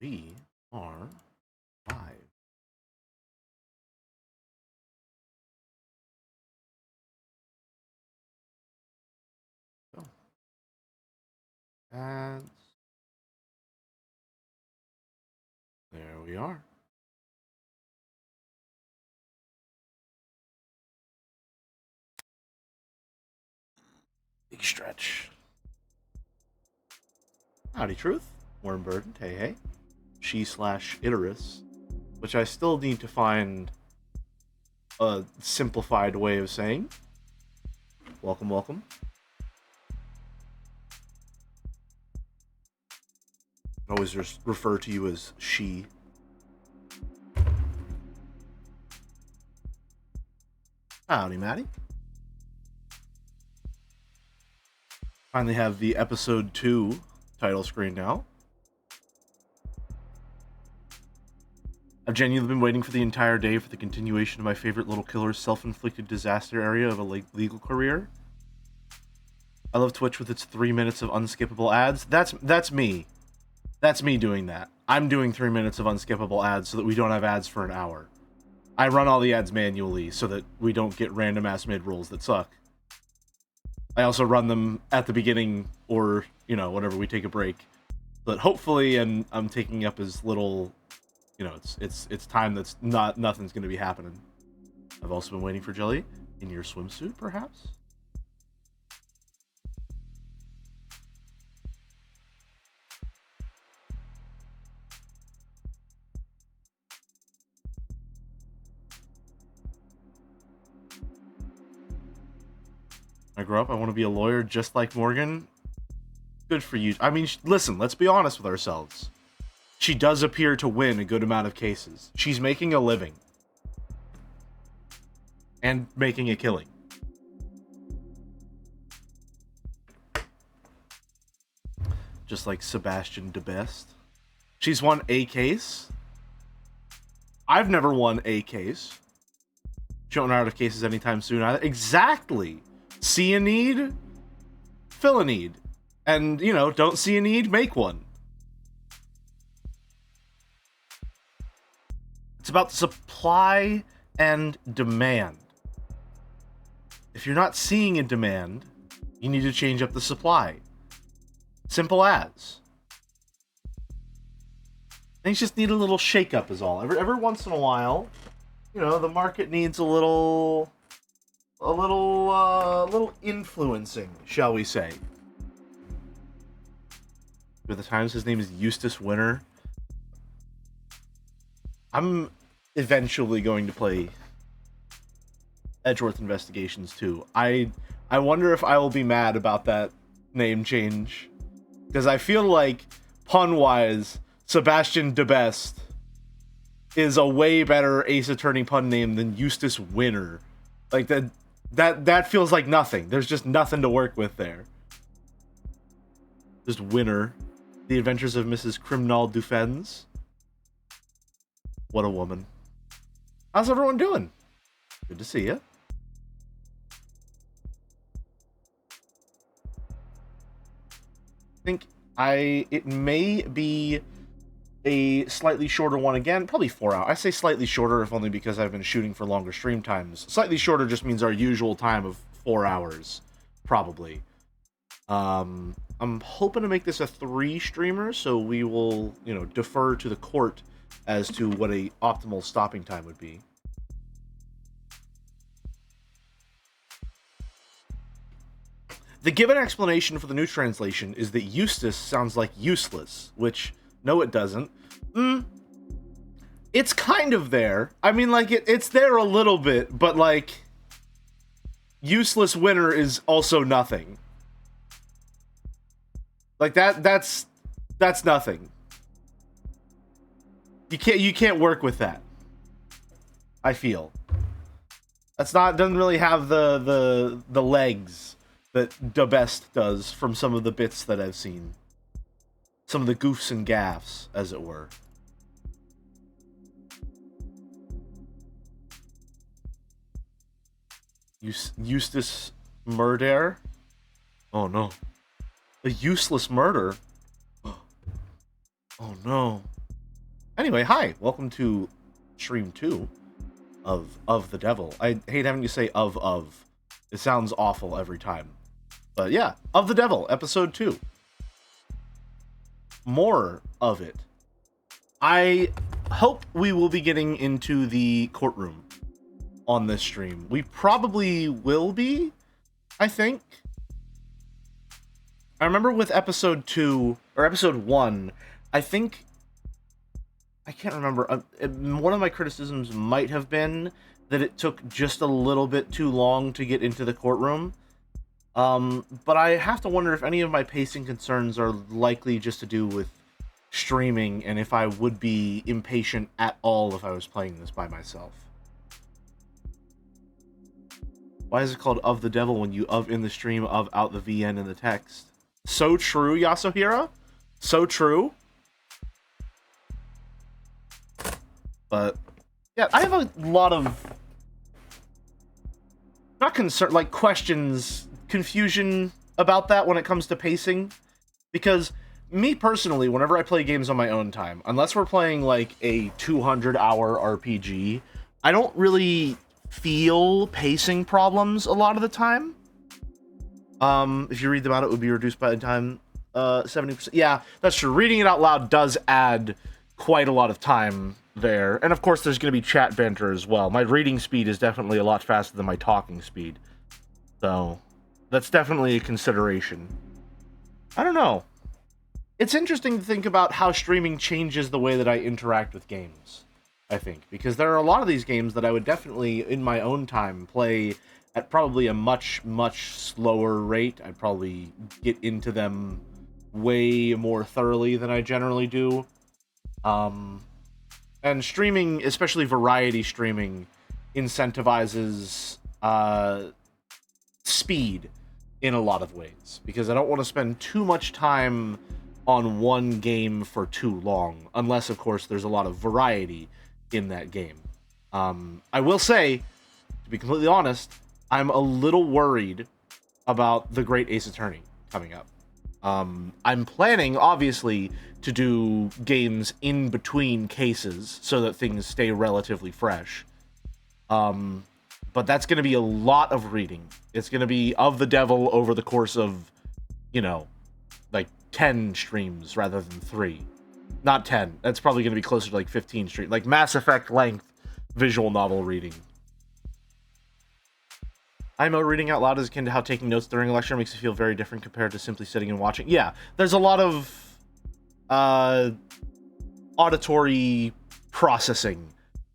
We are live. So, and there we are. Big stretch. Howdy, Truth. Wormbird, hey hey. She slash Iterus, which I still need to find a simplified way of saying. Welcome, welcome. I always refer to you as she. Howdy, Maddie. Finally have the episode 2 title screen now. I've genuinely been waiting for the entire day for the continuation of my favorite little killer's self-inflicted disaster area of a legal career. I love Twitch with its 3 minutes of unskippable ads. That's me. That's me doing that. I'm doing 3 minutes of unskippable ads so that we don't have ads for an hour. I run all the ads manually so that we don't get random ass mid-rolls that suck. I also run them at the beginning or, whenever we take a break. But hopefully, and I'm taking up as little, it's time that's nothing's going to be happening. I've also been waiting for Jelly in your swimsuit, perhaps? I grow up, I want to be a lawyer just like Morgan. Good for you. I mean, listen, let's be honest with ourselves. She does appear to win a good amount of cases. She's making a living. And making a killing. Just like Sebastian DeBest. She's won a case. I've never won a case. She don't run out of cases anytime soon either. Exactly. See a need, fill a need. And, don't see a need, make one. It's about supply and demand. If you're not seeing a demand, you need to change up the supply. Simple as. Things just need a little shake-up is all. Every once in a while, the market needs a little influencing, shall we say. At the Times, his name is Eustace Winter. I'm eventually going to play Edgeworth Investigations 2. I wonder if I will be mad about that name change. Because I feel like, pun-wise, Sebastian DeBest is a way better Ace Attorney pun name than Eustace Winter. Like, that feels like nothing. There's just nothing to work with there. Just Winter. The Adventures of Mrs. Crimnal Dufens. What a woman. How's everyone doing? Good to see you. I think it may be a slightly shorter one again, probably 4 hours. I say slightly shorter if only because I've been shooting for longer stream times. Slightly shorter just means our usual time of 4 hours, probably. I'm hoping to make this a 3 streamer, so we will, defer to the court as to what a optimal stopping time would be. The given explanation for the new translation is that Eustace sounds like useless, which, no it doesn't. It's kind of there. I mean, like, it's there a little bit, but, like, useless Winter is also nothing. Like, that's nothing. You can't work with that. I feel. Doesn't really have the legs that DeBest does from some of the bits that I've seen. Some of the goofs and gaffs, as it were. Eustace Murder? Oh no. A useless murder? Oh no. Anyway, hi, welcome to stream 2 of the Devil. I hate having to say of. It sounds awful every time. But yeah, of the Devil, episode 2. More of it. I hope we will be getting into the courtroom on this stream. We probably will be, I think. I remember with episode 2, or episode 1, I can't remember. One of my criticisms might have been that it took just a little bit too long to get into the courtroom. But I have to wonder if any of my pacing concerns are likely just to do with streaming and if I would be impatient at all if I was playing this by myself. Why is it called Of the Devil when you of in the stream, of out the VN in the text? So true, Yasuhira. So true. But yeah, I have a lot of not concern, like questions, confusion about that when it comes to pacing, because me personally, whenever I play games on my own time, unless we're playing like a 200-hour RPG, I don't really feel pacing problems a lot of the time. If you read them out, it would be reduced by the time 70%. Yeah, that's true. Reading it out loud does add quite a lot of time there. And of course, there's going to be chat banter as well. My reading speed is definitely a lot faster than my talking speed. So, that's definitely a consideration. I don't know. It's interesting to think about how streaming changes the way that I interact with games, I think. Because there are a lot of these games that I would definitely, in my own time, play at probably a much, much slower rate. I'd probably get into them way more thoroughly than I generally do. And streaming, especially variety streaming, incentivizes speed in a lot of ways. Because I don't want to spend too much time on one game for too long. Unless, of course, there's a lot of variety in that game. I will say, to be completely honest, I'm a little worried about the Great Ace Attorney coming up. I'm planning, obviously, to do games in between cases so that things stay relatively fresh. But that's going to be a lot of reading. It's going to be Of the Devil over the course of, like 10 streams rather than 3. Not 10. That's probably going to be closer to like 15 streams. Like Mass Effect length visual novel reading. I know reading out loud is akin to how taking notes during a lecture makes you feel very different compared to simply sitting and watching. Yeah, there's a lot of auditory processing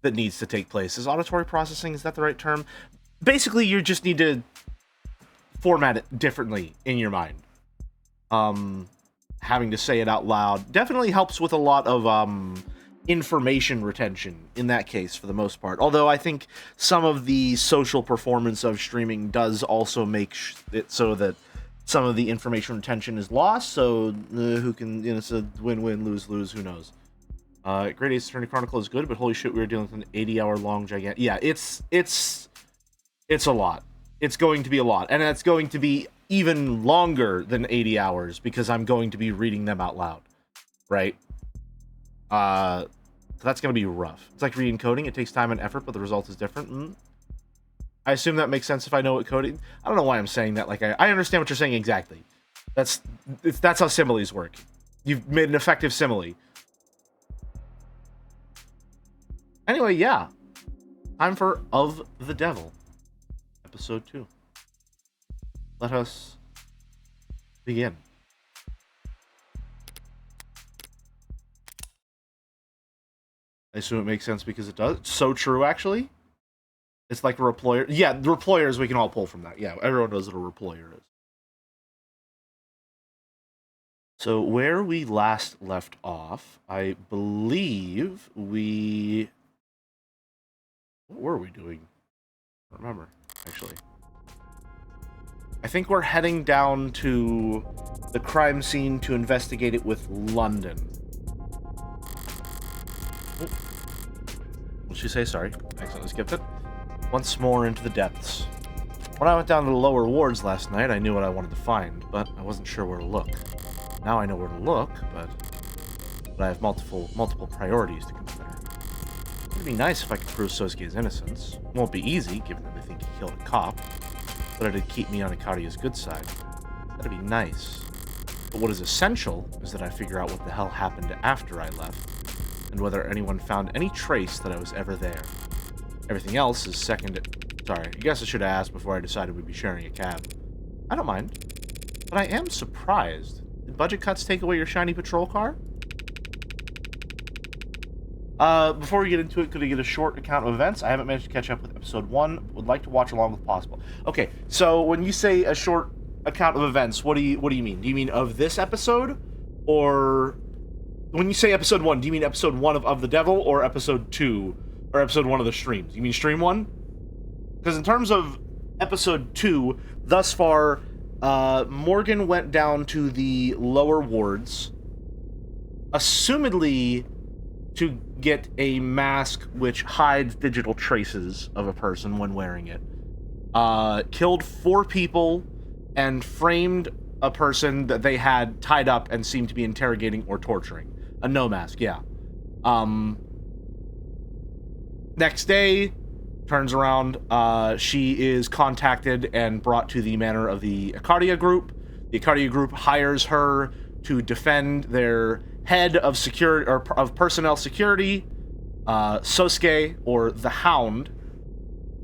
that needs to take place. Is auditory processing, is that the right term? Basically, you just need to format it differently in your mind. Having to say it out loud definitely helps with a lot of information retention in that case for the most part. Although I think some of the social performance of streaming does also make it so that some of the information retention is lost. So who can, it's a win-win, lose-lose, who knows. Great Ace Attorney Chronicle is good, but holy shit, we were dealing with an 80-hour long gigantic. Yeah, it's a lot. It's going to be a lot, and it's going to be even longer than 80 hours because I'm going to be reading them out loud, right? That's going to be rough. It's like reading coding. It takes time and effort, but the result is different. I assume that makes sense if I know what coding... I don't know why I'm saying that. Like, I understand what you're saying exactly. That's how similes work. You've made an effective simile. Anyway, yeah. Time for Of the Devil, episode 2. Let us begin. I assume it makes sense because it does. It's so true, actually. It's like a reployer. Yeah, the reployers we can all pull from that. Yeah, everyone knows what a reployer is. So where we last left off, I believe we... What were we doing? I don't remember, actually. I think we're heading down to the crime scene to investigate it with London. What did she say? Sorry. Accidentally skipped it. Once more into the depths. When I went down to the lower wards last night, I knew what I wanted to find, but I wasn't sure where to look. Now I know where to look, but but I have multiple priorities to consider. It'd be nice if I could prove Sosuke's innocence. Won't be easy, given that they think he killed a cop, but it'd keep me on Ikaria's good side. That'd be nice. But what is essential is that I figure out what the hell happened after I left, and whether anyone found any trace that I was ever there. Everything else is second... Sorry, I guess I should have asked before I decided we'd be sharing a cab. I don't mind. But I am surprised. Did budget cuts take away your shiny patrol car? Before we get into it, could I get a short account of events? I haven't managed to catch up with episode 1. Would like to watch along if possible. Okay, so when you say a short account of events, what do you mean? Do you mean of this episode? Or when you say episode 1, do you mean episode 1 of The Devil, or episode 2, or episode 1 of the streams? You mean stream 1? Because in terms of episode 2, thus far, Morgan went down to the lower wards, assumedly to get a mask which hides digital traces of a person when wearing it. Killed 4 people and framed a person that they had tied up and seemed to be interrogating or torturing. A no mask, yeah. Next day, turns around, she is contacted and brought to the manor of the Ikaria group. The Ikaria group hires her to defend their head of security, or of personnel security, Sosuke, or the Hound.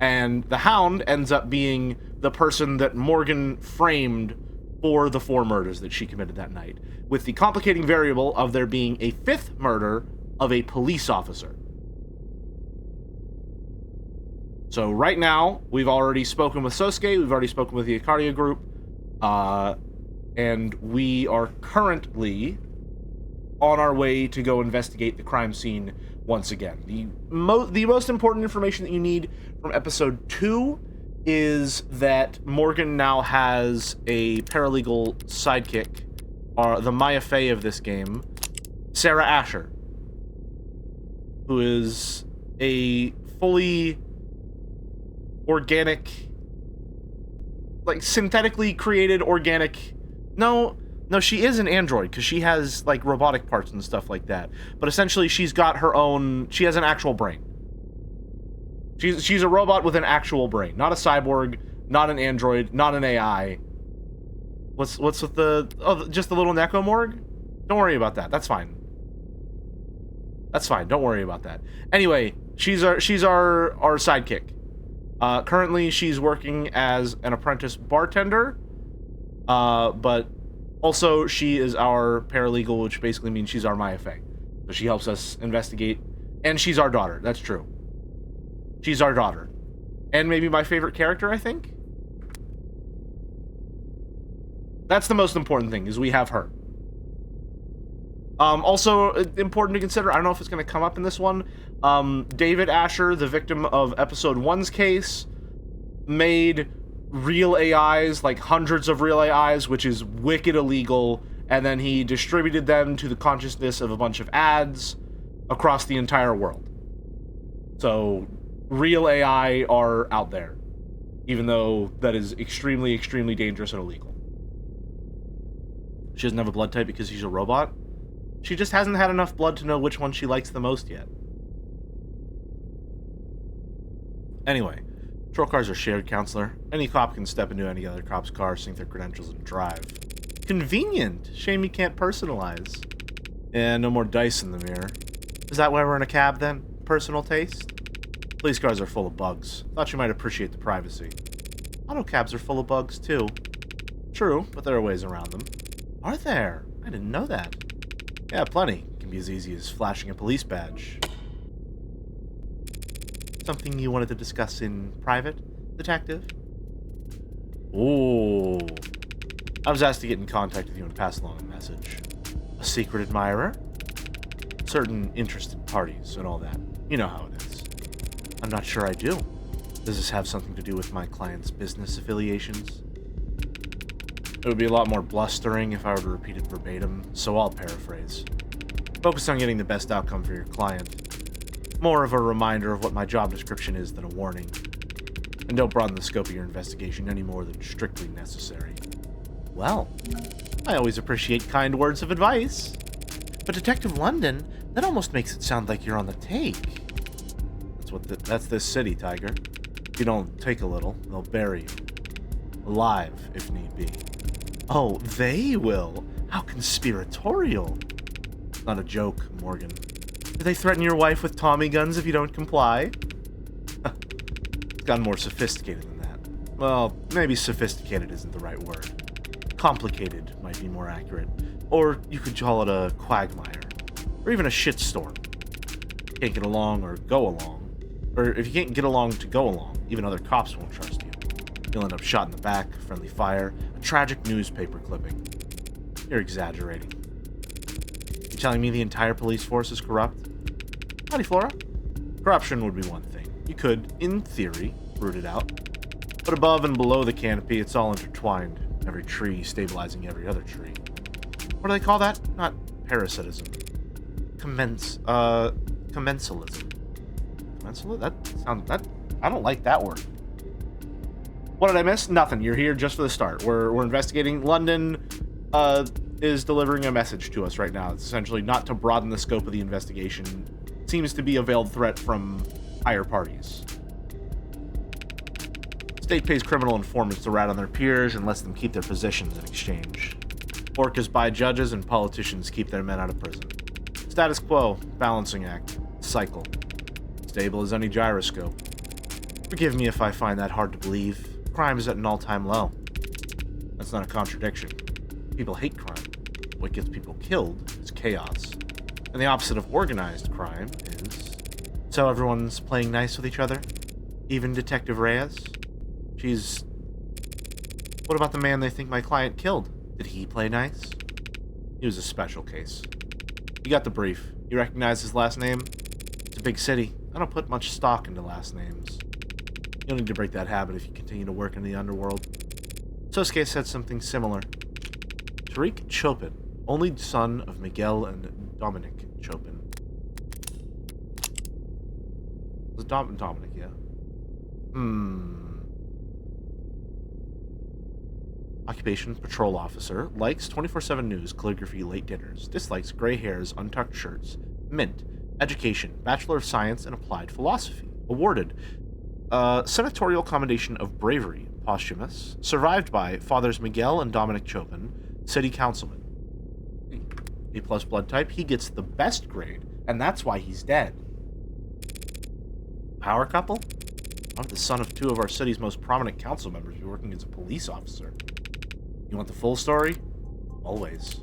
And the Hound ends up being the person that Morgan framed for the 4 murders that she committed that night, with the complicating variable of there being a 5th murder of a police officer. So right now, we've already spoken with Sosuke, we've already spoken with the Ikaria group, and we are currently on our way to go investigate the crime scene once again. The most important information that you need from episode 2 is that Morgan now has a paralegal sidekick, the Maya Fey of this game, Sarah Asher, who is a fully organic, like synthetically created organic... No, she is an android, because she has, like, robotic parts and stuff like that. But essentially, she's got her own... She has an actual brain. She's a robot with an actual brain. Not a cyborg, not an android, not an AI. What's with the... Oh, just the little Necromorg? Don't worry about that. That's fine. That's fine. Don't worry about that. Anyway, she's our sidekick. Currently, she's working as an apprentice bartender. But... Also, she is our paralegal, which basically means she's our Maya Fey. So she helps us investigate. And she's our daughter. That's true. She's our daughter. And maybe my favorite character, I think? That's the most important thing, is we have her. Also, important to consider, I don't know if it's going to come up in this one, David Asher, the victim of episode 1's case, made real AIs, like hundreds of real AIs, which is wicked illegal, and then he distributed them to the consciousness of a bunch of ads across the entire world. So, real AI are out there, even though that is extremely, extremely dangerous and illegal. She doesn't have a blood type because she's a robot. She just hasn't had enough blood to know which one she likes the most yet. Anyway, patrol cars are shared, counselor. Any cop can step into any other cop's car, sync their credentials, and drive. Convenient. Shame you can't personalize. And no more dice in the mirror. Is that why we're in a cab, then? Personal taste? Police cars are full of bugs. Thought you might appreciate the privacy. Auto cabs are full of bugs, too. True, but there are ways around them. Are there? I didn't know that. Yeah, plenty. It can be as easy as flashing a police badge. Something you wanted to discuss in private, detective? Ooh. I was asked to get in contact with you and pass along a message. A secret admirer? Certain interested parties and all that. You know how it is. I'm not sure I do. Does this have something to do with my client's business affiliations? It would be a lot more blustering if I were to repeat it verbatim, so I'll paraphrase. Focus on getting the best outcome for your client. More of a reminder of what my job description is than a warning. And don't broaden the scope of your investigation any more than strictly necessary. Well, I always appreciate kind words of advice. But Detective London, that almost makes it sound like you're on the take. That's this city, Tiger. If you don't take a little, they'll bury you. Alive, if need be. Oh, they will? How conspiratorial. Not a joke, Morgan. Do they threaten your wife with Tommy guns if you don't comply? It's gotten more sophisticated than that. Well, maybe sophisticated isn't the right word. Complicated might be more accurate. Or you could call it a quagmire. Or even a shitstorm. Can't get along or go along. Or if you can't get along to go along, even other cops won't trust you. You'll end up shot in the back, friendly fire, a tragic newspaper clipping. You're exaggerating. You telling me the entire police force is corrupt? Howdy, Flora. Corruption would be one thing. You could, in theory, root it out. But above and below the canopy, it's all intertwined. Every tree stabilizing every other tree. What do they call that? Not parasitism. Commensalism. I don't like that word. What did I miss? Nothing. You're here just for the start. We're investigating. London is delivering a message to us right now. It's essentially not to broaden the scope of the investigation. It seems to be a veiled threat from higher parties. State pays criminal informants to rat on their peers and lets them keep their positions in exchange. Orcas buy judges and politicians keep their men out of prison. Status quo, balancing act, cycle. Stable as any gyroscope. Forgive me if I find that hard to believe. Crime is at an all-time low. That's not a contradiction. People hate crime. What gets people killed is chaos. And the opposite of organized crime is... So everyone's playing nice with each other? Even Detective Reyes? She's... What about the man they think my client killed? Did he play nice? He was a special case. You got the brief. You recognize his last name? It's a big city. I don't put much stock into last names. You'll need to break that habit if you continue to work in the underworld. Sosuke said something similar. Tariq Chopin, only son of Miguel and Dominic Chopin. Was it Dominic, yeah. Occupation, patrol officer. Likes 24/7 news, calligraphy, late dinners. Dislikes gray hairs, untucked shirts. Mint. Education, Bachelor of Science in Applied Philosophy. Awarded. Senatorial Commendation of Bravery, posthumous. Survived by Fathers Miguel and Dominic Chopin, city councilman. A+ blood type. He gets the best grade, and that's why he's dead. Power couple? I'm the son of two of our city's most prominent council members be working as a police officer. You want the full story? Always.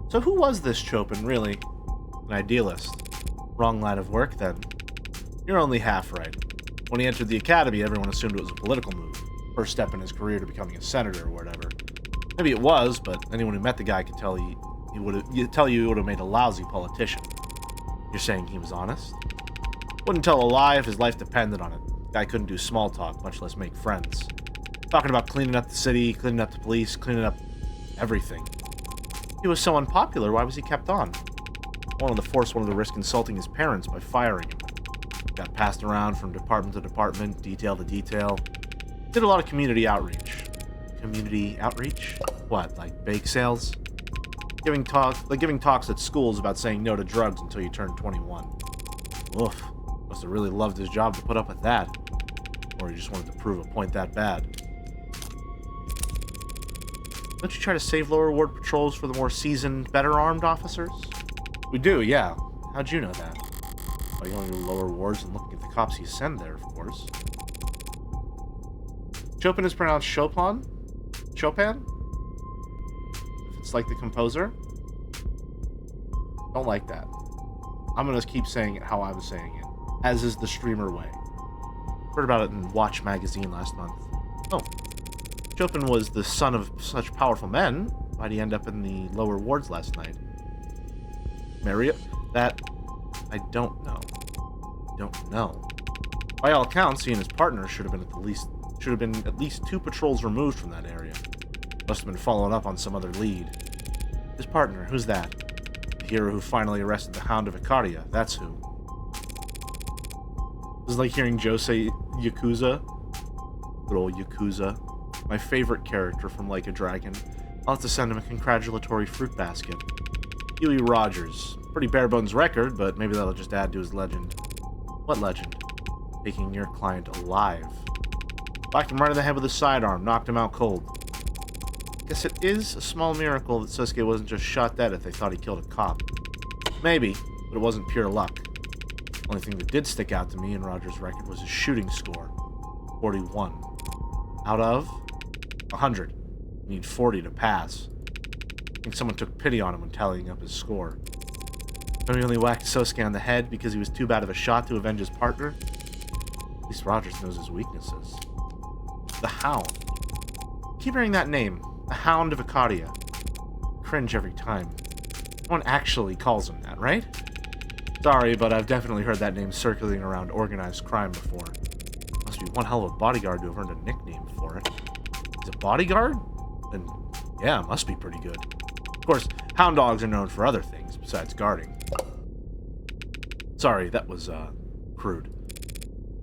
So who was this Chopin, really? An idealist. Wrong line of work, then. You're only half right. When he entered the academy, everyone assumed it was a political move. First step in his career to becoming a senator or whatever. Maybe it was, but anyone who met the guy could tell you he would have made a lousy politician. You're saying he was honest? Wouldn't tell a lie if his life depended on it. Guy couldn't do small talk, much less make friends. Talking about cleaning up the city, cleaning up the police, cleaning up everything. He was so unpopular, why was he kept on? Wanted to force one of to risk insulting his parents by firing him. Got passed around from department to department, detail to detail. Did a lot of community outreach. Community outreach? What, like bake sales? Giving talks at schools about saying no to drugs until you turn 21. Oof. Must have really loved his job to put up with that. Or he just wanted to prove a point that bad. Don't you try to save lower ward patrols for the more seasoned, better armed officers? We do, yeah. How'd you know that? By going to lower wards and looking at the cops you send there, of course. Chopin is pronounced Chopin? Chopin? If it's like the composer? Don't like that. I'm gonna keep saying it how I was saying it. As is the streamer way. Heard about it in Watch magazine last month. Oh. Chopin was the son of such powerful men. Why'd he end up in the lower wards last night? Maria? That... I don't know. Don't know. By all accounts, he and his partner should have been at least 2 patrols removed from that area. Must have been following up on some other lead. His partner, who's that? The hero who finally arrested the Hound of Icaria, that's who. This is like hearing Joe say Yakuza. Good old Yakuza. My favorite character from Like a Dragon. I'll have to send him a congratulatory fruit basket. Huey Rogers. Pretty bare-bones record, but maybe that'll just add to his legend. What legend? Taking your client alive. Whacked him right in the head with a sidearm, knocked him out cold. Guess it is a small miracle that Sosuke wasn't just shot dead if they thought he killed a cop. Maybe, but it wasn't pure luck. Only thing that did stick out to me in Rogers' record was his shooting score. 41. Out of 100. You need 40 to pass. I think someone took pity on him when tallying up his score. Maybe he only whacked Sosuke on the head because he was too bad of a shot to avenge his partner? At least Rogers knows his weaknesses. The Hound. Keep hearing that name. The Hound of Acadia. Cringe every time. No one actually calls him that, right? Sorry, but I've definitely heard that name circulating around organized crime before. Must be one hell of a bodyguard to have earned a nickname for it. He's a bodyguard? Then, yeah, must be pretty good. Of course, hound dogs are known for other things besides guarding. Sorry, that was, crude.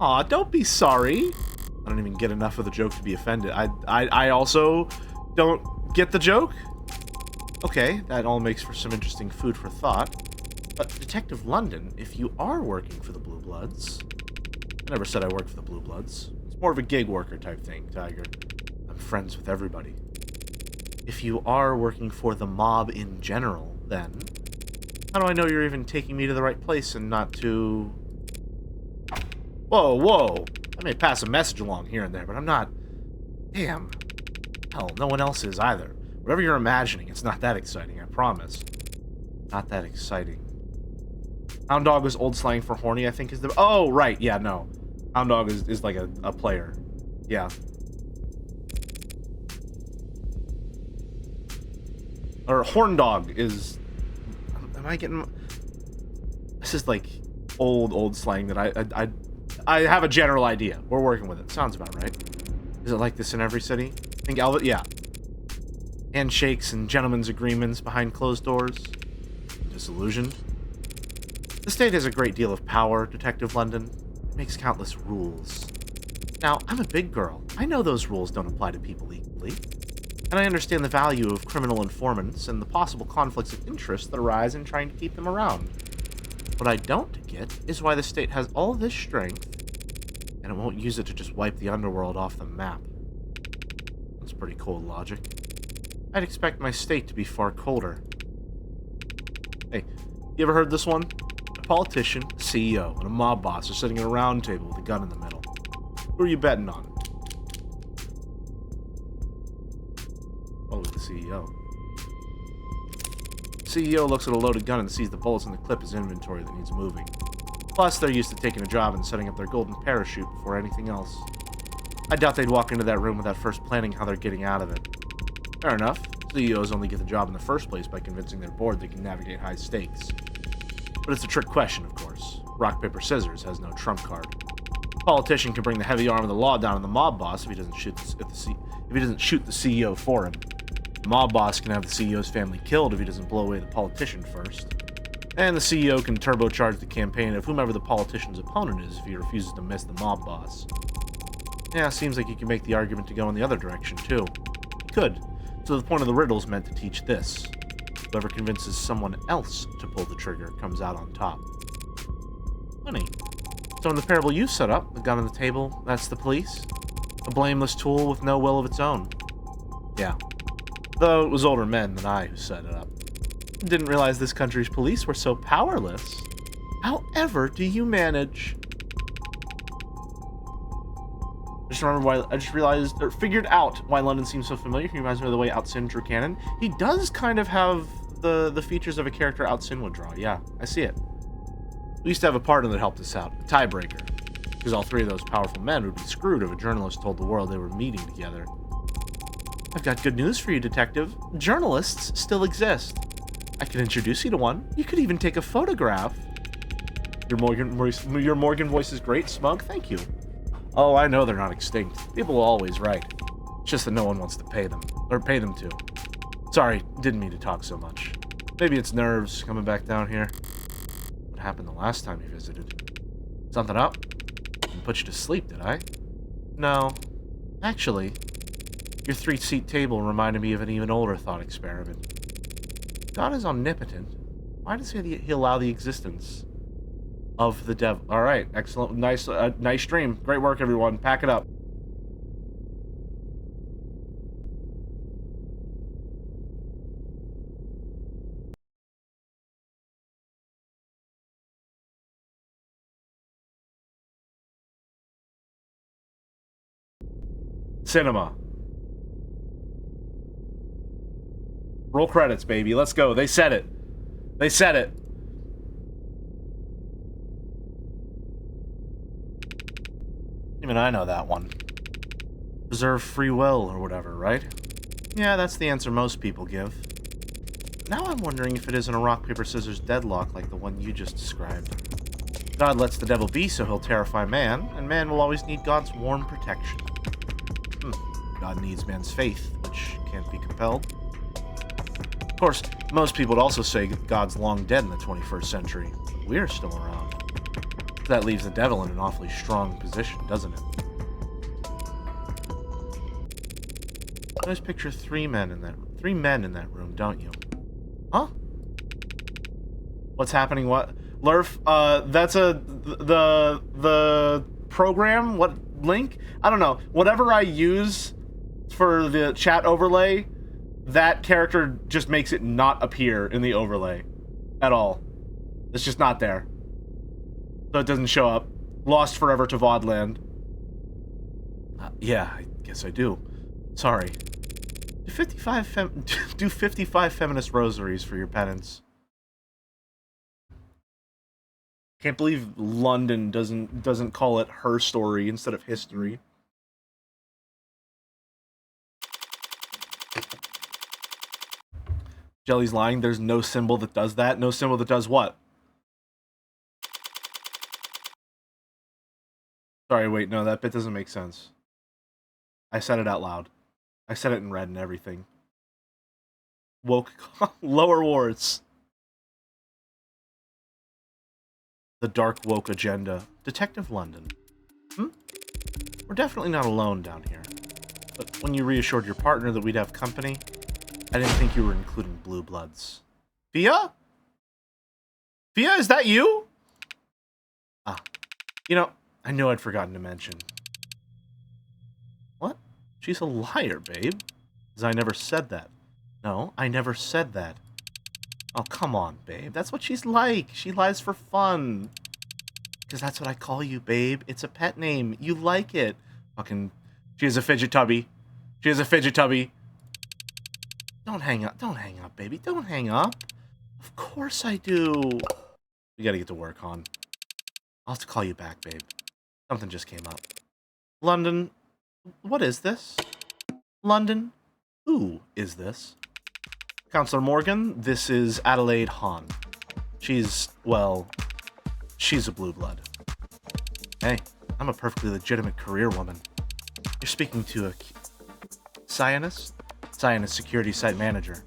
Aw, don't be sorry. I don't even get enough of the joke to be offended. I also don't get the joke? Okay, that all makes for some interesting food for thought. But Detective London, if you are working for the Blue Bloods... I never said I worked for the Blue Bloods. It's more of a gig worker type thing, Tiger. I'm friends with everybody. If you are working for the mob in general, then... how do I know you're even taking me to the right place and not to... Whoa, whoa! I may pass a message along here and there, but I'm not... Damn. Hell, no one else is either. Whatever you're imagining, it's not that exciting, I promise. Not that exciting. Hound dog is old slang for horny, I think is the... Oh, right, yeah, no. Hound dog is like a player. Yeah. Or horn dog is... Am I getting... This is like old slang that I have a general idea. We're working with it. Sounds about right. Is it like this in every city? I think Albert, yeah. Handshakes and gentlemen's agreements behind closed doors. Disillusioned. The state has a great deal of power, Detective London. It makes countless rules. Now, I'm a big girl. I know those rules don't apply to people equally. And I understand the value of criminal informants and the possible conflicts of interest that arise in trying to keep them around. What I don't get is why the state has all this strength and it won't use it to just wipe the underworld off the map. That's pretty cold logic. I'd expect my state to be far colder. Hey, you ever heard this one? A politician, a CEO, and a mob boss are sitting at a round table with a gun in the middle. Who are you betting on? Oh, the CEO. CEO looks at a loaded gun and sees the bullets in the clip as inventory that needs moving. Plus, they're used to taking a job and setting up their golden parachute before anything else. I doubt they'd walk into that room without first planning how they're getting out of it. Fair enough. CEOs only get the job in the first place by convincing their board they can navigate high stakes. But it's a trick question, of course. Rock, paper, scissors has no trump card. A politician can bring the heavy arm of the law down on the mob boss if he doesn't shoot the CEO for him. The mob boss can have the CEO's family killed if he doesn't blow away the politician first. And the CEO can turbocharge the campaign of whomever the politician's opponent is if he refuses to miss the mob boss. Yeah, seems like you can make the argument to go in the other direction, too. You could. So the point of the riddle's meant to teach this. Whoever convinces someone else to pull the trigger comes out on top. Funny. So in the parable you set up, the gun on the table, that's the police? A blameless tool with no will of its own. Yeah. Though it was older men than I who set it up. Didn't realize this country's police were so powerless. However do you manage? I just realized, or figured out why London seems so familiar. He reminds me of the way Outsin drew canon. He does kind of have the features of a character Outsin would draw. Yeah, I see it. We used to have a partner that helped us out, a tiebreaker. Because all three of those powerful men would be screwed if a journalist told the world they were meeting together. I've got good news for you, Detective. Journalists still exist. I can introduce you to one. You could even take a photograph. Your Morgan voice is great, Smug. Thank you. Oh, I know they're not extinct. People will always write. It's just that no one wants to pay them. Or pay them to. Sorry, didn't mean to talk so much. Maybe it's nerves coming back down here. What happened the last time you visited? Something up? Didn't put you to sleep, did I? No. Actually, Your three-seat table reminded me of an even older thought experiment. God is omnipotent. Why does he allow the existence of the devil? All right, excellent, nice stream. Great work, everyone. Pack it up. Cinema. Roll credits, baby. Let's go. They said it. They said it. Even I know that one. Preserve free will or whatever, right? Yeah, that's the answer most people give. Now I'm wondering if it isn't a rock, paper, scissors deadlock like the one you just described. God lets the devil be so he'll terrify man, and man will always need God's warm protection. God needs man's faith, which can't be compelled. Of course, most people would also say God's long dead in the 21st century. We're still around. That leaves the devil in an awfully strong position, doesn't it? You guys picture three men in that room, don't you? Huh? What's happening? What? Lurf, that's the program? What link? I don't know. Whatever I use for the chat overlay, that character just makes it not appear in the overlay at all. It's just not there. So it doesn't show up. Lost forever to Vodland. Yeah, I guess I do. Sorry. Do 55 feminist rosaries for your penance. Can't believe London doesn't call it her story instead of history. Jelly's lying. There's no symbol that does that. No symbol that does what? Sorry, wait, no, that bit doesn't make sense. I said it out loud. I said it in red and everything. Woke lower wards. The dark woke agenda. Detective London. We're definitely not alone down here. But when you reassured your partner that we'd have company, I didn't think you were including blue bloods. Fia? Fia, is that you? Ah. You know, I knew I'd forgotten to mention. What? She's a liar, babe. Because I never said that. No, I never said that. Oh, come on, babe. That's what she's like. She lies for fun. Because that's what I call you, babe. It's a pet name. You like it. Fucking... She is a fidget tubby. She is a fidget tubby. Don't hang up. Don't hang up, baby. Don't hang up. Of course I do. We gotta get to work, hon. I'll have to call you back, babe. Something just came up. London, what is this? London, who is this? Counselor Morgan, this is Adelaide Hahn. She's, well, she's a blue blood. Hey, I'm a perfectly legitimate career woman. You're speaking to a... Cyanus? Cyanus Security Site Manager.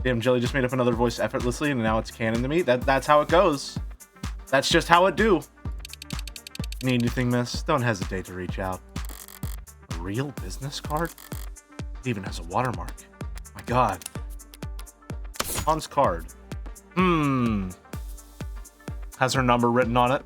Damn, Jelly just made up another voice effortlessly and now it's canon to me. That's how it goes. That's just how it do. Need anything, miss? Don't hesitate to reach out. A real business card? It even has a watermark. My god. Hahn's card. Has her number written on it.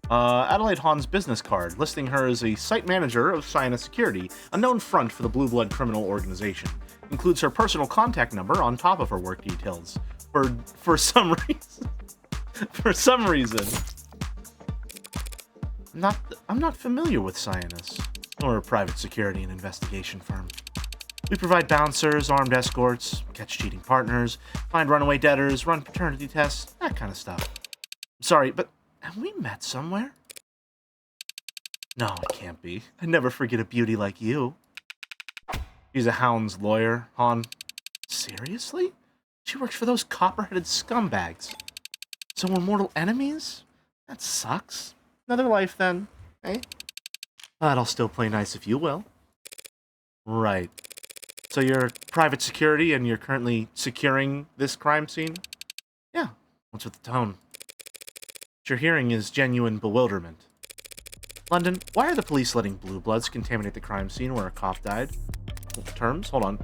Adelaide Hahn's business card, listing her as a site manager of Cyanus Security, a known front for the Blue Blood criminal organization. Includes her personal contact number on top of her work details. For some reason. For some reason. I'm not familiar with Cyanus, nor a private security and investigation firm. We provide bouncers, armed escorts, catch cheating partners, find runaway debtors, run paternity tests, that kind of stuff. Sorry, but have we met somewhere? No, it can't be. I'd never forget a beauty like you. She's a hound's lawyer, Hahn. Seriously? She works for those copper-headed scumbags. So we're mortal enemies? That sucks. Another life, then, eh? That'll still play nice if you will. Right. So you're private security and you're currently securing this crime scene? Yeah, what's with the tone? What you're hearing is genuine bewilderment. London, why are the police letting blue bloods contaminate the crime scene where a cop died? Terms? Hold on.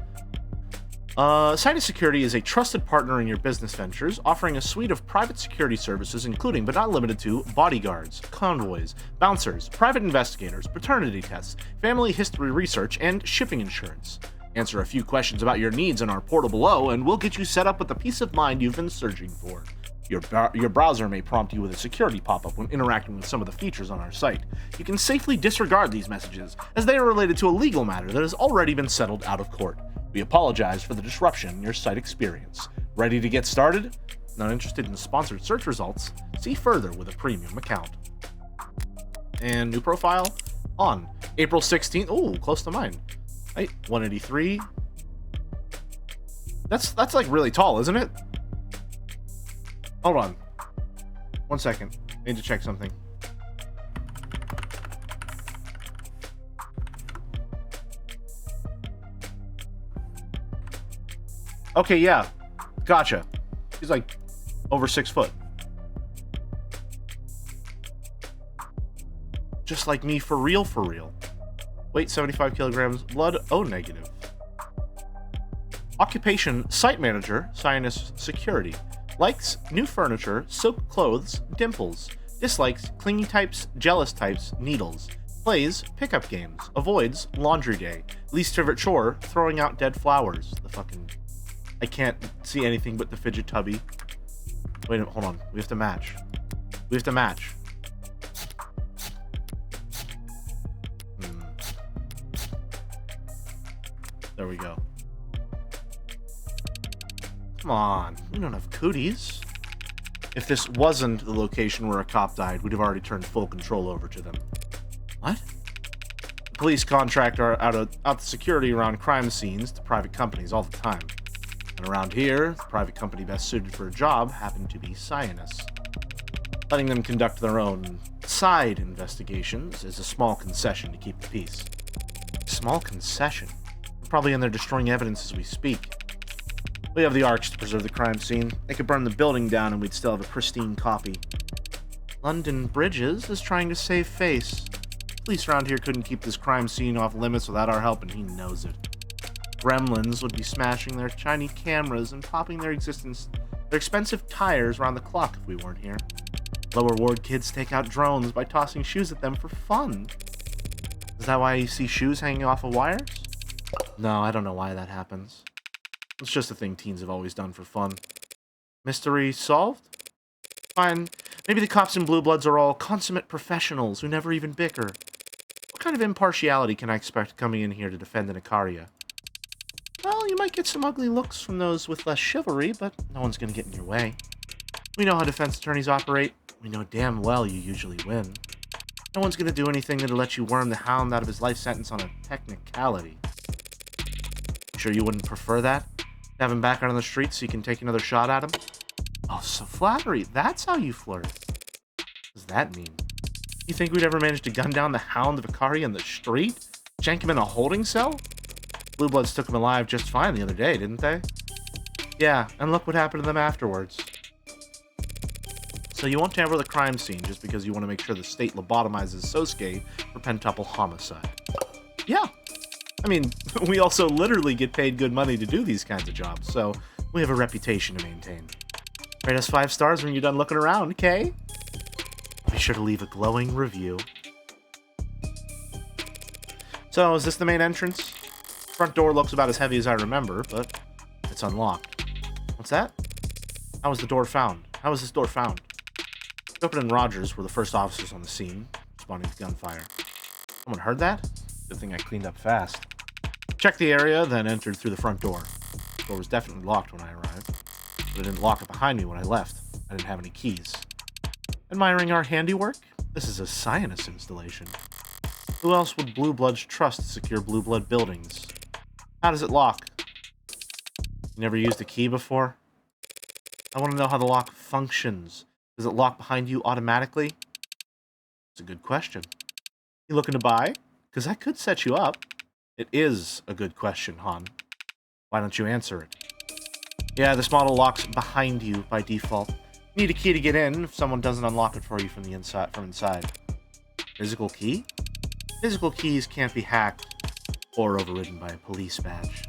Sinus Security is a trusted partner in your business ventures, offering a suite of private security services including, but not limited to, bodyguards, convoys, bouncers, private investigators, paternity tests, family history research, and shipping insurance. Answer a few questions about your needs in our portal below, and we'll get you set up with the peace of mind you've been searching for. Your browser may prompt you with a security pop-up when interacting with some of the features on our site. You can safely disregard these messages, as they are related to a legal matter that has already been settled out of court. We apologize for the disruption in your site experience. Ready to get started? Not interested in sponsored search results? See further with a premium account. And new profile on April 16th. Oh, close to mine. Right, 183. That's like really tall, isn't it? Hold on. 1 second. I need to check something. Okay, yeah. Gotcha. He's like over 6 foot. Just like me for real, for real. Weight 75 kilograms, blood O negative. Occupation, site manager, Sinus Security. Likes, new furniture, silk clothes, dimples. Dislikes, clingy types, jealous types, needles. Plays, pickup games. Avoids, laundry day. Least favorite chore, throwing out dead flowers. The fucking... I can't see anything but the fidget tubby. Wait a minute, hold on. We have to match. We have to match. There we go. Come on, we don't have cooties. If this wasn't the location where a cop died, we'd have already turned full control over to them. What? The police contract out the security around crime scenes to private companies all the time. And around here, the private company best suited for a job happened to be Sinus. Letting them conduct their own side investigations is a small concession to keep the peace. Small concession? They're probably in there destroying evidence as we speak. We have the arcs to preserve the crime scene. They could burn the building down and we'd still have a pristine copy. London Bridges is trying to save face. Police around here couldn't keep this crime scene off limits without our help, and he knows it. Gremlins would be smashing their shiny cameras and popping their expensive tires around the clock if we weren't here. Lower ward kids take out drones by tossing shoes at them for fun. Is that why you see shoes hanging off of wires? No, I don't know why that happens. It's just a thing teens have always done for fun. Mystery solved? Fine. Maybe the cops and blue bloods are all consummate professionals who never even bicker. What kind of impartiality can I expect coming in here to defend an Icaria? Well, you might get some ugly looks from those with less chivalry, but no one's gonna get in your way. We know how defense attorneys operate. We know damn well you usually win. No one's gonna do anything that'll let you worm the hound out of his life sentence on a technicality. Sure you wouldn't prefer that? Have him back out on the street so you can take another shot at him? Oh, so flattery. That's how you flirt. What does that mean? You think we'd ever manage to gun down the hound of Ikari in the street? Shank him in a holding cell? Blue Bloods took him alive just fine the other day, didn't they? Yeah, and look what happened to them afterwards. So you won't tamper the crime scene just because you want to make sure the state lobotomizes Sosuke for pentuple homicide. Yeah. I mean, we also literally get paid good money to do these kinds of jobs, so we have a reputation to maintain. Rate us 5 stars when you're done looking around, okay? Be sure to leave a glowing review. So, is this the main entrance? Front door looks about as heavy as I remember, but it's unlocked. What's that? How was the door found? How was this door found? Open and Rogers were the first officers on the scene, responding to gunfire. Someone heard that? Good thing I cleaned up fast. Checked the area, then entered through the front door. The door was definitely locked when I arrived, but it didn't lock it behind me when I left. I didn't have any keys. Admiring our handiwork? This is a Sinus installation. Who else would Blue Bloods trust to secure Blue Blood buildings? How does it lock? You never used a key before? I want to know how the lock functions. Does it lock behind you automatically? It's a good question. You looking to buy? Because I could set you up. It is a good question, Han. Why don't you answer it? Yeah, this model locks behind you by default. You need a key to get in if someone doesn't unlock it for you from the inside. Physical key? Physical keys can't be hacked or overridden by a police badge.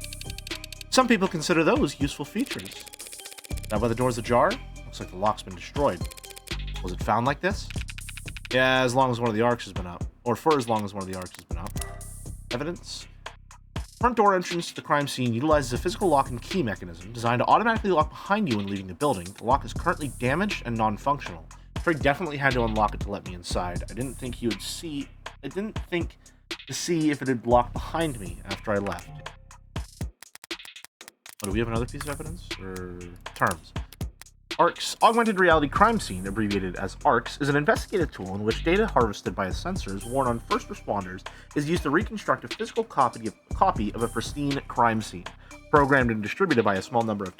Some people consider those useful features. Is that why the door's ajar? Looks like the lock's been destroyed. Was it found like this? Yeah, as long as one of the arcs has been up. Or for as long as one of the arcs has been up. Evidence? Front door entrance to the crime scene utilizes a physical lock and key mechanism designed to automatically lock behind you when leaving the building. The lock is currently damaged and non-functional. Trey definitely had to unlock it to let me inside. I didn't think to see if it had locked behind me after I left. Oh, do we have another piece of evidence? Or terms? ARCS, Augmented Reality Crime Scene, abbreviated as ARCS, is an investigative tool in which data harvested by sensors worn on first responders is used to reconstruct a physical copy of a pristine crime scene, programmed and distributed by a small number of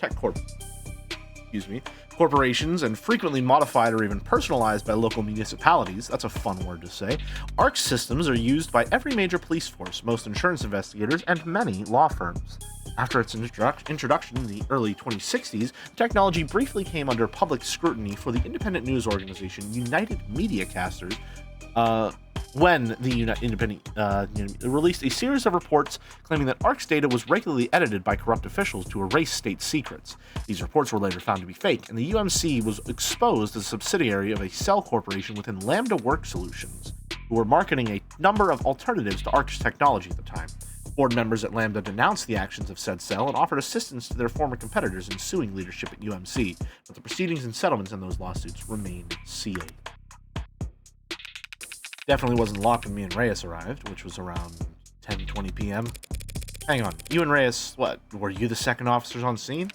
corporations, and frequently modified or even personalized by local municipalities. That's a fun word to say. ARCS systems are used by every major police force, most insurance investigators, and many law firms. After its introduction in the early 2060s, the technology briefly came under public scrutiny for the independent news organization United Mediacasters, when the released a series of reports claiming that ARCS data was regularly edited by corrupt officials to erase state secrets. These reports were later found to be fake, and the UMC was exposed as a subsidiary of a cell corporation within Lambda Work Solutions, who were marketing a number of alternatives to ARCS technology at the time. Board members at Lambda denounced the actions of said cell and offered assistance to their former competitors in suing leadership at UMC, but the proceedings and settlements in those lawsuits remained sealed. Definitely wasn't locked when me and Reyes arrived, which was around 10:20 p.m. Hang on, you and Reyes, what, were you the second officers on scene?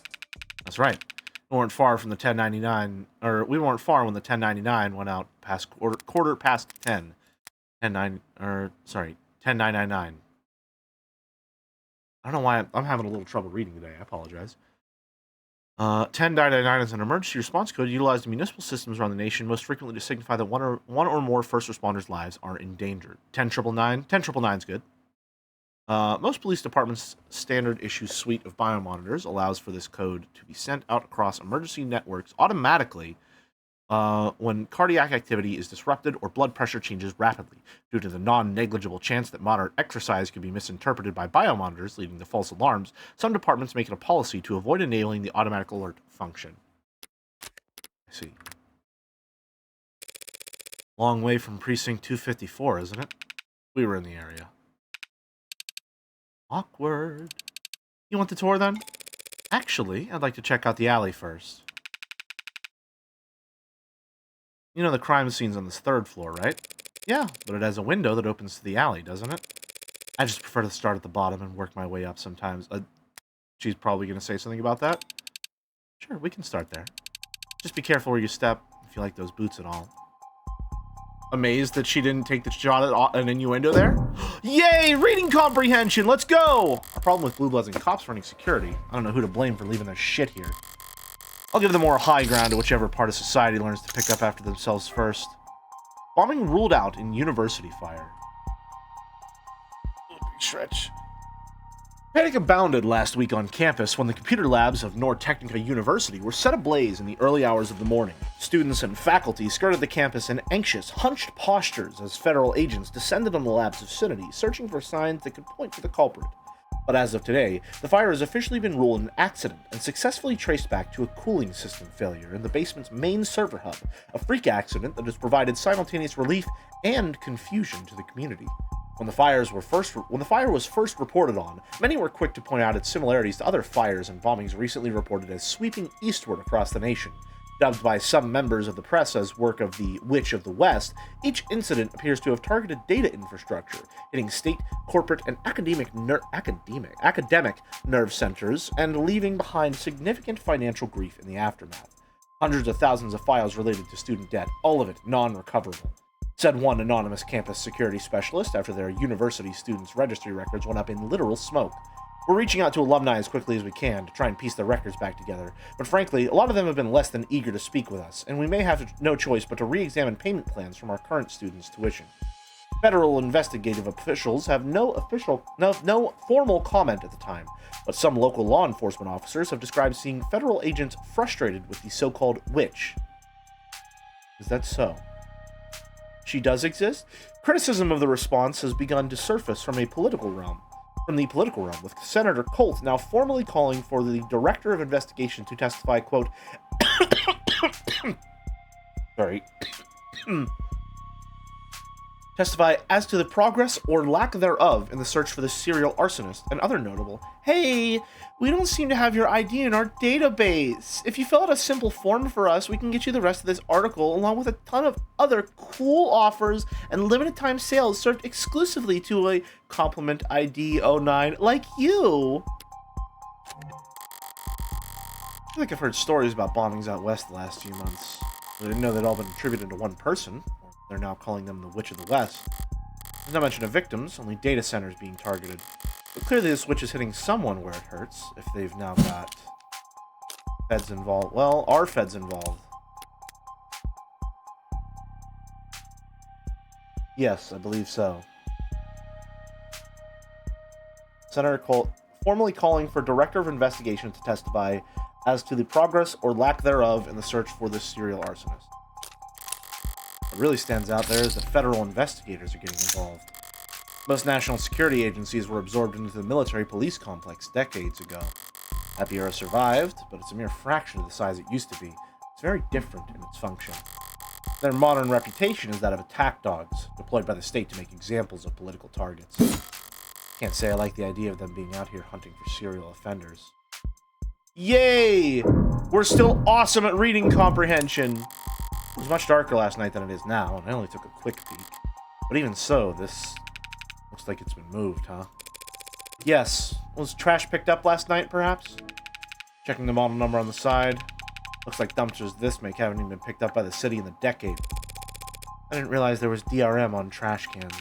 That's right. We weren't far from the 1099, or we weren't far when the 1099 went out past quarter past 10. 10:999. I don't know why I'm having a little trouble reading today. I apologize. 10.999 is an emergency response code utilized in municipal systems around the nation, most frequently to signify that one or more first responders' lives are endangered. 10.999 is good. Most police departments' standard issue suite of biomonitors allows for this code to be sent out across emergency networks automatically when cardiac activity is disrupted or blood pressure changes rapidly, due to the non-negligible chance that moderate exercise could be misinterpreted by biomonitors, leading to false alarms. Some departments make it a policy to avoid enabling the automatic alert function. I see. Long way from Precinct 254, isn't it? We were in the area. Awkward. You want the tour, then? Actually, I'd like to check out the alley first. You know the crime scene's on this third floor, right? Yeah, but it has a window that opens to the alley, doesn't it? I just prefer to start at the bottom and work my way up sometimes. She's probably going to say something about that. Sure, we can start there. Just be careful where you step, if you like those boots and all. Amazed that she didn't take the shot at an innuendo there? Yay! Reading comprehension! Let's go! Our problem with Blue Bloods and cops running security. I don't know who to blame for leaving their shit here. I'll give them more high ground to whichever part of society learns to pick up after themselves first. Bombing ruled out in university fire. Big stretch. Panic abounded last week on campus when the computer labs of Nord Technica University were set ablaze in the early hours of the morning. Students and faculty skirted the campus in anxious, hunched postures as federal agents descended on the lab's vicinity, searching for signs that could point to the culprit. But as of today, the fire has officially been ruled an accident and successfully traced back to a cooling system failure in the basement's main server hub, a freak accident that has provided simultaneous relief and confusion to the community. When the fire was first reported on, many were quick to point out its similarities to other fires and bombings recently reported as sweeping eastward across the nation. Dubbed by some members of the press as work of the Witch of the West, each incident appears to have targeted data infrastructure, hitting state, corporate, and academic nerve centers, and leaving behind significant financial grief in the aftermath. Hundreds of thousands of files related to student debt, all of it non-recoverable, said one anonymous campus security specialist after their university students' registry records went up in literal smoke. We're reaching out to alumni as quickly as we can to try and piece their records back together, but frankly, a lot of them have been less than eager to speak with us, and we may have no choice but to re-examine payment plans from our current students' tuition. Federal investigative officials have no formal comment at the time, but some local law enforcement officers have described seeing federal agents frustrated with the so-called witch. Is that so? She does exist? Criticism of the response has begun to surface from the political realm, with Senator Colt now formally calling for the Director of Investigation to testify, quote, sorry, testify as to the progress or lack thereof in the search for the serial arsonist and other notable. Hey, we don't seem to have your ID in our database. If you fill out a simple form for us, we can get you the rest of this article along with a ton of other cool offers and limited time sales served exclusively to a compliment ID 09 like you. I feel like I've heard stories about bombings out west the last few months. I didn't know they'd all been attributed to one person. They're now calling them the Witch of the West. There's no mention of victims, only data centers being targeted. But clearly this witch is hitting someone where it hurts, if they've now got feds involved. Well, are feds involved? Yes, I believe so. Senator Colt formally calling for Director of Investigation to testify as to the progress or lack thereof in the search for this serial arsonist. What really stands out there is that federal investigators are getting involved. Most national security agencies were absorbed into the military police complex decades ago. That bureau survived, but it's a mere fraction of the size it used to be. It's very different in its function. Their modern reputation is that of attack dogs, deployed by the state to make examples of political targets. Can't say I like the idea of them being out here hunting for serial offenders. Yay! We're still awesome at reading comprehension! It was much darker last night than it is now, and I only took a quick peek. But even so, this looks like it's been moved, huh? Yes. Was trash picked up last night, perhaps? Checking the model number on the side. Looks like dumpsters this make haven't even been picked up by the city in a decade. I didn't realize there was DRM on trash cans.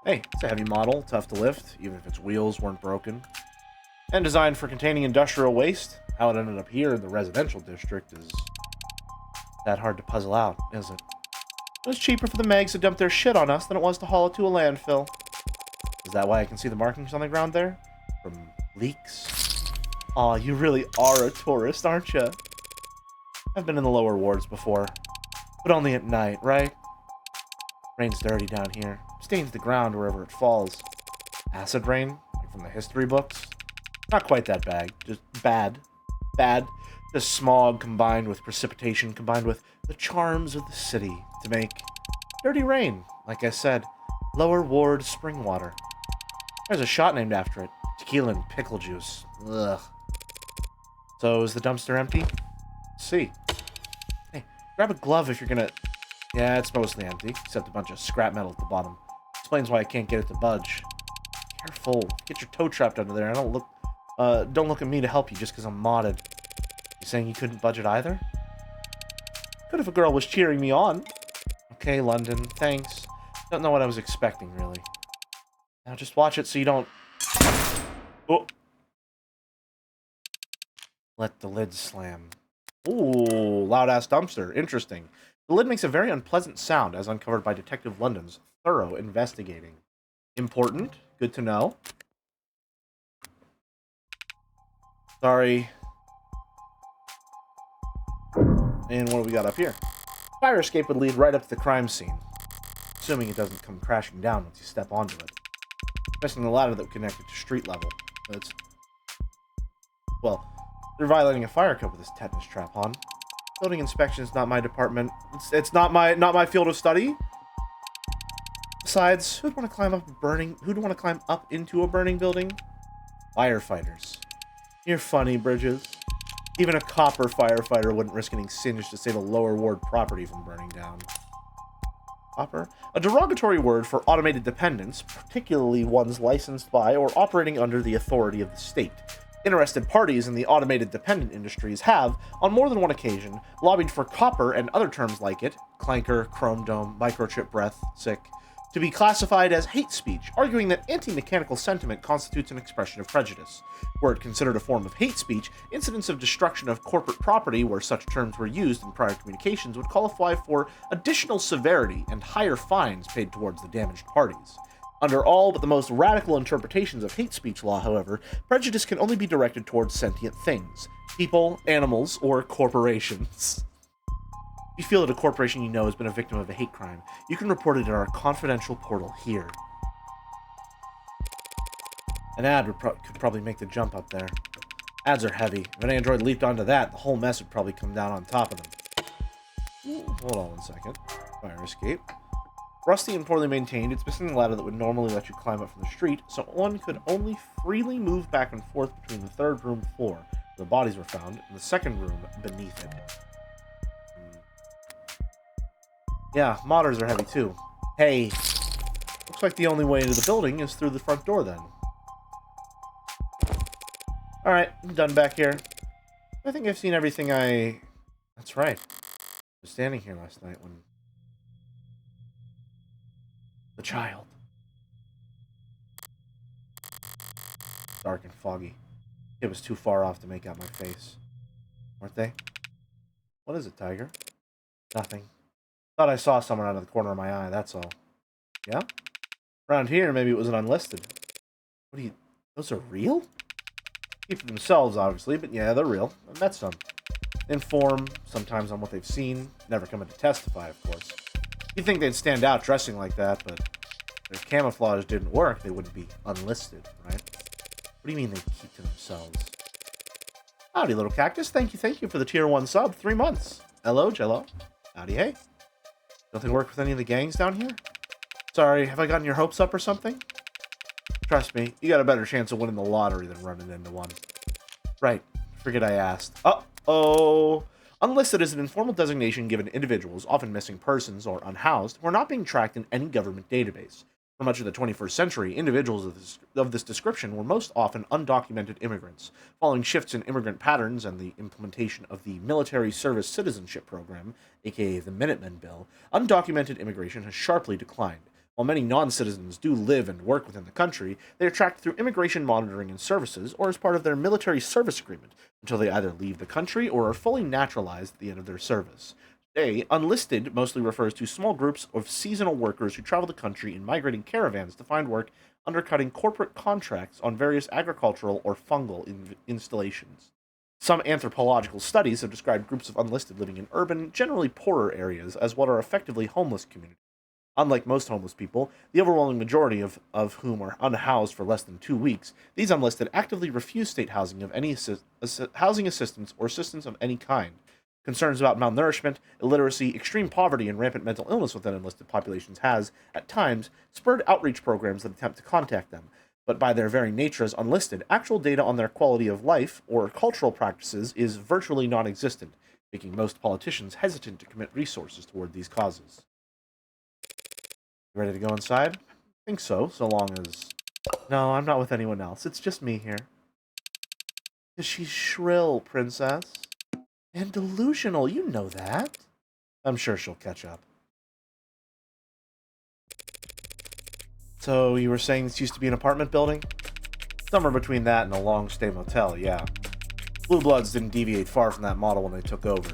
Hey, it's a heavy model, tough to lift, even if its wheels weren't broken. And designed for containing industrial waste. How it ended up here in the residential district is that hard to puzzle out, isn't it? It was cheaper for the Megs to dump their shit on us than it was to haul it to a landfill. Is that why I can see the markings on the ground there? From leaks? Aw, you really are a tourist, aren't you? I've been in the lower wards before, but only at night, right? Rain's dirty down here. Stains the ground wherever it falls. Acid rain, like from the history books? Not quite that bad. Just bad. Bad. Just smog combined with precipitation, combined with the charms of the city to make dirty rain. Like I said, lower ward spring water. There's a shot named after it. Tequila and pickle juice. Ugh. So is the dumpster empty? Let's see. Hey, grab a glove if you're gonna... Yeah, it's mostly empty, except a bunch of scrap metal at the bottom. Explains why I can't get it to budge. Careful. Get your toe trapped under there. Don't look at me to help you just because I'm modded. You saying you couldn't budge it either? Could if a girl was cheering me on. Okay, London, thanks. Don't know what I was expecting, really. Now just watch it so you don't... Oh! Let the lid slam. Ooh, loud-ass dumpster. Interesting. The lid makes a very unpleasant sound, as uncovered by Detective London's thorough investigating. Important. Good to know. Sorry. And what do we got up here? Fire escape would lead right up to the crime scene. Assuming it doesn't come crashing down once you step onto it. Pressing the ladder that would connect it to street level. But well, they're violating a fire code with this tetanus trap on. Building inspection is not my department. It's not my field of study. Besides, who'd want to climb up into a burning building? Firefighters. You're funny, Bridges. Even a copper firefighter wouldn't risk getting singed to save a lower ward property from burning down. Copper? A derogatory word for automated dependents, particularly ones licensed by or operating under the authority of the state. Interested parties in the automated dependent industries have, on more than one occasion, lobbied for copper and other terms like it, clanker, chrome dome, microchip breath, sick, to be classified as hate speech, arguing that anti-mechanical sentiment constitutes an expression of prejudice. Were it considered a form of hate speech, incidents of destruction of corporate property where such terms were used in prior communications would qualify for additional severity and higher fines paid towards the damaged parties. Under all but the most radical interpretations of hate speech law, however, prejudice can only be directed towards sentient things, people, animals, or corporations. If you feel that a corporation you know has been a victim of a hate crime, you can report it at our confidential portal here. An ad could probably make the jump up there. Ads are heavy. If an android leaped onto that, the whole mess would probably come down on top of them. Hold on 1 second. Fire escape. Rusty and poorly maintained, it's missing the ladder that would normally let you climb up from the street, so one could only freely move back and forth between the third room floor, where the bodies were found, and the second room beneath it. Yeah, modders are heavy too. Hey, looks like the only way into the building is through the front door then. Alright, I'm done back here. I think I've seen everything That's right. I was standing here last night when... The child. Dark and foggy. It was too far off to make out my face. Weren't they? What is it, Tiger? Nothing. Thought I saw someone out of the corner of my eye, that's all. Yeah? Around here, maybe it was an unlisted. What do you... Those are real? Keep to themselves, obviously, but yeah, they're real. I met some. Inform, sometimes on what they've seen. Never come in to testify, of course. You'd think they'd stand out dressing like that, but if their camouflage didn't work, they wouldn't be unlisted, right? What do you mean they keep to themselves? Howdy, little cactus. Thank you for the tier 1 sub. 3 months. Hello, Jello. Howdy, hey. Don't they work with any of the gangs down here? Sorry, have I gotten your hopes up or something? Trust me, you got a better chance of winning the lottery than running into one. Right. Forget I asked. Uh-oh. Unlisted is an informal designation given to individuals, often missing persons or unhoused, who are not being tracked in any government database. For much of the 21st century, individuals of this description were most often undocumented immigrants. Following shifts in immigrant patterns and the implementation of the Military Service Citizenship Program, aka the Minutemen Bill, undocumented immigration has sharply declined. While many non-citizens do live and work within the country, they are tracked through immigration monitoring and services or as part of their military service agreement until they either leave the country or are fully naturalized at the end of their service. Today, unlisted mostly refers to small groups of seasonal workers who travel the country in migrating caravans to find work, undercutting corporate contracts on various agricultural or fungal installations. Some anthropological studies have described groups of unlisted living in urban, generally poorer areas as what are effectively homeless communities. Unlike most homeless people, the overwhelming majority of whom are unhoused for less than 2 weeks, these unlisted actively refuse state housing of any housing assistance or assistance of any kind. Concerns about malnourishment, illiteracy, extreme poverty, and rampant mental illness within enlisted populations has, at times, spurred outreach programs that attempt to contact them. But by their very nature as unlisted, actual data on their quality of life or cultural practices is virtually non-existent, making most politicians hesitant to commit resources toward these causes. Ready to go inside? I think so, so long as... No, I'm not with anyone else. It's just me here. Because she's shrill, princess. And delusional, you know that. I'm sure she'll catch up. So, you were saying this used to be an apartment building? Somewhere between that and a long-stay motel, yeah. Blue Bloods didn't deviate far from that model when they took over.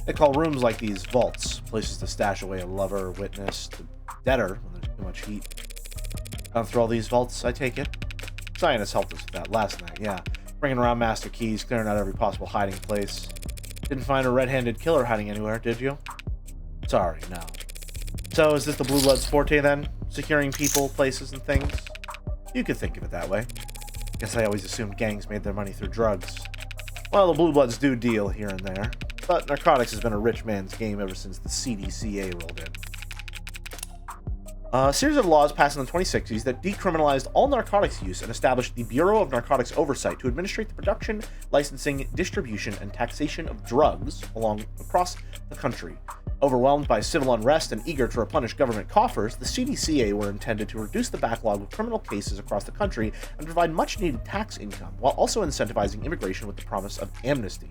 They call rooms like these vaults, places to stash away a lover or witness, to deader when there's too much heat. Gone through all these vaults, I take it? Scientists helped us with that last night, yeah. Bringing around master keys, clearing out every possible hiding place. Didn't find a red-handed killer hiding anywhere, did you? Sorry, no. So, is this the Blue Bloods' forte then? Securing people, places, and things? You could think of it that way. Guess I always assumed gangs made their money through drugs. Well, the Blue Bloods do deal here and there, but narcotics has been a rich man's game ever since the CDCA rolled in. A series of laws passed in the 2060s that decriminalized all narcotics use and established the Bureau of Narcotics Oversight to administrate the production, licensing, distribution, and taxation of drugs across the country. Overwhelmed by civil unrest and eager to replenish government coffers, the CDCA were intended to reduce the backlog of criminal cases across the country and provide much-needed tax income, while also incentivizing immigration with the promise of amnesty.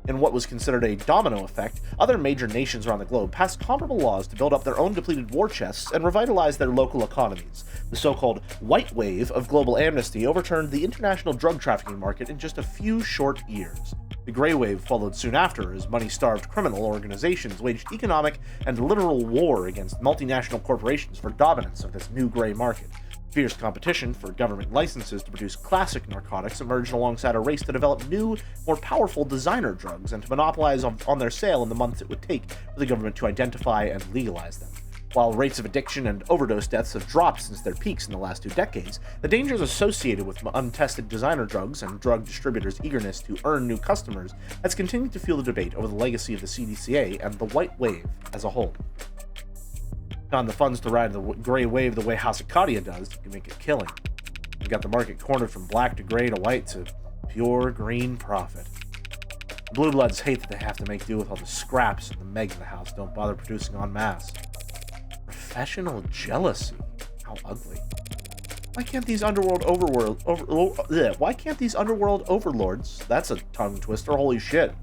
In what was considered a domino effect, other major nations around the globe passed comparable laws to build up their own depleted war chests and revitalize their local economies. The so-called white wave of global amnesty overturned the international drug trafficking market in just a few short years. The gray wave followed soon after as money-starved criminal organizations waged economic and literal war against multinational corporations for dominance of this new gray market. Fierce competition for government licenses to produce classic narcotics emerged alongside a race to develop new, more powerful designer drugs and to monopolize on their sale in the months it would take for the government to identify and legalize them. While rates of addiction and overdose deaths have dropped since their peaks in the last 2 decades, the dangers associated with untested designer drugs and drug distributors' eagerness to earn new customers has continued to fuel the debate over the legacy of the CDCA and the white wave as a whole. On the funds to ride the gray wave the way House Acadia does, you can make a killing. You've got the market cornered from black to gray to white to pure green profit. The Blue Bloods hate that they have to make do with all the scraps and the Megs of the house don't bother producing en masse. Professional jealousy. How ugly. Why can't these underworld overlords, that's a tongue twister, holy shit.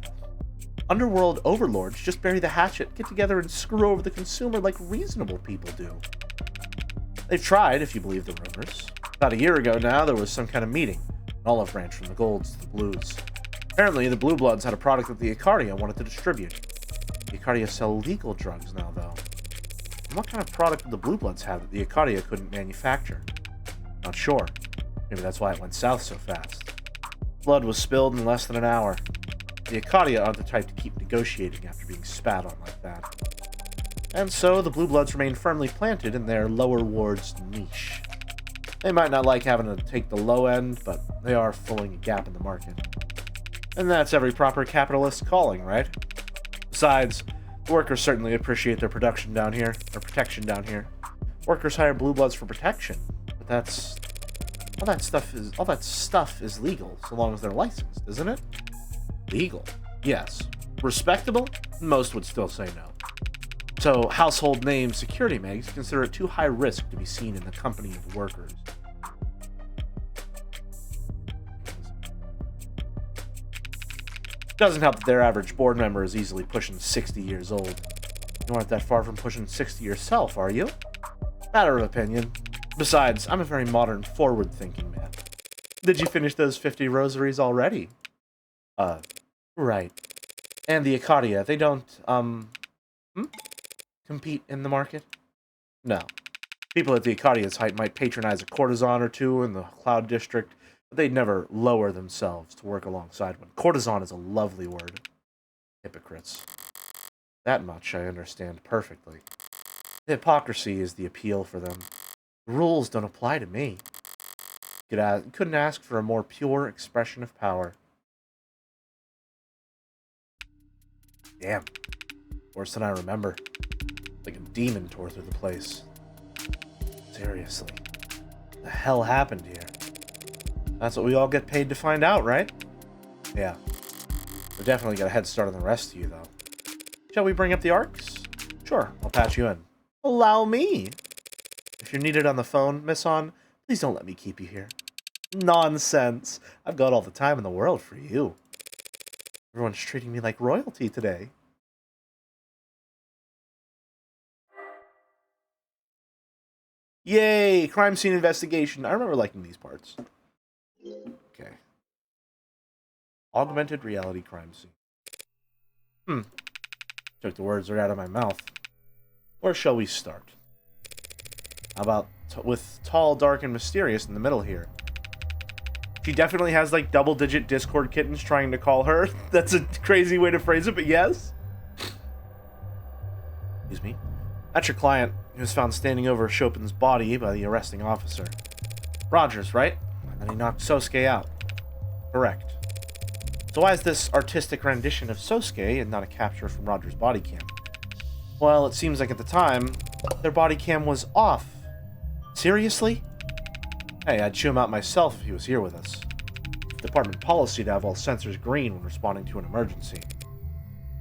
Underworld overlords just bury the hatchet, get together and screw over the consumer like reasonable people do. They've tried, if you believe the rumors. About a year ago now, there was some kind of meeting, an olive branch from the Golds to the Blues. Apparently, the Blue Bloods had a product that the Acadia wanted to distribute. The Acadia sell legal drugs now, though. And what kind of product did the Blue Bloods have that the Acadia couldn't manufacture? Not sure. Maybe that's why it went south so fast. Blood was spilled in less than an hour. The Acadia aren't the type to keep negotiating after being spat on like that. And so, the Blue Bloods remain firmly planted in their lower wards niche. They might not like having to take the low end, but they are filling a gap in the market. And that's every proper capitalist's calling, right? Besides, the workers certainly appreciate their protection down here. Workers hire Blue Bloods for protection, but that's... all that stuff is legal, so long as they're licensed, isn't it? Legal. Yes. Respectable? Most would still say no. So, household name security megs consider it too high risk to be seen in the company of workers. Doesn't help that their average board member is easily pushing 60 years old. You aren't that far from pushing 60 yourself, are you? Matter of opinion. Besides, I'm a very modern, forward-thinking man. Did you finish those 50 rosaries already? Right. And the Acadia, they don't, compete in the market? No. People at the Acadia's height might patronize a courtesan or two in the Cloud District, but they'd never lower themselves to work alongside one. Courtesan is a lovely word. Hypocrites. That much I understand perfectly. The hypocrisy is the appeal for them. The rules don't apply to me. Couldn't ask for a more pure expression of power. Damn. Worse than I remember. Like a demon tore through the place. Seriously. What the hell happened here? That's what we all get paid to find out, right? Yeah. We definitely got a head start on the rest of you, though. Shall we bring up the arcs? Sure, I'll patch you in. Allow me! If you're needed on the phone, Miss On, please don't let me keep you here. Nonsense! I've got all the time in the world for you. Everyone's treating me like royalty today. Yay! Crime scene investigation. I remember liking these parts. Okay. Augmented reality crime scene. Took the words right out of my mouth. Where shall we start? How about with Tall, Dark, and Mysterious in the middle here? She definitely has, like, double-digit Discord kittens trying to call her. That's a crazy way to phrase it, but yes. Excuse me. That's your client, who was found standing over Chopin's body by the arresting officer. Rogers, right? And then he knocked Sosuke out. Correct. So why is this artistic rendition of Sosuke and not a capture from Rogers' body cam? Well, it seems like at the time, their body cam was off. Seriously? Hey, I'd chew him out myself if he was here with us. Department policy to have all sensors green when responding to an emergency.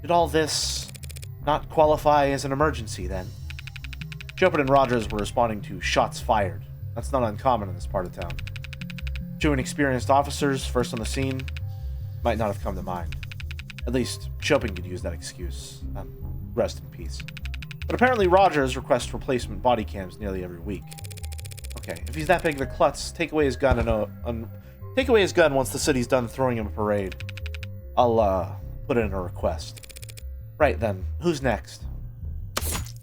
Did all this not qualify as an emergency, then? Chopin and Rogers were responding to shots fired. That's not uncommon in this part of town. Two inexperienced officers, first on the scene, might not have come to mind. At least, Chopin could use that excuse. Rest in peace. But apparently Rogers requests replacement body cams nearly every week. Okay, if he's that big of a klutz, take away his gun take away his gun once the city's done throwing him a parade. I'll, put in a request. Right then, who's next?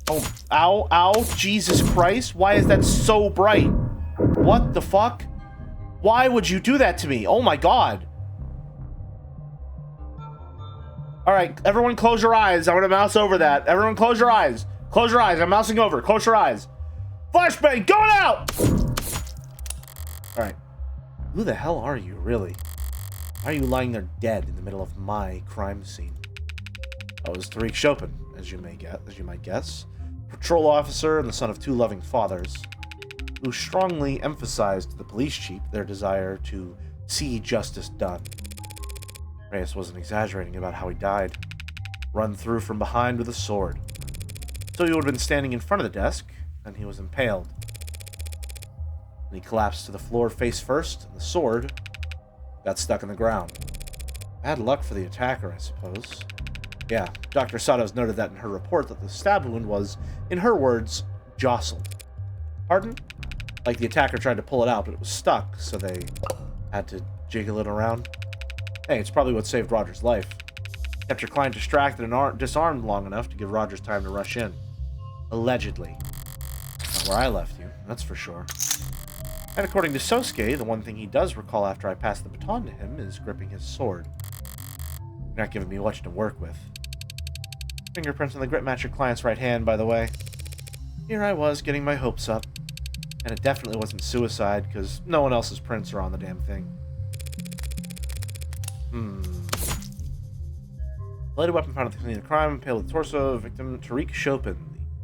Oh, ow, Jesus Christ, why is that so bright? What the fuck? Why would you do that to me? Oh my god. Alright, everyone close your eyes. I'm gonna mouse over that. Everyone close your eyes. Close your eyes. I'm mousing over. Close your eyes. Flashbang, going out! Alright. Who the hell are you, really? Why are you lying there dead in the middle of my crime scene? That was Tariq Chopin, as you might guess. Patrol officer and the son of two loving fathers, who strongly emphasized to the police chief their desire to see justice done. Reyes wasn't exaggerating about how he died. Run through from behind with a sword. So he would have been standing in front of the desk, and he was impaled. And he collapsed to the floor face first, and the sword got stuck in the ground. Bad luck for the attacker, I suppose. Yeah, Dr. Satos noted that in her report that the stab wound was, in her words, jostled. Pardon? Like the attacker tried to pull it out, but it was stuck, so they had to jiggle it around. Hey, it's probably what saved Roger's life. Kept your client distracted and disarmed long enough to give Rogers time to rush in. Allegedly. Not where I left you, that's for sure. And according to Sosuke, the one thing he does recall after I passed the baton to him is gripping his sword. You're not giving me much to work with. Fingerprints on the grip match your client's right hand, by the way. Here I was, getting my hopes up. And it definitely wasn't suicide, because no one else's prints are on the damn thing. Bloody weapon found at the scene of the crime, impaled the torso of victim Tariq Chopin.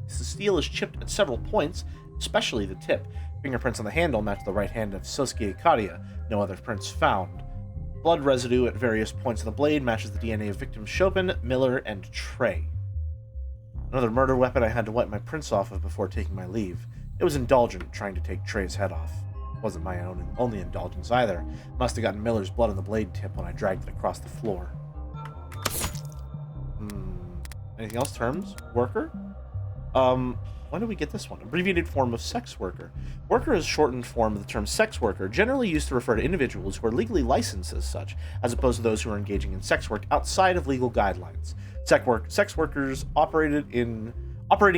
The steel is chipped at several points, especially the tip. Fingerprints on the handle match the right hand of Sosuke Ikaria. No other prints found. Blood residue at various points of the blade matches the DNA of victims Chopin, Miller, and Trey. Another murder weapon I had to wipe my prints off of before taking my leave. It was indulgent, trying to take Trey's head off. It wasn't my only indulgence either. Must have gotten Miller's blood on the blade tip when I dragged it across the floor. Anything else? Terms? Worker? When did we get this one? Abbreviated form of sex worker. Worker is shortened form of the term sex worker, generally used to refer to individuals who are legally licensed as such, as opposed to those who are engaging in sex work outside of legal guidelines. Sex workers operating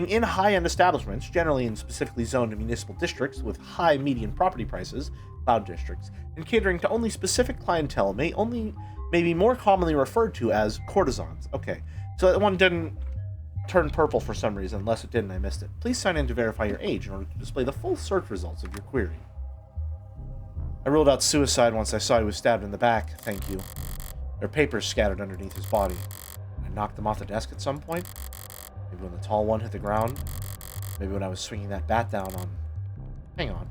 in high-end establishments, generally in specifically zoned municipal districts with high median property prices, cloud districts, and catering to only specific clientele may be more commonly referred to as courtesans. Okay, so that one didn't turn purple for some reason. Unless it didn't, I missed it. Please sign in to verify your age in order to display the full search results of your query. I ruled out suicide once I saw he was stabbed in the back. Thank you. There are papers scattered underneath his body. I knocked them off the desk at some point. Maybe when the tall one hit the ground. Maybe when I was swinging that bat down on... Hang on.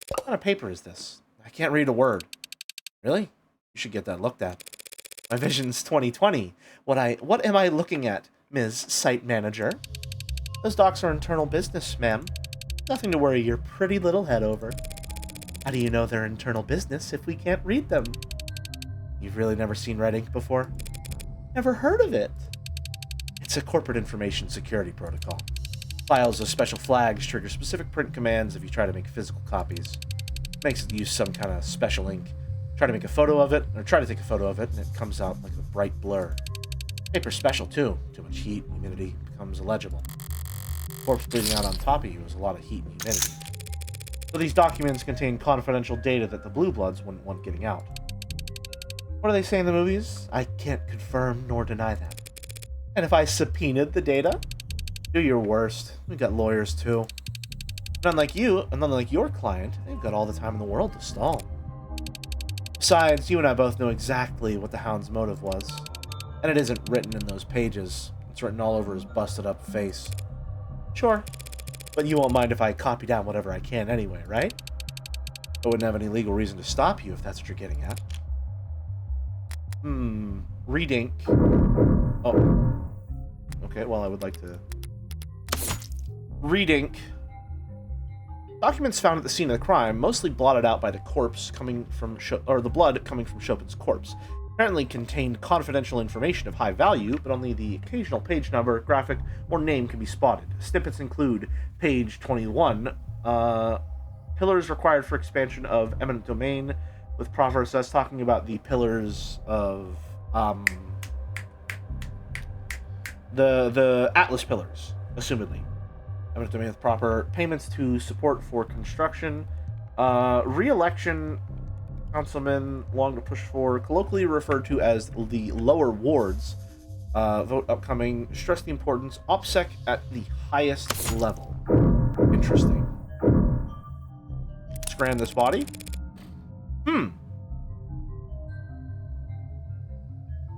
What kind of paper is this? I can't read a word. Really? You should get that looked at. My vision's 20/20. What am I looking at, Ms. Site Manager? Those docs are internal business, ma'am. Nothing to worry your pretty little head over. How do you know they're internal business if we can't read them? You've really never seen red ink before? Never heard of it. It's a corporate information security protocol. Files with special flags trigger specific print commands if you try to make physical copies. Makes it use some kind of special ink. Try to take a photo of it, and it comes out like a bright blur. Paper's special too. Too much heat, humidity, becomes illegible. Corpse bleeding out on top of you is a lot of heat and humidity. So these documents contain confidential data that the Blue Bloods wouldn't want getting out. What do they say in the movies? I can't confirm nor deny that. And if I subpoenaed the data? Do your worst. We got lawyers too. And unlike your client, they've got all the time in the world to stall. Besides, you and I both know exactly what the Hound's motive was. And it isn't written in those pages. It's written all over his busted up face. Sure. But you won't mind if I copy down whatever I can anyway, right? I wouldn't have any legal reason to stop you if that's what you're getting at. Read ink. Oh. Okay, well, I would like to... Read ink. Documents found at the scene of the crime, mostly blotted out by the corpse coming from... the blood coming from Chopin's corpse. Apparently contained confidential information of high value, but only the occasional page number, graphic, or name can be spotted. Snippets include page 21, pillars required for expansion of eminent domain, with proverbs that's talking about the pillars of the Atlas pillars, assumedly. Eminent domain with proper payments to support for construction, Re-election councilman long to push for, colloquially referred to as the lower wards. Vote upcoming. Stress the importance. OPSEC at the highest level. Interesting. Scan this body.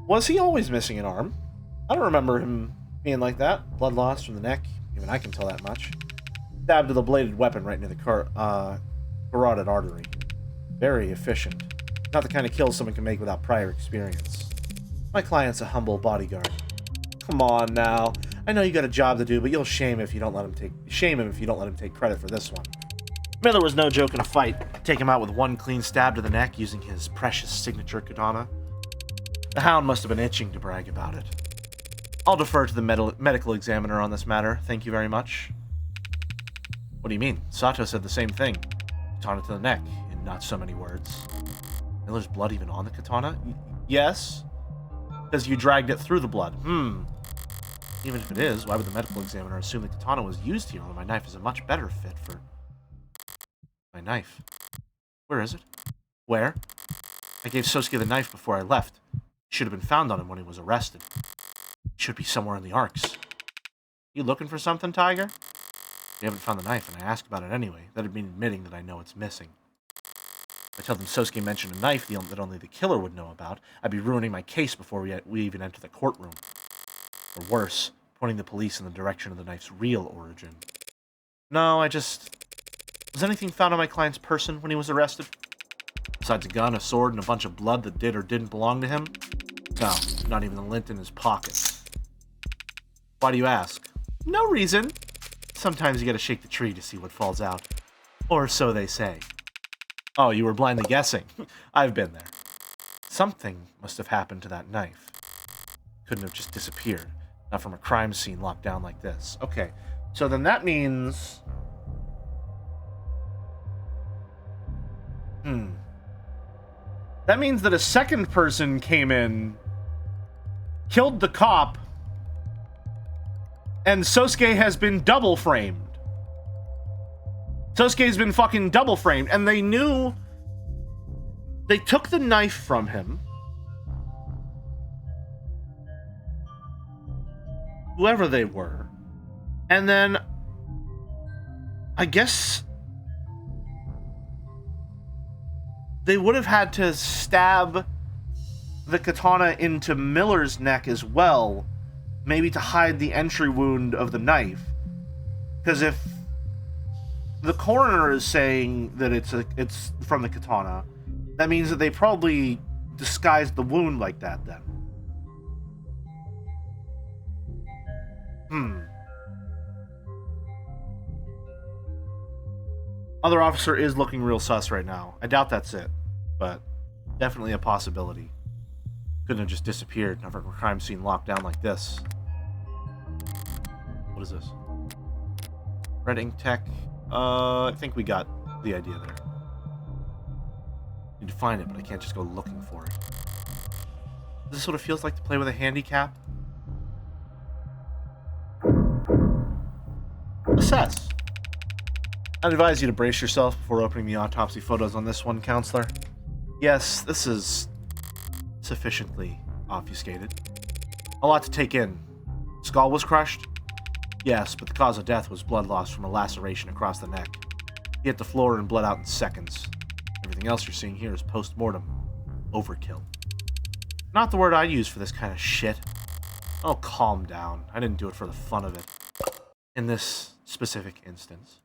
Was he always missing an arm? I don't remember him being like that. Blood loss from the neck. Even I can tell that much. Stabbed with a bladed weapon right near the carotid artery. Very efficient. Not the kind of kill someone can make without prior experience. My client's a humble bodyguard. Come on now. I know you got a job to do, but you'll shame him if you don't let him take credit for this one. Miller was no joke in a fight. Take him out with one clean stab to the neck using his precious signature katana. The hound must have been itching to brag about it. I'll defer to the medical examiner on this matter. Thank you very much. What do you mean? Sato said the same thing. Katana to the neck, in not so many words. Miller's blood even on the katana? Yes. Because you dragged it through the blood. Even if it is, why would the medical examiner assume the katana was used here when my knife is a much better fit for... My knife. Where is it? Where? I gave Sosuke the knife before I left. It should have been found on him when he was arrested. It should be somewhere in the arcs. You looking for something, Tiger? You haven't found the knife, and I ask about it anyway. That'd mean admitting that I know it's missing. If I tell them Sosuke mentioned a knife that only the killer would know about, I'd be ruining my case before we even enter the courtroom. Or worse, pointing the police in the direction of the knife's real origin. No, Was anything found on my client's person when he was arrested? Besides a gun, a sword, and a bunch of blood that did or didn't belong to him? No, not even the lint in his pockets. Why do you ask? No reason. Sometimes you gotta shake the tree to see what falls out. Or so they say. Oh, you were blindly guessing. I've been there. Something must have happened to that knife. Couldn't have just disappeared. Not from a crime scene locked down like this. Okay, so then that means... That means that a second person came in, killed the cop, and Sosuke has been double framed. Sosuke's been fucking double framed, and they knew... They took the knife from him. Whoever they were. And then... I guess... They would have had to stab the katana into Miller's neck as well, maybe to hide the entry wound of the knife. Because if the coroner is saying that it's from the katana, that means that they probably disguised the wound like that then. Other officer is looking real sus right now. I doubt that's it, but definitely a possibility. Couldn't have just disappeared, not from a crime scene locked down like this. What is this? Red ink tech. I think we got the idea there. Need to find it, but I can't just go looking for it. Is this what it feels like to play with a handicap? Assess. I'd advise you to brace yourself before opening the autopsy photos on this one, counselor. Yes, this is sufficiently obfuscated. A lot to take in. Skull was crushed? Yes, but the cause of death was blood loss from a laceration across the neck. He hit the floor and bled out in seconds. Everything else you're seeing here is post-mortem. Overkill. Not the word I'd use for this kind of shit. Oh, calm down. I didn't do it for the fun of it. In this specific instance.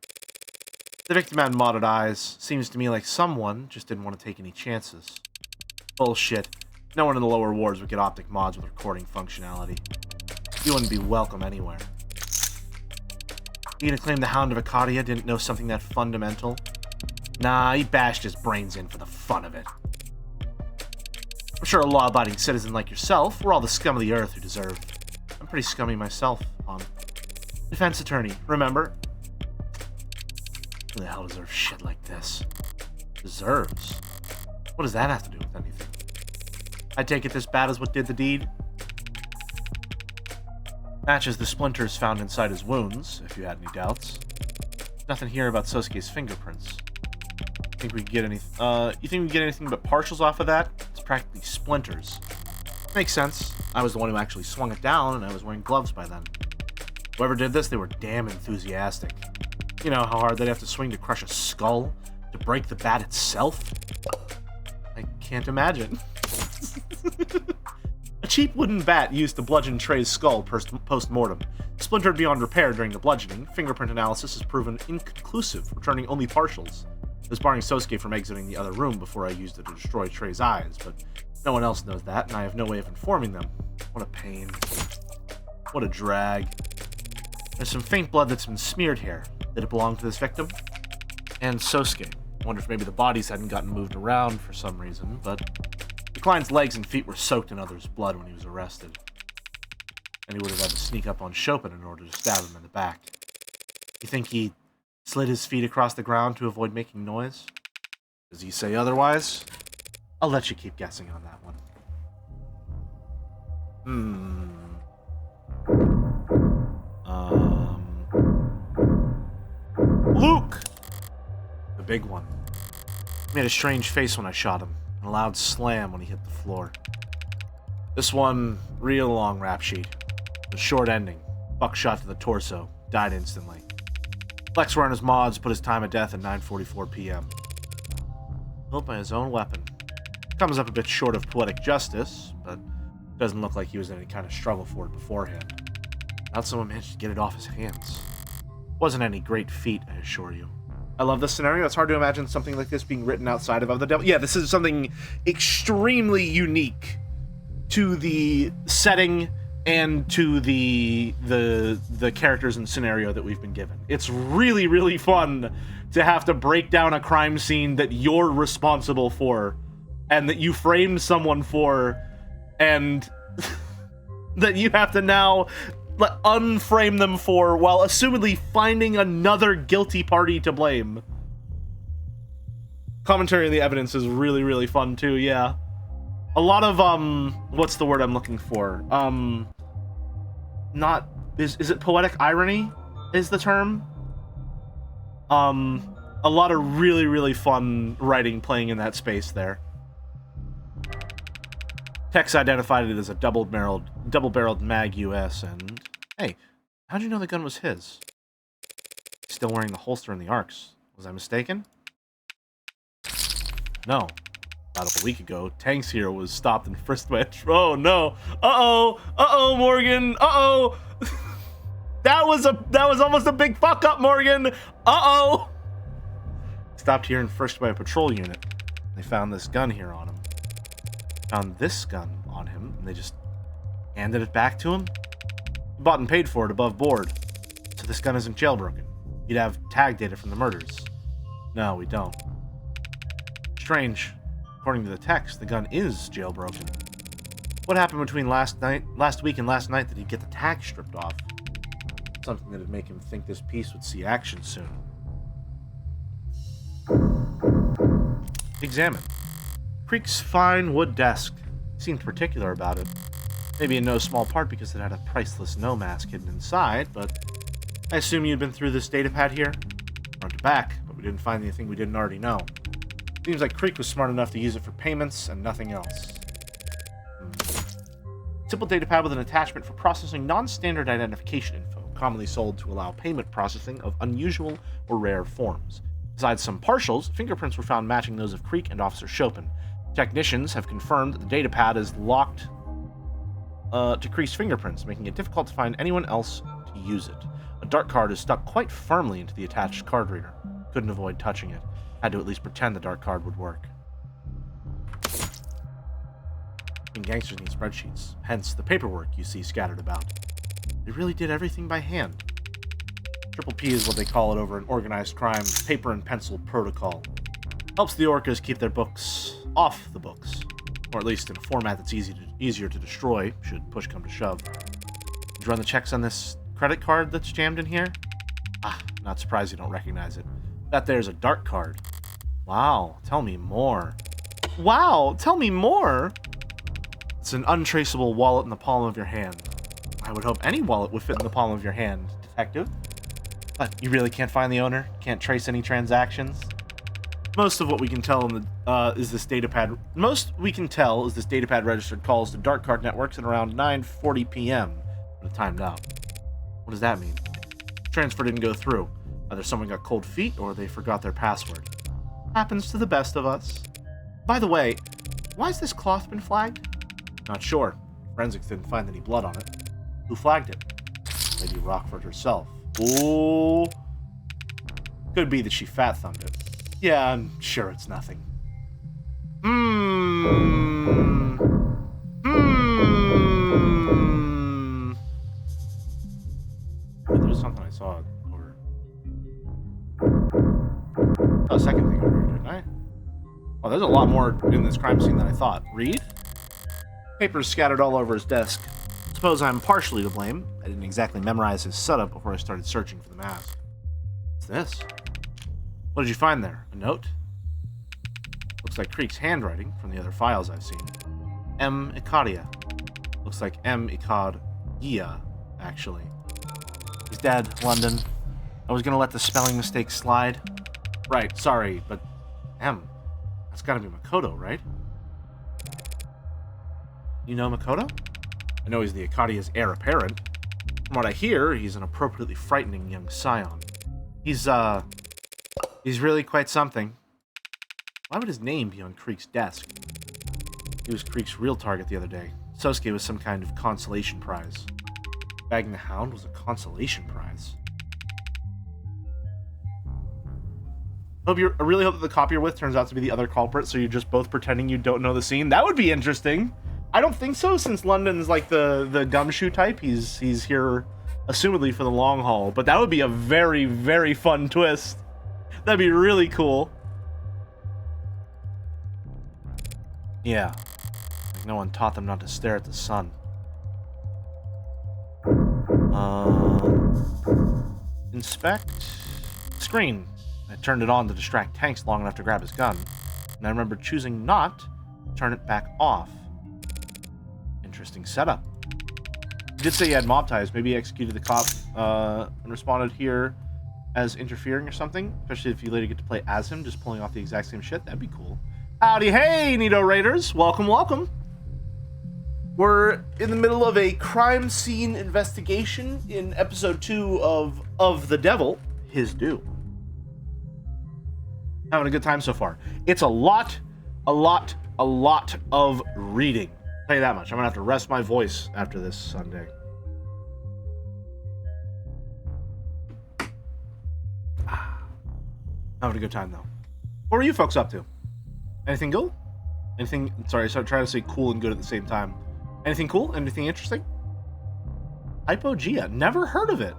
The victim had modded eyes. Seems to me like someone just didn't want to take any chances. Bullshit. No one in the lower wards would get optic mods with recording functionality. You wouldn't be welcome anywhere. You gonna claim the Hound of Acadia didn't know something that fundamental? Nah, he bashed his brains in for the fun of it. I'm sure a law-abiding citizen like yourself, we're all the scum of the earth who deserve. I'm pretty scummy myself, Defense attorney, remember? Who the hell deserves shit like this? Deserves? What does that have to do with anything? I take it this bad as what did the deed? Matches the splinters found inside his wounds, if you had any doubts. Nothing here about Sosuke's fingerprints. Think we can get any? You think we can get anything but partials off of that? It's practically splinters. Makes sense. I was the one who actually swung it down, and I was wearing gloves by then. Whoever did this, they were damn enthusiastic. You know how hard they'd have to swing to crush a skull? To break the bat itself? I can't imagine. A cheap wooden bat used to bludgeon Trey's skull post-mortem. Splintered beyond repair during the bludgeoning, fingerprint analysis has proven inconclusive, returning only partials. This barring Sosuke from exiting the other room before I used it to destroy Trey's eyes, but no one else knows that, and I have no way of informing them. What a pain. What a drag. There's some faint blood that's been smeared here. Did it belong to this victim? And Sosuke. I wonder if maybe the bodies hadn't gotten moved around for some reason, but the client's legs and feet were soaked in others' blood when he was arrested. And he would have had to sneak up on Chopin in order to stab him in the back. You think he slid his feet across the ground to avoid making noise? Does he say otherwise? I'll let you keep guessing on that one. Luke! The big one. He made a strange face when I shot him, and a loud slam when he hit the floor. This one, real long rap sheet. The short ending. Buckshot to the torso. Died instantly. Flex were on his mods, put his time of death at 9:44 p.m. Killed by his own weapon. Comes up a bit short of poetic justice, but doesn't look like he was in any kind of struggle for it beforehand. How'd someone manage to get it off his hands? Wasn't any great feat, I assure you. I love this scenario. It's hard to imagine something like this being written outside of the Devil. Yeah, this is something extremely unique to the setting and to the characters and scenario that we've been given. It's really, really fun to have to break down a crime scene that you're responsible for and that you framed someone for, and that you have to now unframe them for, while assumedly finding another guilty party to blame. Commentary on the evidence is really, really fun too, yeah. A lot of, what's the word I'm looking for? Is it poetic irony is the term? A lot of really, really fun writing playing in that space there. Tex identified it as a double-barreled Mag US, and hey, how'd you know the gun was his? Still wearing the holster and the arcs. Was I mistaken? No. About a week ago, Tank's Hero was stopped and frisked by a oh no. Uh-oh, Morgan. Uh-oh. That was almost a big fuck up, Morgan. Uh-oh. Stopped here and frisked by a patrol unit. They found this gun here on him. Found this gun on him, and they just handed it back to him. He bought and paid for it above board. So this gun isn't jailbroken. You'd have tag data from the murders. No, we don't. Strange. According to the text, the gun is jailbroken. What happened between last week and last night that he'd get the tag stripped off? Something that'd make him think this piece would see action soon. Examine. Creek's fine wood desk. Seemed particular about it. Maybe in no small part because it had a priceless no mask hidden inside, but I assume you'd been through this datapad here? Front to back, but we didn't find anything we didn't already know. Seems like Creek was smart enough to use it for payments and nothing else. Simple datapad with an attachment for processing non-standard identification info, commonly sold to allow payment processing of unusual or rare forms. Besides some partials, fingerprints were found matching those of Creek and Officer Chopin. Technicians have confirmed that the datapad is locked to Creek's fingerprints, making it difficult to find anyone else to use it. A dart card is stuck quite firmly into the attached card reader. Couldn't avoid touching it. Had to at least pretend the dart card would work. And gangsters need spreadsheets, hence the paperwork you see scattered about. They really did everything by hand. Triple P is what they call it over in organized crime, paper and pencil protocol. Helps the orcas keep their books off the books, or at least in a format that's easier to destroy, should push come to shove. Did you run the checks on this credit card that's jammed in here? Ah, not surprised you don't recognize it. That there's a dart card. Wow, tell me more. Wow, tell me more! It's an untraceable wallet in the palm of your hand. I would hope any wallet would fit in the palm of your hand, detective. But you really can't find the owner? Can't trace any transactions? Most of what we can tell in the is this datapad. Most we can tell is this datapad registered calls to dark card networks at around 9:40 p.m. when it timed out. What does that mean? Transfer didn't go through. Either someone got cold feet or they forgot their password. Happens to the best of us. By the way, why has this cloth been flagged? Not sure. Forensics didn't find any blood on it. Who flagged it? Lady Rockford herself. Ooh. Could be that she fat-thumbed it. Yeah, I'm sure it's nothing. There was something I saw over. Oh, a second thing over here, didn't I? Oh, there's a lot more in this crime scene than I thought. Read? Papers scattered all over his desk. Suppose I'm partially to blame. I didn't exactly memorize his setup before I started searching for the mask. What's this? What did you find there? A note? Looks like Creek's handwriting from the other files I've seen. M. Ikadia. Looks like M. Ikadia, actually. He's dead, London. I was gonna let the spelling mistake slide. Right, sorry, but M. That's gotta be Makoto, right? You know Makoto? I know he's the Ikadia's heir apparent. From what I hear, he's an appropriately frightening young scion. He's really quite something. Why would his name be on Creek's desk? He was Creek's real target the other day. Sosuke was some kind of consolation prize. Bagging the Hound was a consolation prize. I really hope that the cop you're with turns out to be the other culprit, so you're just both pretending you don't know the scene. That would be interesting. I don't think so, since London's like the gumshoe type. He's here, assumedly, for the long haul. But that would be a very, very fun twist. That'd be really cool. Yeah. Like no one taught them not to stare at the sun. Inspect. Screen. I turned it on to distract Tanks long enough to grab his gun. And I remember choosing not to turn it back off. Interesting setup. He did say he had mob ties. Maybe he executed the cop and responded here as interfering or something. Especially if you later get to play as him, just pulling off the exact same shit. That'd be cool. Howdy, hey, Nito Raiders. Welcome, welcome. We're in the middle of a crime scene investigation in episode 2 of The Devil, His Due. Having a good time so far. It's a lot of reading. I'll tell you that much. I'm gonna have to rest my voice after this Sunday. Having a good time though. What were you folks up to? Anything cool? Anything? Sorry, I started trying to say cool and good at the same time. Anything cool? Anything interesting? Hypogea. Never heard of it.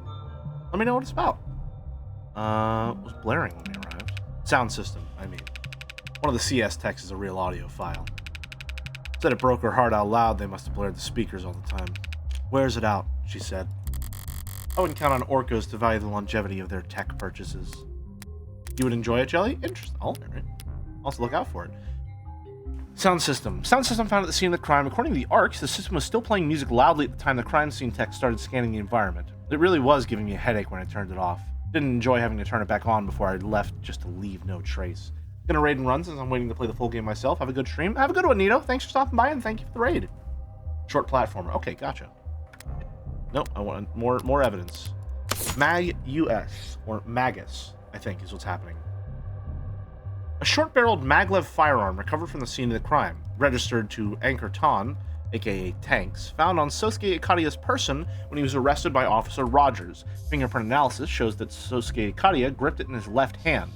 Let me know what it's about. It was blaring when we arrived. Sound system, I mean. One of the CS techs is a real audio file. Said it broke her heart out loud. They must have blared the speakers all the time. Wears it out, she said. I wouldn't count on orcos to value the longevity of their tech purchases. You would enjoy it, Jelly? Interesting. I'll learn it. Also look out for it. Sound system. Sound system found at the scene of the crime. According to the ARCs, the system was still playing music loudly at the time the crime scene tech started scanning the environment. It really was giving me a headache when I turned it off. Didn't enjoy having to turn it back on before I left just to leave no trace. Gonna raid and run since I'm waiting to play the full game myself. Have a good stream. Have a good one, Nito. Thanks for stopping by and thank you for the raid. Short platformer. Okay, gotcha. Nope, I want more evidence. Mag-US, or Magus, I think is what's happening. A short-barreled maglev firearm recovered from the scene of the crime, registered to Anchor Ton, aka Tanks, found on Sosuke Ikadia's person when he was arrested by Officer Rogers. Fingerprint analysis shows that Sosuke Ikadia gripped it in his left hand.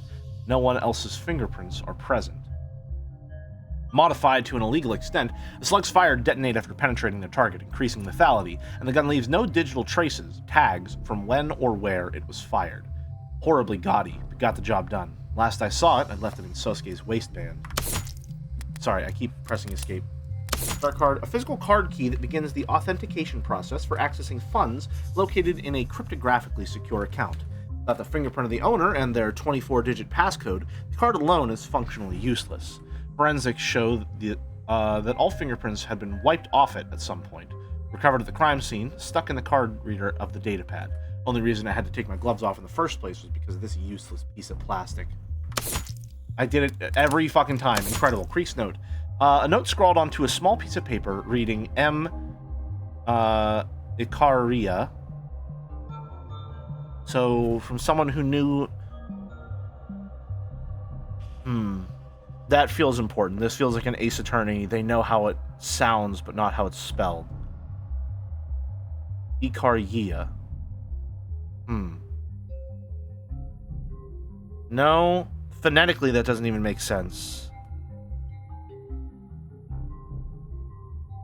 No one else's fingerprints are present. Modified to an illegal extent, the slug's fire detonate after penetrating the target, increasing lethality, and the gun leaves no digital traces, tags, from when or where it was fired. Horribly gaudy, but got the job done. Last I saw it, I'd left it in Sosuke's waistband. Sorry, I keep pressing escape. Start card, a physical card key that begins the authentication process for accessing funds located in a cryptographically secure account. Without the fingerprint of the owner and their 24-digit passcode, the card alone is functionally useless. Forensics show that all fingerprints had been wiped off it at some point. Recovered at the crime scene, stuck in the card reader of the datapad. Only reason I had to take my gloves off in the first place was because of this useless piece of plastic. I did it every fucking time. Incredible. Creek's note. A note scrawled onto a small piece of paper reading M. Icaria. So, from someone who knew... That feels important. This feels like an Ace Attorney. They know how it sounds, but not how it's spelled. Icaria. No. Phonetically, that doesn't even make sense.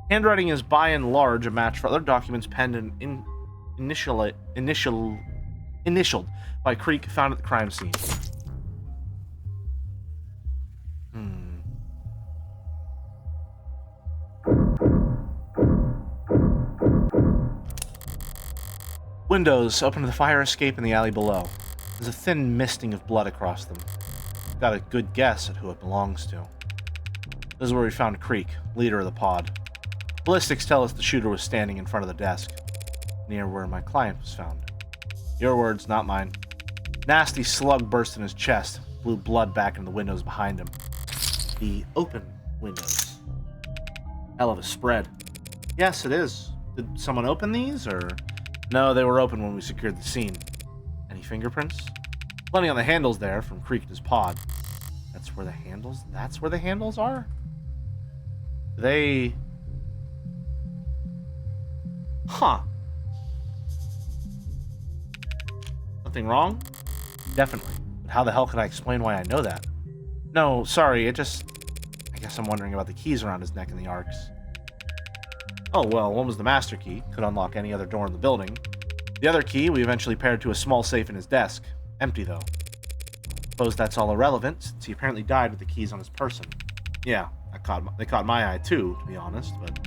Handwriting is by and large a match for other documents penned and initialed by Creek found at the crime scene. Windows open to the fire escape in the alley below. There's a thin misting of blood across them. Got a good guess at who it belongs to. This is where we found Creek, leader of the pod. Ballistics tell us the shooter was standing in front of the desk, near where my client was found. Your words, not mine. Nasty slug burst in his chest, blew blood back into the windows behind him. The open windows. Hell of a spread. Yes, it is. Did someone open these, or...? No, they were open when we secured the scene. Any fingerprints? Plenty on the handles there from Creek and his pod. That's where the handles are? They... Huh. Something wrong? Definitely. But how the hell can I explain why I know that? No, sorry, I guess I'm wondering about the keys around his neck and the arcs. Oh, well, one was the master key. Could unlock any other door in the building. The other key we eventually paired to a small safe in his desk. Empty, though. Suppose that's all irrelevant, since he apparently died with the keys on his person. Yeah, they caught my eye too, to be honest, but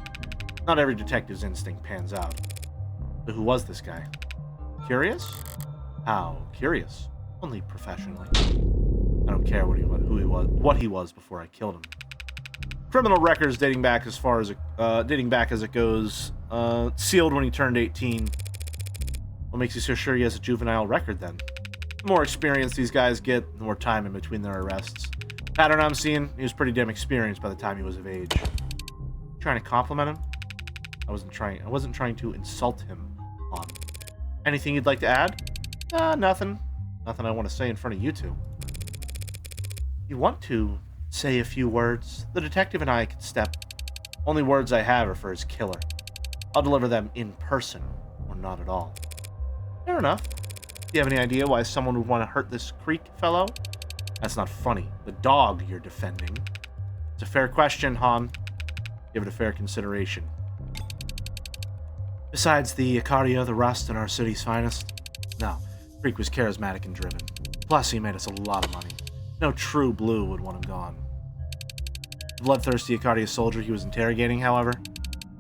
not every detective's instinct pans out. So who was this guy? Curious? How curious? Only professionally. I don't care what he was before I killed him. Criminal records dating back as it goes. Sealed when he turned 18. What makes you so sure he has a juvenile record then? The more experience these guys get, the more time in between their arrests. Pattern I'm seeing, he was pretty damn experienced by the time he was of age. Trying to compliment him? I wasn't trying to insult him. Anything you'd like to add? Nothing. Nothing I want to say in front of you two. You want to say a few words? The detective and I can step. Only words I have are for his killer. I'll deliver them in person, or not at all. Fair enough. Do you have any idea why someone would want to hurt this Creek fellow? That's not funny. The dog you're defending. It's a fair question, Han. Give it a fair consideration. Besides the Icaria, the rust, and our city's finest? No, Creek was charismatic and driven. Plus, he made us a lot of money. No true blue would want him gone. The bloodthirsty Icaria soldier he was interrogating, however,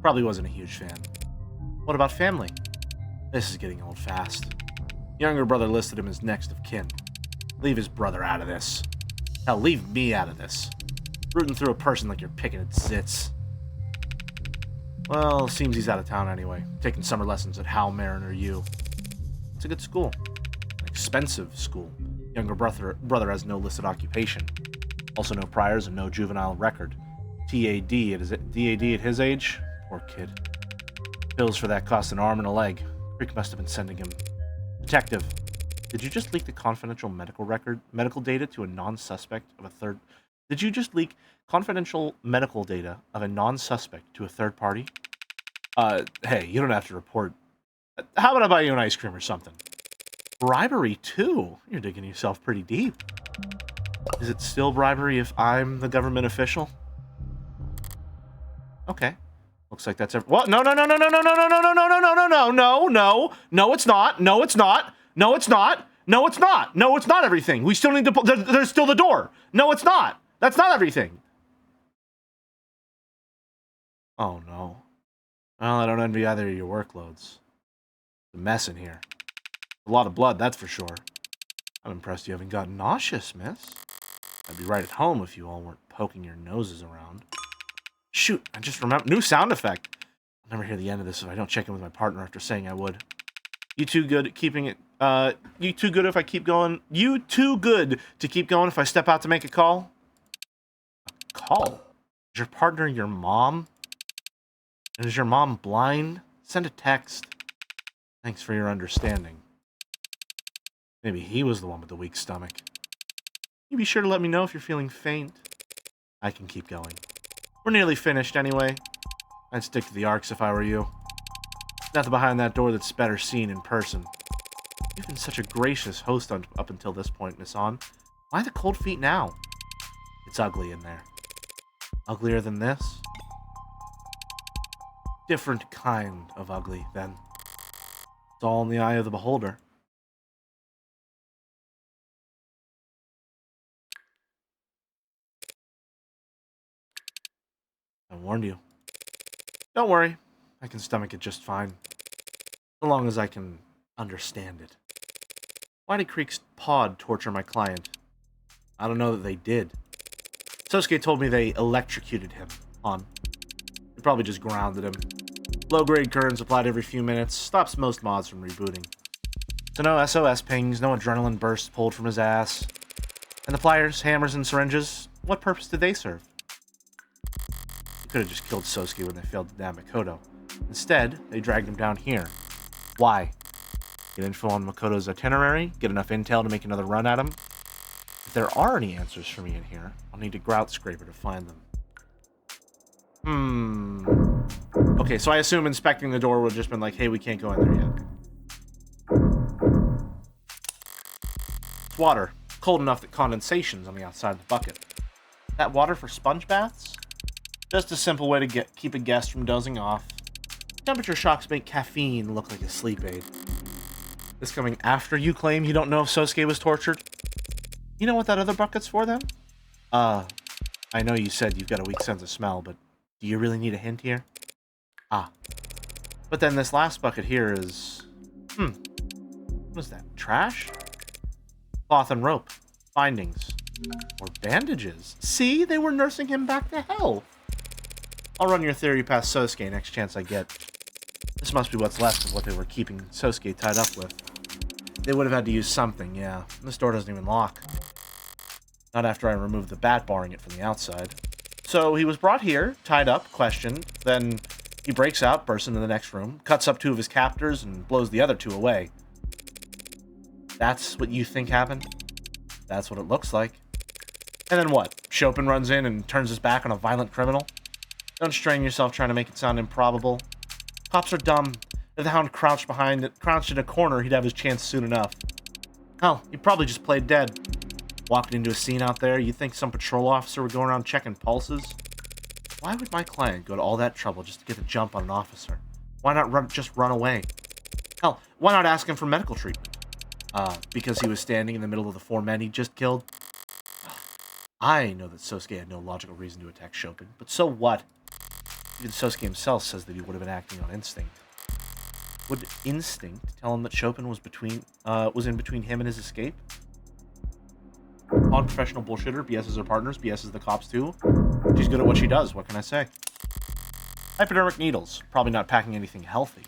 probably wasn't a huge fan. What about family? This is getting old fast. Younger brother listed him as next of kin. Leave his brother out of this. Hell, leave me out of this. Rooting through a person like you're picking at zits. Well, seems he's out of town anyway. Taking summer lessons at Hal Mariner U. It's a good school. An expensive school. Younger brother has no listed occupation. Also no priors and no juvenile record. DAD at his age? Poor kid. Bills for that cost an arm and a leg. Creek must have been sending him. Detective, did you just leak the confidential medical data to a non-suspect of a third... Did you just leak confidential medical data of a non-suspect to a third party? Hey, you don't have to report. How about I buy you an ice cream or something? Bribery, too? You're digging yourself pretty deep. Is it still bribery if I'm the government official? Okay. Looks like that's what? No, no, no, no, no, no, no, no, no, no, no, no, no, no, no, no, no, it's not. No, it's not. No, it's not. No, it's not. No, it's not everything. We still need to, there's still the door. No, it's not. That's not everything. Oh, no. Well, I don't envy either of your workloads. It's a mess in here. A lot of blood, that's for sure. I'm impressed you haven't gotten nauseous, miss. I'd be right at home if you all weren't poking your noses around. Shoot, I just remembered. New sound effect. I'll never hear the end of this if I don't check in with my partner after saying I would. You two good at keeping it You too good if I keep going? You too good to keep going if I step out to make a call? A call? Is your partner your mom? And is your mom blind? Send a text. Thanks for your understanding. Maybe he was the one with the weak stomach. You be sure to let me know if you're feeling faint. I can keep going. We're nearly finished anyway. I'd stick to the arcs if I were you. Nothing behind that door that's better seen in person. You've been such a gracious host up until this point, Miss On. Why the cold feet now? It's ugly in there. Uglier than this? Different kind of ugly, then. It's all in the eye of the beholder. I warned you. Don't worry. I can stomach it just fine. So long as I can understand it. Why did Creek's pod torture my client? I don't know that they did. Sosuke told me they electrocuted him. They probably just grounded him. Low-grade currents applied every few minutes. Stops most mods from rebooting. So no SOS pings, no adrenaline bursts pulled from his ass. And the pliers, hammers, and syringes, what purpose did they serve? They could have just killed Sosuke when they failed to nab Makoto. Instead, they dragged him down here. Why? Get info on Makoto's itinerary? Get enough intel to make another run at him? If there are any answers for me in here, I'll need a grout scraper to find them. Okay, so I assume inspecting the door would have just been like, hey, we can't go in there yet. It's water. Cold enough that condensation's on the outside of the bucket. That water for sponge baths? Just a simple way to keep a guest from dozing off. Temperature shocks make caffeine look like a sleep aid. This coming after you claim you don't know if Sosuke was tortured? You know what that other bucket's for, then? I know you said you've got a weak sense of smell, but do you really need a hint here? But then this last bucket here is... What is that? Trash? Cloth and rope. Findings. Or bandages. See? They were nursing him back to health. I'll run your theory past Sosuke next chance I get. This must be what's left of what they were keeping Sosuke tied up with. They would have had to use something, yeah. This door doesn't even lock. Not after I removed the bat barring it from the outside. So he was brought here, tied up, questioned, then he breaks out, bursts into the next room, cuts up 2 of his captors, and blows the other 2 away. That's what you think happened? That's what it looks like. And then what? Chopin runs in and turns his back on a violent criminal? Don't strain yourself trying to make it sound improbable. Cops are dumb. If the Hound crouched in a corner, he'd have his chance soon enough. Hell, he probably just played dead. Walking into a scene out there, you'd think some patrol officer would go around checking pulses? Why would my client go to all that trouble just to get a jump on an officer? Why not just run away? Hell, why not ask him for medical treatment? Because he was standing in the middle of the 4 men he just killed? I know that Sosuke had no logical reason to attack Chopin, but so what? Even Sosuke himself says that he would have been acting on instinct. Would instinct tell him that Chopin was in between him and his escape? Unprofessional bullshitter, BS's her partners, BS's the cops too. She's good at what she does, what can I say? Hypodermic needles, probably not packing anything healthy.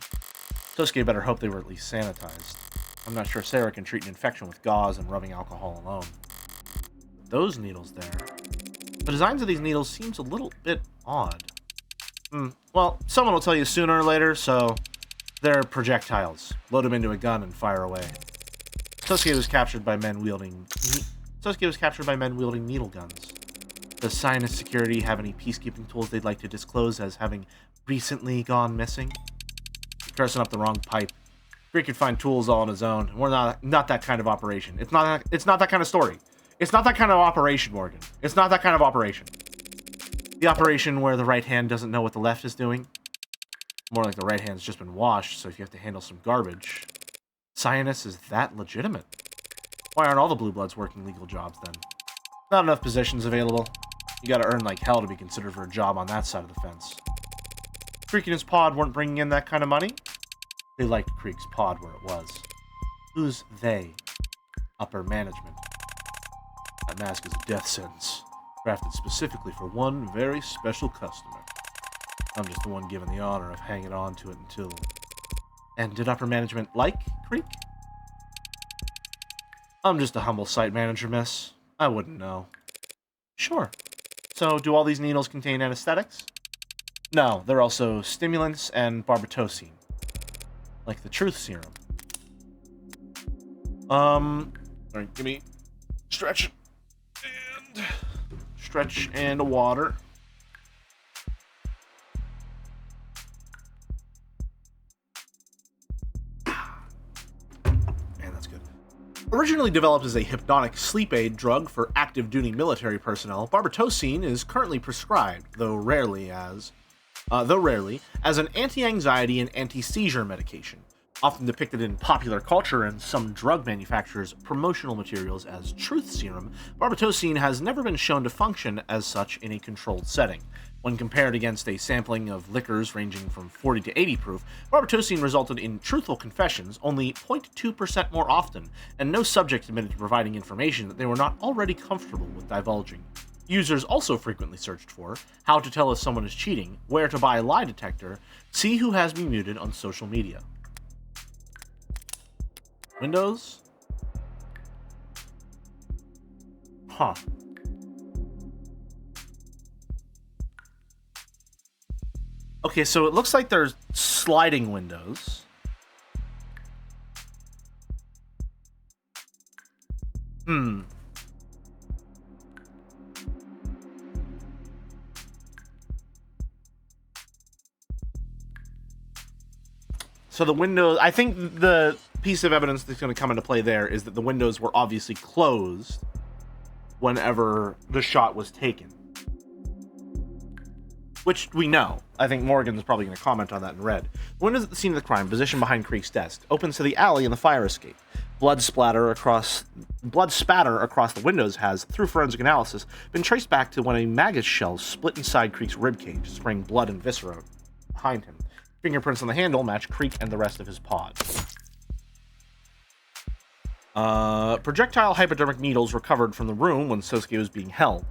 Sosuke better hope they were at least sanitized. I'm not sure Sarah can treat an infection with gauze and rubbing alcohol alone. Those needles there. The designs of these needles seems a little bit odd. Well, someone will tell you sooner or later, so they're projectiles. Load them into a gun and fire away. Sosuke was captured by men wielding needle guns. Does Scientist Security have any peacekeeping tools they'd like to disclose as having recently gone missing? You're dressing up the wrong pipe. Freak could find tools all on his own. We're not that kind of operation. It's not that kind of story. It's not that kind of operation, Morgan. It's not that kind of operation. The operation where the right hand doesn't know what the left is doing. More like the right hand's just been washed, so if you have to handle some garbage. Scientist is that legitimate? Why aren't all the Blue Bloods working legal jobs, then? Not enough positions available. You gotta earn like hell to be considered for a job on that side of the fence. Creek and his pod weren't bringing in that kind of money? They liked Creek's pod where it was. Who's they? Upper management. That mask is a death sentence, crafted specifically for one very special customer. I'm just the one given the honor of hanging on to it until... And did upper management like Creek? I'm just a humble site manager, miss. I wouldn't know. Sure. So, do all these needles contain anesthetics? No, they're also stimulants and barbitocine. Like the truth serum. Alright, give me stretch and a water. And that's good. Originally developed as a hypnotic sleep aid drug for active duty military personnel, barbitocine is currently prescribed, though rarely, as an anti-anxiety and anti-seizure medication, often depicted in popular culture and some drug manufacturers' promotional materials as truth serum. Barbitocine has never been shown to function as such in a controlled setting. When compared against a sampling of liquors ranging from 40 to 80 proof, barbitocine resulted in truthful confessions only 0.2% more often, and no subject admitted to providing information that they were not already comfortable with divulging. Users also frequently searched for how to tell if someone is cheating, where to buy a lie detector, see who has me muted on social media. Windows? Huh. Okay, so it looks like there's sliding windows. So the windows, I think the piece of evidence that's going to come into play there is that the windows were obviously closed whenever the shot was taken. Which we know. I think Morgan's probably going to comment on that in red. The windows at the scene of the crime, positioned behind Creek's desk, opens to the alley and the fire escape. Blood spatter across the windows has, through forensic analysis, been traced back to when a maggot shell split inside Creek's ribcage, spraying blood and viscera behind him. Fingerprints on the handle match Creek and the rest of his pod. Projectile hypodermic needles recovered from the room when Sosuke was being held.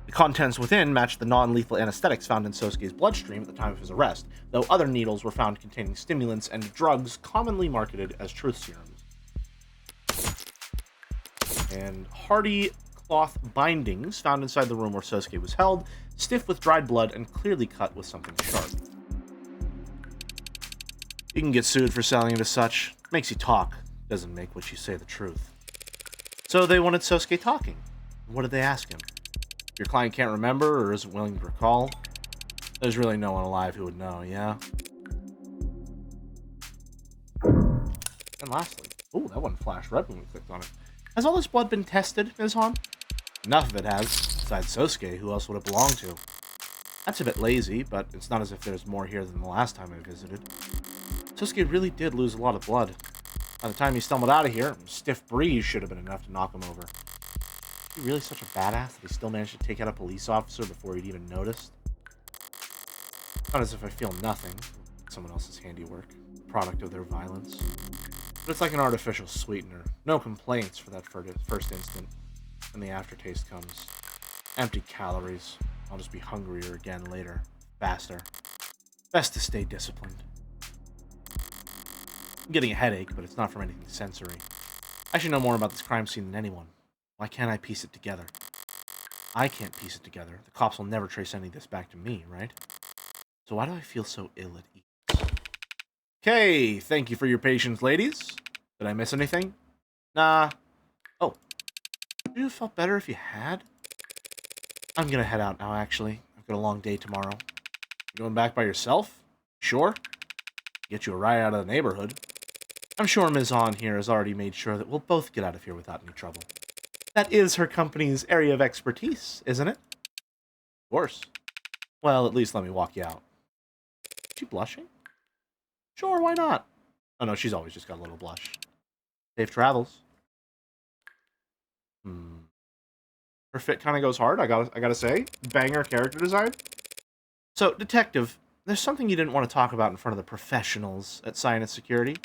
The contents within matched the non-lethal anesthetics found in Sosuke's bloodstream at the time of his arrest, though other needles were found containing stimulants and drugs commonly marketed as truth serums. And hardy cloth bindings found inside the room where Sosuke was held, stiff with dried blood and clearly cut with something sharp. You can get sued for selling it as such. Makes you talk. Doesn't make what you say the truth. So they wanted Sosuke talking. What did they ask him? If your client can't remember or isn't willing to recall, there's really no one alive who would know, yeah? And lastly, ooh, that one flashed red when we clicked on it. Has all this blood been tested, Ms. Han? Enough of it has. Besides Sosuke, who else would it belong to? That's a bit lazy, but it's not as if there's more here than the last time I visited. Sosuke really did lose a lot of blood. By the time he stumbled out of here, a stiff breeze should have been enough to knock him over. Is he really such a badass that he still managed to take out a police officer before he'd even noticed? Not as if I feel nothing. Someone else's handiwork. Product of their violence. But it's like an artificial sweetener. No complaints for that first instant. And the aftertaste comes. Empty calories. I'll just be hungrier again later. Faster. Best to stay disciplined. I'm getting a headache, but it's not from anything sensory. I should know more about this crime scene than anyone. Why can't I piece it together? I can't piece it together. The cops will never trace any of this back to me, right? So why do I feel so ill at ease? Okay, thank you for your patience, ladies. Did I miss anything? Nah. Oh. Would you have felt better if you had? I'm gonna head out now, actually. I've got a long day tomorrow. You going back by yourself? Sure. Get you a ride out of the neighborhood. I'm sure Ms. Han here has already made sure that we'll both get out of here without any trouble. That is her company's area of expertise, isn't it? Of course. Well, at least let me walk you out. Is she blushing? Sure, why not? Oh no, she's always just got a little blush. Safe travels. Her fit kind of goes hard, I gotta say. Banger character design. So, Detective, there's something you didn't want to talk about in front of the professionals at Science Security.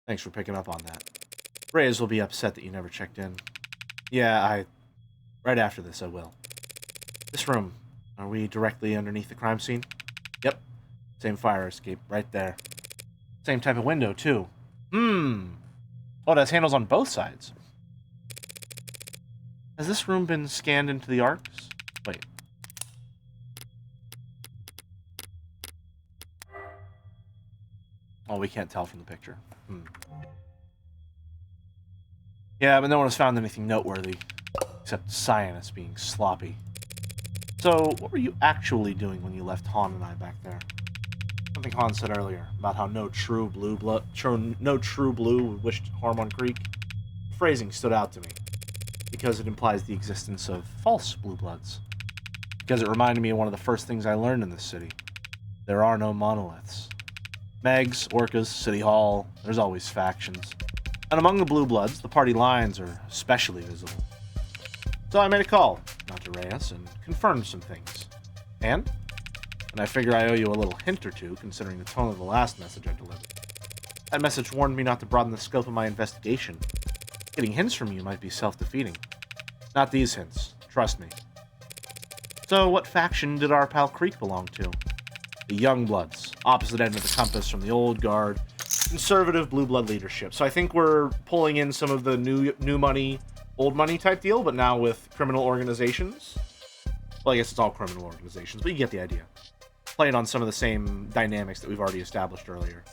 Thanks for picking up on that. Reyes will be upset that you never checked in. Yeah, right after this, I will. This room, are we directly underneath the crime scene? Yep. Same fire escape, right there. Same type of window, too. Oh, it has handles on both sides. Has this room been scanned into the arcs? Wait. Oh, we can't tell from the picture. Yeah, but no one has found anything noteworthy, except Cyanus being sloppy. So, what were you actually doing when you left Han and I back there? Something Han said earlier about how no true blue would wish harm on Creek. The phrasing stood out to me because it implies the existence of false blue bloods. Because it reminded me of one of the first things I learned in this city. There are no monoliths. Megs, Orcas, City Hall, there's always factions. And among the blue bloods, the party lines are especially visible. So I made a call, not to Reyes, and confirmed some things. And I figure I owe you a little hint or two, considering the tone of the last message I delivered. That message warned me not to broaden the scope of my investigation. Getting hints from you might be self-defeating. Not these hints, trust me. So, what faction did our pal Creek belong to? The Youngbloods, opposite end of the compass from the old guard, conservative blue blood leadership. So I think we're pulling in some of the new money, old money type deal, but now with criminal organizations. Well, I guess it's all criminal organizations, but you get the idea. Playing on some of the same dynamics that we've already established earlier.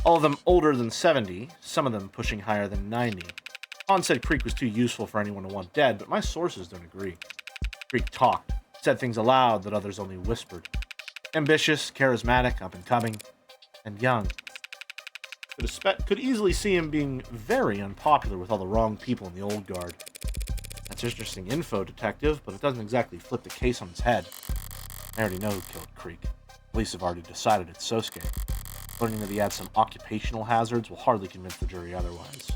All of them older than 70, some of them pushing higher than 90. Han said Creek was too useful for anyone to want dead, but my sources don't agree. Creek talked, said things aloud that others only whispered. Ambitious, charismatic, up-and-coming, and young. Could easily see him being very unpopular with all the wrong people in the old guard. That's interesting info, detective, but it doesn't exactly flip the case on its head. I already know who killed Creek. Police have already decided it's Sosuke. Learning that he had some occupational hazards will hardly convince the jury otherwise.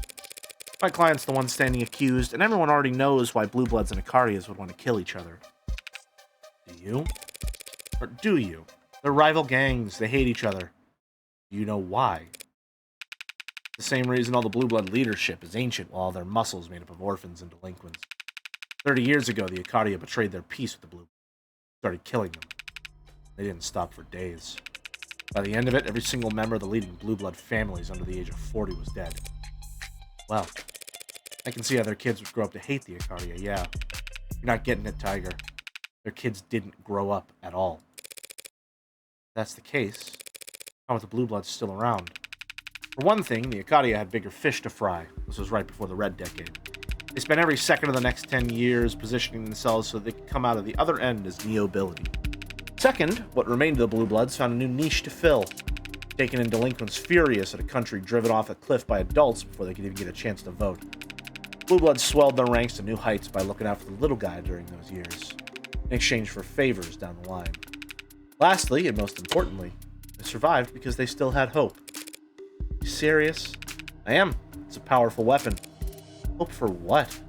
My client's the one standing accused, and everyone already knows why Blue Bloods and Icarias would want to kill each other. Do you? Or do you? They're rival gangs, they hate each other. Do you know why? The same reason all the Blue Blood leadership is ancient, while all their muscles made up of orphans and delinquents. 30 years ago, the Icaria betrayed their peace with the Blue Bloods. Started killing them. They didn't stop for days. By the end of it, every single member of the leading Blue Blood families under the age of 40 was dead. Well, I can see how their kids would grow up to hate the Icaria, yeah. You're not getting it, Tiger. Their kids didn't grow up at all. If that's the case, how are the Blue Bloods still around? For one thing, the Icaria had bigger fish to fry. This was right before the Red Decade. They spent every second of the next 10 years positioning themselves so they could come out of the other end as neo-ability. Second, what remained of the Blue Bloods found a new niche to fill. Taken in delinquents furious at a country driven off a cliff by adults before they could even get a chance to vote. Blue Bloods swelled their ranks to new heights by looking out for the little guy during those years, in exchange for favors down the line. Lastly, and most importantly, they survived because they still had hope. You serious? I am. It's a powerful weapon. Hope for what?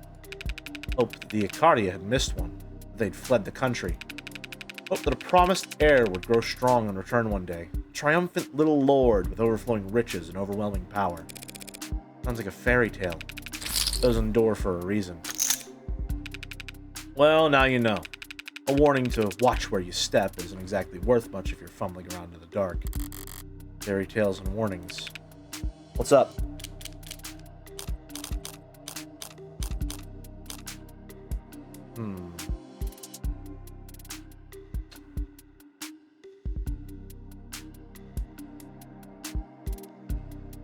Hope that the Icaria had missed one, that they'd fled the country. Hope that a promised heir would grow strong and return one day. A triumphant little lord with overflowing riches and overwhelming power. Sounds like a fairy tale. Those endure for a reason. Well, now you know. A warning to watch where you step isn't exactly worth much if you're fumbling around in the dark. Fairy tales and warnings. What's up?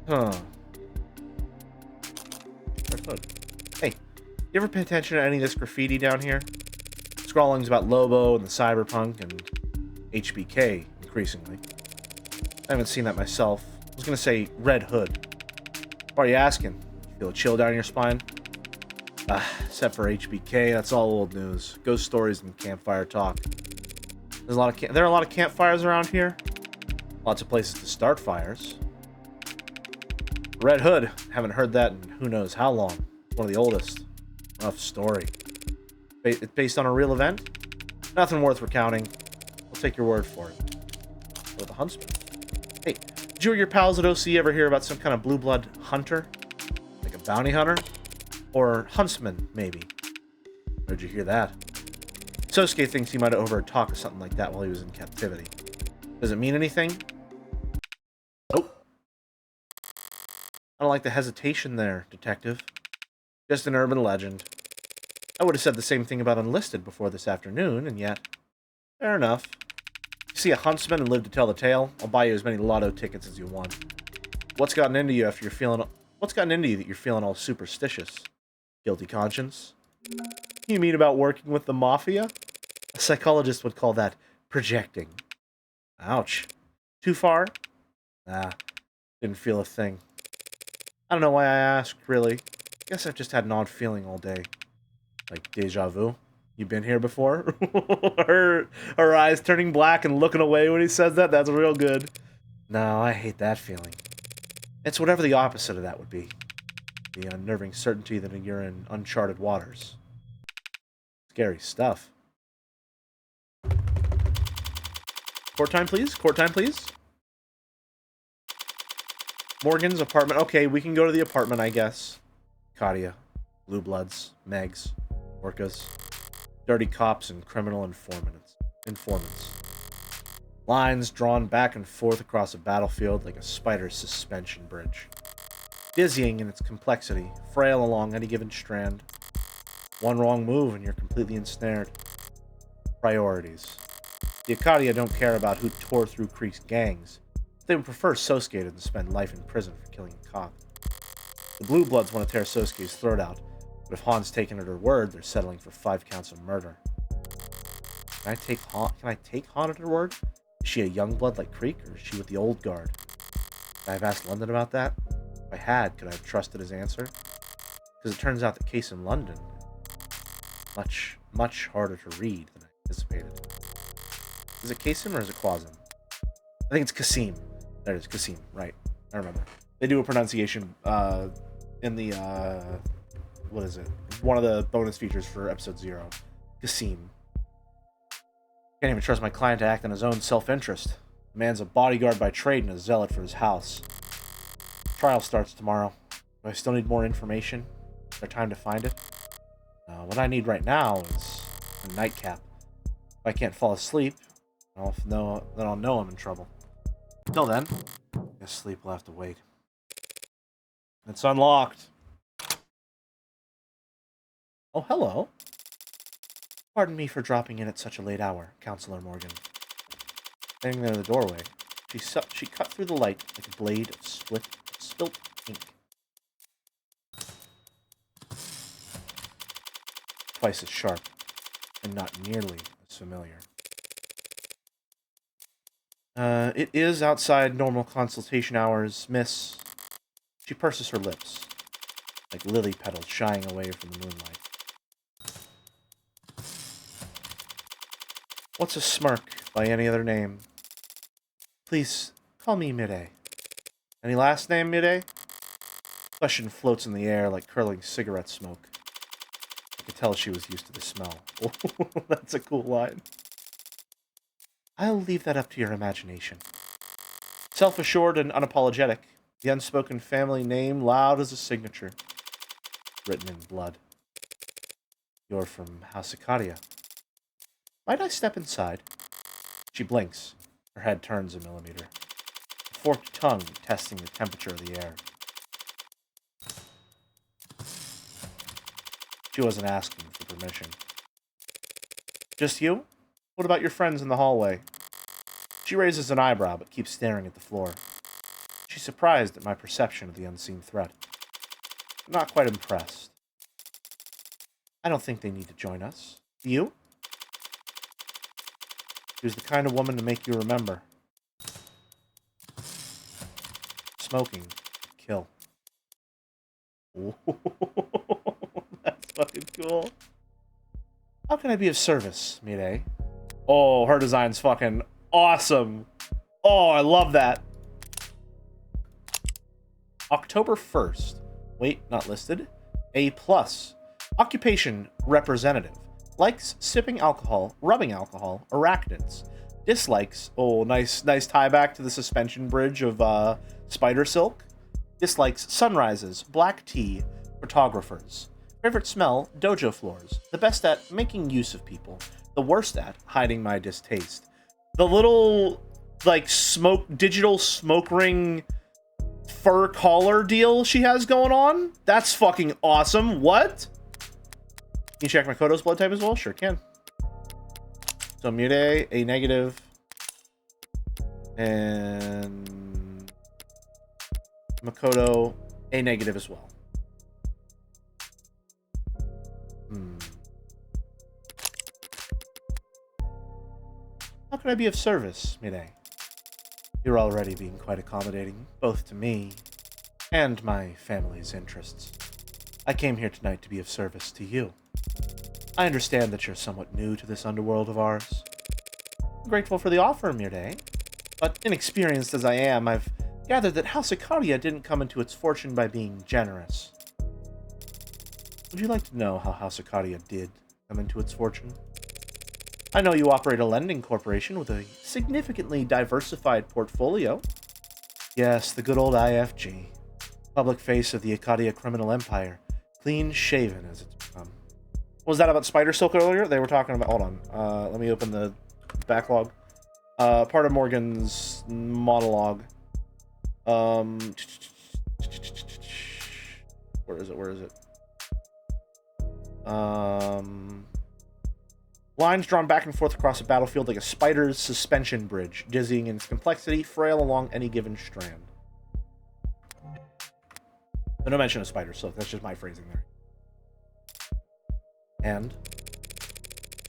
Huh. Hey, you ever pay attention to any of this graffiti down here? Scrawlings about Lobo and the cyberpunk and HBK, increasingly. I haven't seen that myself. I was gonna say Red Hood. Why are you asking? You feel a chill down your spine? Except for HBK, that's all old news. Ghost stories and campfire talk. There are a lot of campfires around here. Lots of places to start fires. Red Hood, haven't heard that in who knows how long. One of the oldest. Rough story. It's based on a real event? Nothing worth recounting. I'll take your word for it. Or the huntsman. Hey, did you or your pals at OC ever hear about some kind of blue blood hunter? Like a bounty hunter? Or huntsman, maybe? Where'd you hear that? Sosuke thinks he might have overheard talk of something like that while he was in captivity. Does it mean anything? Nope. I don't like the hesitation there, detective. Just an urban legend. I would have said the same thing about Unlisted before this afternoon, and yet, fair enough. You see a huntsman and live to tell the tale, I'll buy you as many lotto tickets as you want. What's gotten into you that you're feeling all superstitious? Guilty conscience? You mean about working with the mafia? A psychologist would call that projecting. Ouch. Too far? Nah, didn't feel a thing. I don't know why I asked, really. Guess I've just had an odd feeling all day. Like deja vu. You been here before? her eyes turning black and looking away when he says that, that's real good. No, I hate that feeling. It's whatever the opposite of that would be. The unnerving certainty that you're in uncharted waters. Scary stuff. Court time, please. Court time, please. Morgan's apartment. Okay, we can go to the apartment, I guess. Katia. Blue Bloods. Megs. Orcas. Dirty cops and criminal informants. Lines drawn back and forth across a battlefield like a spider's suspension bridge. Dizzying in its complexity, frail along any given strand. One wrong move and you're completely ensnared. Priorities. The Akadia don't care about who tore through Creek's gangs. They would prefer Sosuke to spend life in prison for killing a cop. The Blue Bloods want to tear Sosuke's throat out, but if Han's taken at her word, they're settling for 5 counts of murder. Can I take Han at her word? Is she a young blood like Creek, or is she with the old guard? Could I have asked London about that? If I had, could I have trusted his answer? Because it turns out the case in London much, much harder to read than I anticipated. Is it Kasim or is it Quasim? I think it's Kasim. There it is, Kasim. Right. I remember. They do a pronunciation in the, what is it? One of the bonus features for episode 0. Kasim. Can't even trust my client to act in his own self-interest. The man's a bodyguard by trade and a zealot for his house. Trial starts tomorrow. Do I still need more information? Is there time to find it? What I need right now is a nightcap. If I can't fall asleep, then I'll know I'm in trouble. Until then, I guess sleep will have to wait. It's unlocked. Oh, hello. Pardon me for dropping in at such a late hour, Counselor Morgan. Standing there in the doorway, she cut through the light like a blade of spilt ink. Twice as sharp, and not nearly as familiar. It is outside normal consultation hours, miss. She purses her lips, like lily petals shying away from the moonlight. What's a smirk by any other name? Please, call me Midday. Any last name, Midday? Question floats in the air like curling cigarette smoke. I could tell she was used to the smell. That's a cool line. I'll leave that up to your imagination. Self-assured and unapologetic, the unspoken family name loud as a signature. Written in blood. You're from House Akadia. Might I step inside? She blinks. Her head turns a millimeter. A forked tongue testing the temperature of the air. She wasn't asking for permission. Just you? What about your friends in the hallway? She raises an eyebrow but keeps staring at the floor. She's surprised at my perception of the unseen threat. I'm not quite impressed. I don't think they need to join us. Do you? She was the kind of woman to make you remember. Smoking. Kill. Ooh, that's fucking cool. How can I be of service, Midday? Oh, her design's fucking awesome. Oh, I love that. October 1st. Wait, not listed. A+. Occupation, representative. Likes sipping alcohol, rubbing alcohol, arachnids. Dislikes, oh, nice tie back to the suspension bridge of spider silk. Dislikes sunrises, black tea, photographers. Favorite smell, dojo floors. The best at making use of people. The worst at hiding my distaste. The little, like, digital smoke ring fur collar deal she has going on? That's fucking awesome. What? you check Makoto's blood type as well? Sure can. So Mute, A negative, and Makoto, A negative as well. How can I be of service, Mide? You're already being quite accommodating, both to me and my family's interests. I came here tonight to be of service to you. I understand that you're somewhat new to this underworld of ours. I'm grateful for the offer, Mide, but inexperienced as I am, I've gathered that House Ikaria didn't come into its fortune by being generous. Would you like to know how House Ikaria did come into its fortune? I know you operate a lending corporation with a significantly diversified portfolio. Yes, the good old IFG. Public face of the Ikaria criminal empire. Clean shaven as it's become. What was that about Spider Silk earlier? They were talking about... Hold on. Let me open the backlog. Part of Morgan's monologue. Where is it? Lines drawn back and forth across a battlefield like a spider's suspension bridge, dizzying in its complexity, frail along any given strand. But no mention of spider silk, that's just my phrasing there. And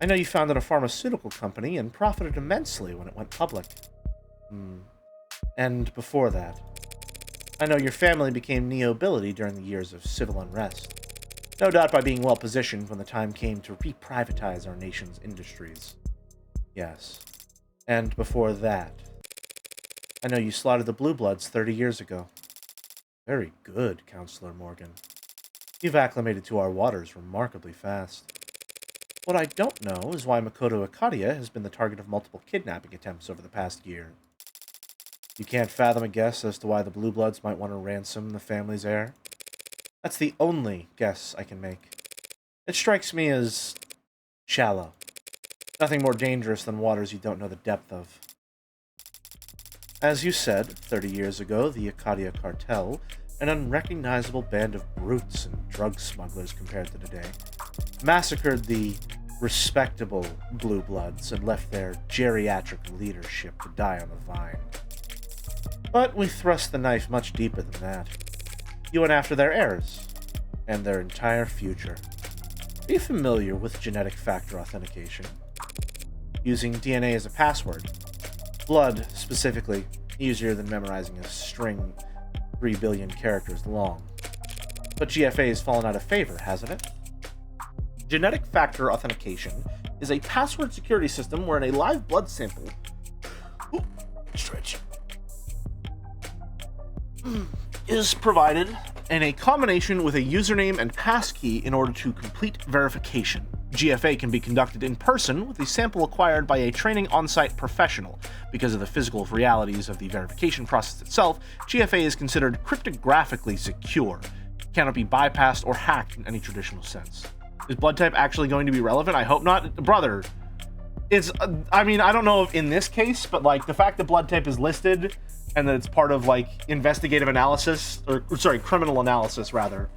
I know you founded a pharmaceutical company and profited immensely when it went public. And before that, I know your family became neo-ability during the years of civil unrest. No doubt by being well-positioned when the time came to re-privatize our nation's industries. Yes. And before that, I know you slaughtered the Blue Bloods 30 years ago. Very good, Counselor Morgan. You've acclimated to our waters remarkably fast. What I don't know is why Makoto Ikaria has been the target of multiple kidnapping attempts over the past year. You can't fathom a guess as to why the Blue Bloods might want to ransom the family's heir? That's the only guess I can make. It strikes me as shallow. Nothing more dangerous than waters you don't know the depth of. As you said, 30 years ago, the Ikaria cartel, an unrecognizable band of brutes and drug smugglers compared to today, massacred the respectable Blue Bloods and left their geriatric leadership to die on the vine. But we thrust the knife much deeper than that. You went after their heirs, and their entire future. Are you familiar with genetic factor authentication? Using DNA as a password. Blood, specifically, easier than memorizing a string 3 billion characters long. But GFA has fallen out of favor, hasn't it? Genetic factor authentication is a password security system wherein a live blood sample is provided in a combination with a username and passkey in order to complete verification. GFA can be conducted in person with a sample acquired by a training on-site professional. Because of the physical realities of the verification process itself, GFA is considered cryptographically secure. It cannot be bypassed or hacked in any traditional sense. Is blood type actually going to be relevant? I hope not. Brother, it's, I mean, I don't know if in this case, but like the fact that blood type is listed and that it's part of like investigative analysis, or sorry, criminal analysis rather,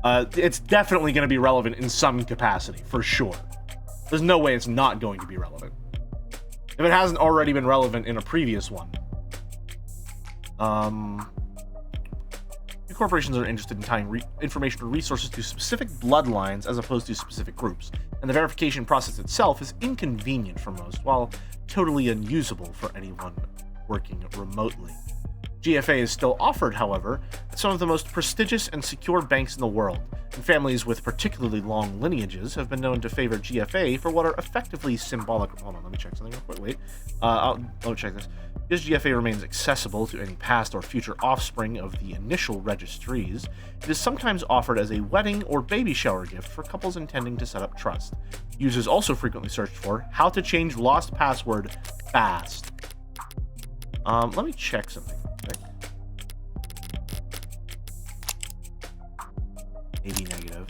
it's definitely going to be relevant in some capacity, for sure. There's no way it's not going to be relevant. If it hasn't already been relevant in a previous one. Corporations are interested in tying information or resources to specific bloodlines as opposed to specific groups, and the verification process itself is inconvenient for most, while totally unusable for anyone working remotely. GFA is still offered, however, at some of the most prestigious and secure banks in the world, and families with particularly long lineages have been known to favor GFA for what are effectively symbolic... Hold on, let me check something real quick. Wait. Let me check this. Because GFA remains accessible to any past or future offspring of the initial registries, it is sometimes offered as a wedding or baby shower gift for couples intending to set up trust. Users also frequently search for how to change lost password fast. Let me check something. Okay. Maybe negative.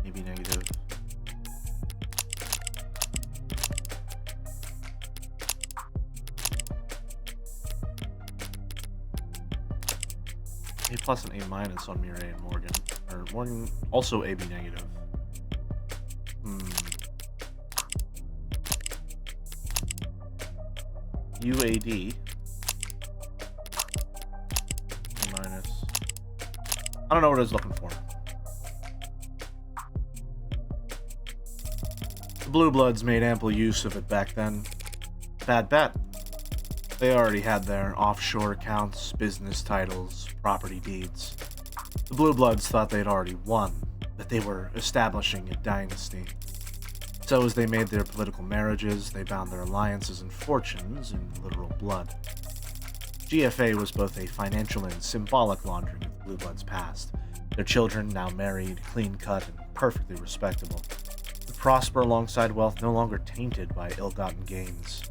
Maybe negative. plus and A minus on Mireille and Morgan. Or Morgan also AB negative. UAD. A minus. I don't know what I was looking for. The Blue Bloods made ample use of it back then. Bad bet. They already had their offshore accounts, business titles, property deeds. The Blue Bloods thought they'd already won, that they were establishing a dynasty. So as they made their political marriages, they bound their alliances and fortunes in literal blood. GFA was both a financial and symbolic laundering of the Blue Bloods' past. Their children, now married, clean-cut, and perfectly respectable, would prosper alongside wealth no longer tainted by ill-gotten gains.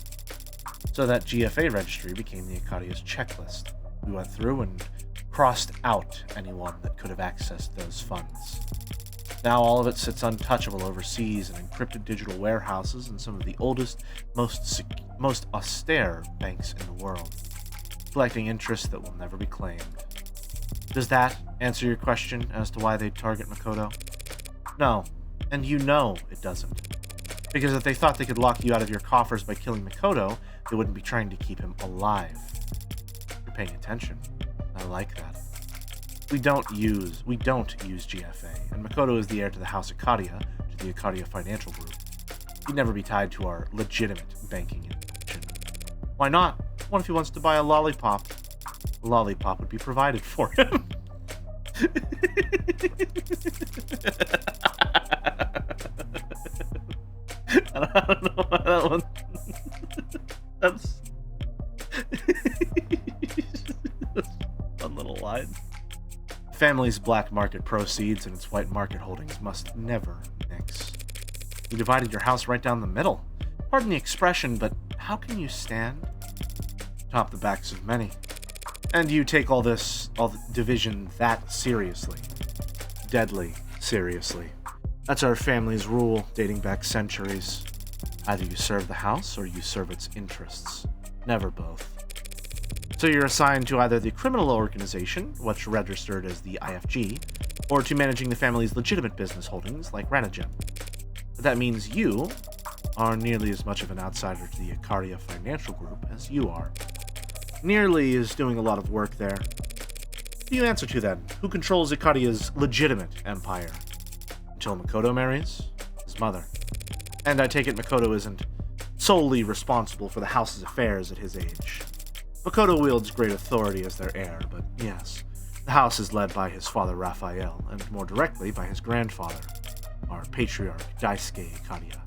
So that GFA registry became the Acadia's checklist. We went through and crossed out anyone that could have accessed those funds. Now all of it sits untouchable overseas in encrypted digital warehouses in some of the oldest, most austere banks in the world, collecting interest that will never be claimed. Does that answer your question as to why they'd target Makoto? No, and you know it doesn't. Because if they thought they could lock you out of your coffers by killing Makoto, they wouldn't be trying to keep him alive. You're paying attention. I like that. We don't use GFA, and Makoto is the heir to the House Acadia, to the Acadia Financial Group. He'd never be tied to our legitimate banking institution. Why not? What if he wants to buy a lollipop? A lollipop would be provided for him. I don't know why that one. That's fun little line. Family's black market proceeds and its white market holdings must never mix. You divided your house right down the middle. Pardon the expression, but how can you stand top the backs of many? And you take all the division that seriously. Deadly seriously. That's our family's rule, dating back centuries. Either you serve the house or you serve its interests. Never both. So you're assigned to either the criminal organization, which registered as the IFG, or to managing the family's legitimate business holdings like Ranagen. That means you are nearly as much of an outsider to the Acadia Financial Group as you are. Nearly is doing a lot of work there. Who do you answer to then? Who controls Acadia's legitimate empire? Until Makoto marries? His mother. And I take it Makoto isn't solely responsible for the house's affairs at his age. Makoto wields great authority as their heir, but yes, the house is led by his father Raphael, and more directly by his grandfather, our patriarch Daisuke Acadia.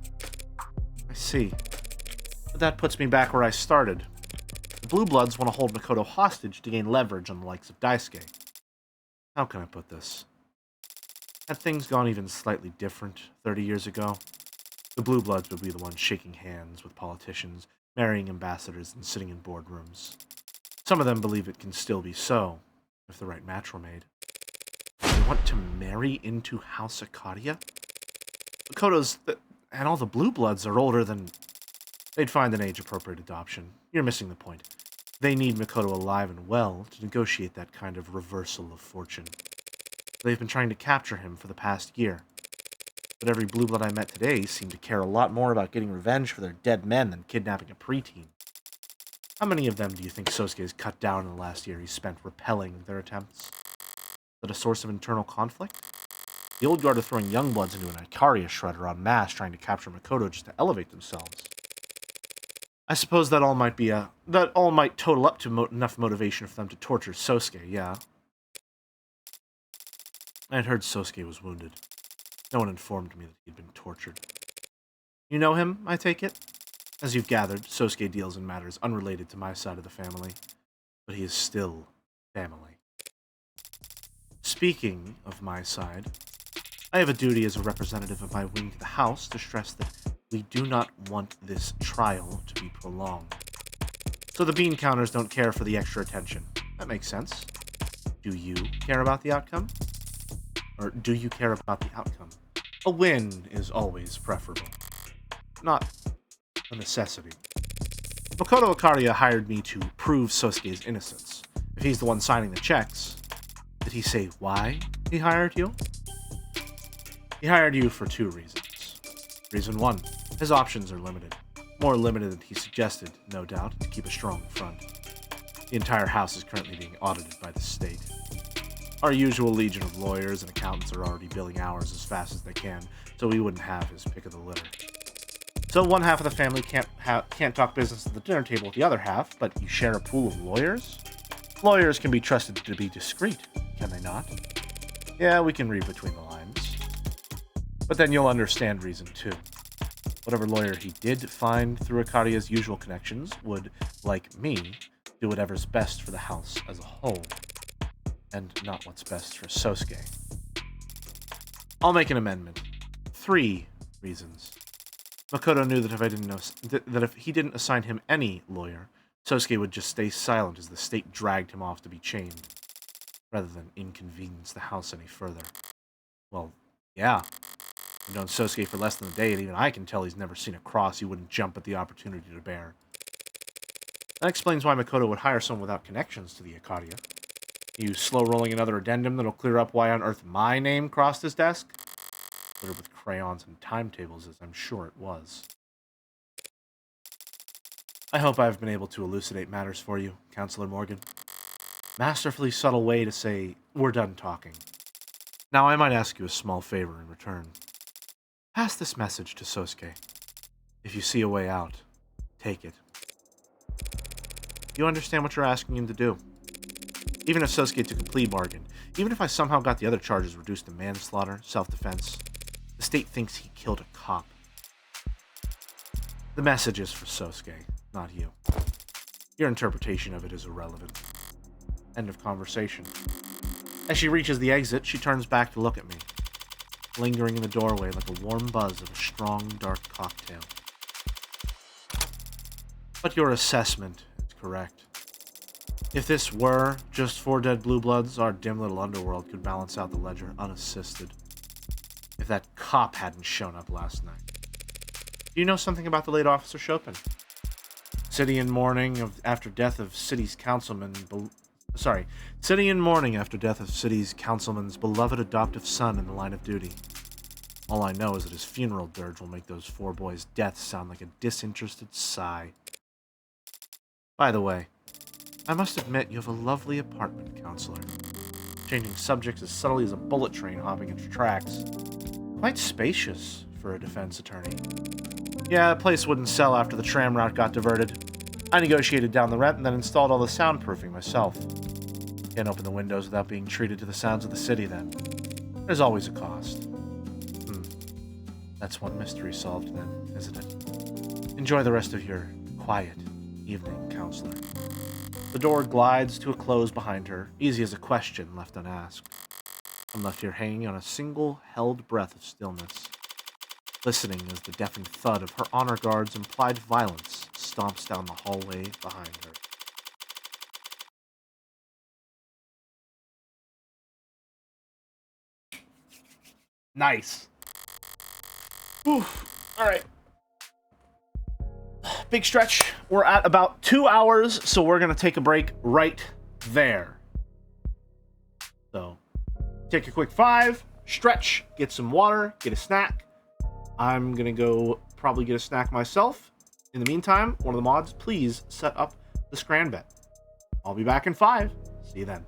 I see. But that puts me back where I started. The Blue Bloods want to hold Makoto hostage to gain leverage on the likes of Daisuke. How can I put this? Had things gone even slightly different 30 years ago, the Blue Bloods would be the ones shaking hands with politicians, marrying ambassadors, and sitting in boardrooms. Some of them believe it can still be so, if the right match were made. They want to marry into House Acadia? Makoto's and all the Blue Bloods are older than... They'd find an age-appropriate adoption. You're missing the point. They need Makoto alive and well to negotiate that kind of reversal of fortune. They've been trying to capture him for the past year. But every Blue Blood I met today seemed to care a lot more about getting revenge for their dead men than kidnapping a preteen. How many of them do you think Sosuke has cut down in the last year he spent repelling their attempts? Is that a source of internal conflict? The old guard are throwing young bloods into an Icaria shredder en masse trying to capture Makoto just to elevate themselves. I suppose that all might total up to enough motivation for them to torture Sosuke, yeah. I had heard Sosuke was wounded. No one informed me that he'd been tortured. You know him, I take it? As you've gathered, Sosuke deals in matters unrelated to my side of the family, but he is still family. Speaking of my side, I have a duty as a representative of my wing to the House to stress that we do not want this trial to be prolonged. So the bean counters don't care for the extra attention. That makes sense. Do you care about the outcome? Or do you care about the outcome? A win is always preferable. Not a necessity. Makoto Acadia hired me to prove Sosuke's innocence. If he's the one signing the checks, Did he say why he hired you? He hired you for 2 reasons. Reason 1, his options are limited. More limited than he suggested, no doubt, to keep a strong front. The entire house is currently being audited by the state. Our usual legion of lawyers and accountants are already billing hours as fast as they can, so we wouldn't have his pick of the litter. So one half of the family can't talk business at the dinner table with the other half, but you share a pool of lawyers? Lawyers can be trusted to be discreet, can they not? Yeah, we can read between the lines. But then you'll understand reason 2. Whatever lawyer he did find through Akaria's usual connections would, like me, do whatever's best for the house as a whole, and not what's best for Sosuke. I'll make an amendment. 3 reasons. Makoto knew that if he didn't assign him any lawyer, Sosuke would just stay silent as the state dragged him off to be chained, rather than inconvenience the house any further. Well, yeah. I've known Sosuke for less than a day, and even I can tell he's never seen a cross he wouldn't jump at the opportunity to bear. That explains why Makoto would hire someone without connections to the Akaria. You slow-rolling another addendum that'll clear up why on earth my name crossed his desk? Littered with crayons and timetables, as I'm sure it was. I hope I've been able to elucidate matters for you, Counselor Morgan. Masterfully subtle way to say, we're done talking. Now I might ask you a small favor in return. Pass this message to Sosuke. If you see a way out, take it. You understand what you're asking him to do. Even if Sosuke took a plea bargain, even if I somehow got the other charges reduced to manslaughter, self-defense, the state thinks he killed a cop. The message is for Sosuke, not you. Your interpretation of it is irrelevant. End of conversation. As she reaches the exit, she turns back to look at me, lingering in the doorway like a warm buzz of a strong, dark cocktail. But your assessment is correct. If this were just 4 dead blue bloods, our dim little underworld could balance out the ledger unassisted. If that cop hadn't shown up last night. Do you know something about the late Officer Chopin? City in mourning after death of city's councilman's beloved adoptive son in the line of duty. All I know is that his funeral dirge will make those 4 boys' deaths sound like a disinterested sigh. By the way, I must admit you have a lovely apartment, Counselor. Changing subjects as subtly as a bullet train hopping its tracks. Quite spacious for a defense attorney. Yeah, the place wouldn't sell after the tram route got diverted. I negotiated down the rent and then installed all the soundproofing myself. Can't open the windows without being treated to the sounds of the city then. There's always a cost. That's one mystery solved then, isn't it? Enjoy the rest of your quiet evening, Counselor. The door glides to a close behind her, easy as a question left unasked. I'm left here hanging on a single held breath of stillness, listening as the deafened thud of her honor guard's implied violence stomps down the hallway behind her. Nice. Oof. All right. Big stretch. We're at about 2 hours, so we're going to take a break right there. So, take a quick 5, stretch, get some water, get a snack. I'm going to go probably get a snack myself. In the meantime, one of the mods, please set up the Scran bet. I'll be back in 5. See you then.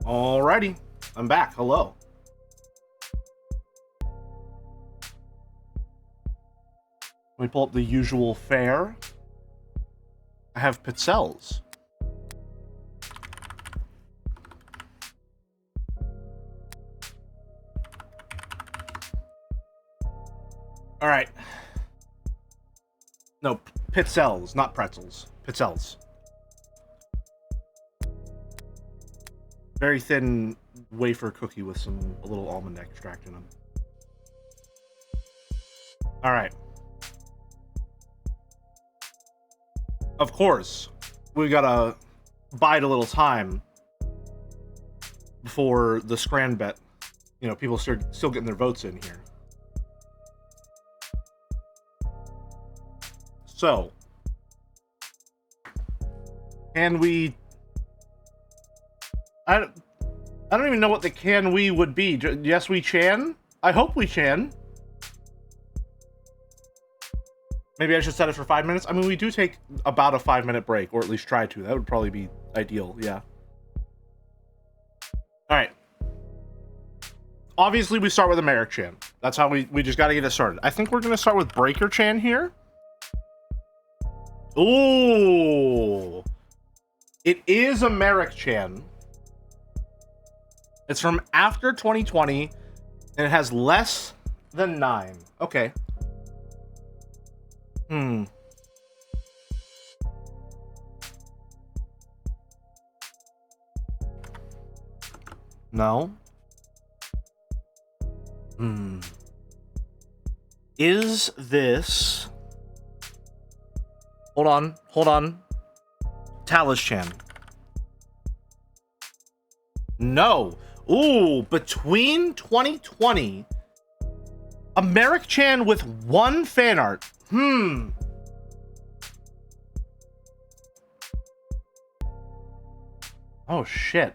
Alrighty, I'm back. Hello. Let me pull up the usual fare. I have pizzelles. All right. No, pizzelles, not pretzels. Pizzelles. Very thin wafer cookie with a little almond extract in them. All right. Of course, we gotta bide a little time before the scran bet. You know, people start still getting their votes in here. So, can we... I don't even know what the can we would be. Yes, we chan? I hope we chan. Maybe I should set it for 5 minutes. I mean, we do take about a 5-minute break, or at least try to. That would probably be ideal, yeah. Alright. Obviously, we start with Americ Chan. That's how we just gotta get it started. I think we're gonna start with Breaker Chan here. Ooh. It is Americ Chan. It's from after 2020, and it has less than 9. Okay. No. Is this... Hold on. Talus Chan. No. Ooh, between 2020, Americ Chan with 1 fan art. Oh, shit.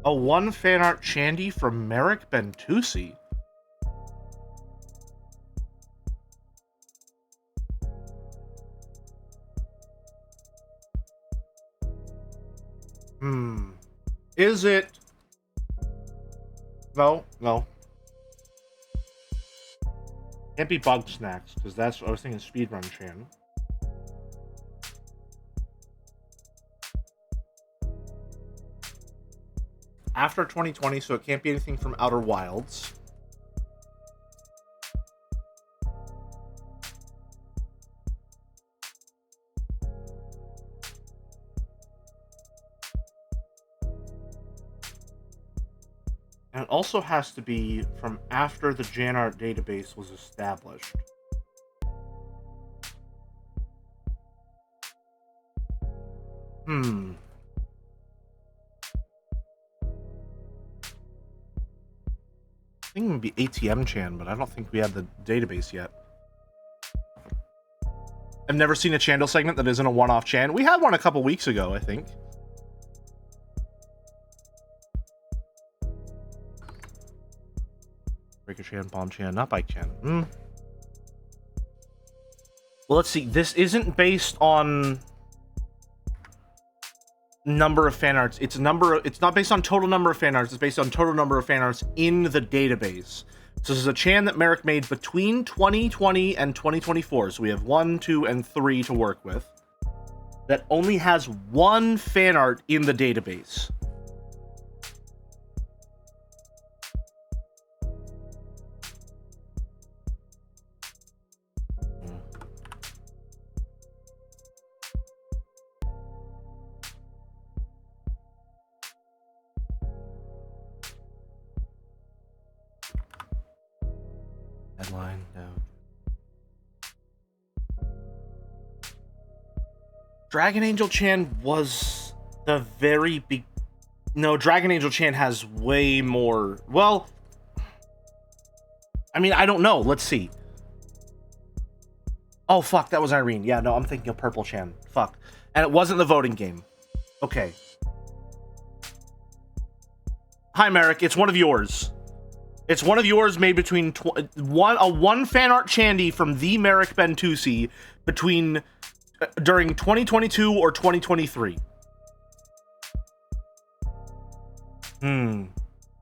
A 1 fan art Chandy from Merrick Bentusi. Is it? No. Can't be Bug Snacks, because that's what I was thinking. Speedrun Chan. After 2020, so it can't be anything from Outer Wilds. And it also has to be from after the JanArt database was established. I think it would be ATM Chan, but I don't think we have the database yet. I've never seen a Chandel segment that isn't a one-off Chan. We had one a couple weeks ago, I think. Breaker Chan, Bomb Chan, not Bike Chan. Well, let's see. This isn't based on number of fan arts. It's not based on total number of fan arts. It's based on total number of fan arts in the database. So this is a Chan that Merrick made between 2020 and 2024. So we have 1, 2, and 3 to work with. That only has 1 fan art in the database. Headline, no. Dragon Angel Chan was the very big... No, Dragon Angel Chan has way more... Well, I mean, I don't know. Let's see. Oh, fuck, that was Irene. Yeah, no, I'm thinking of Purple Chan. Fuck. And it wasn't the voting game. Okay. Hi, Merrick. It's one of yours. It's one of yours made between one fan art Chandy from the Merrick Bentusi between during 2022 or 2023. I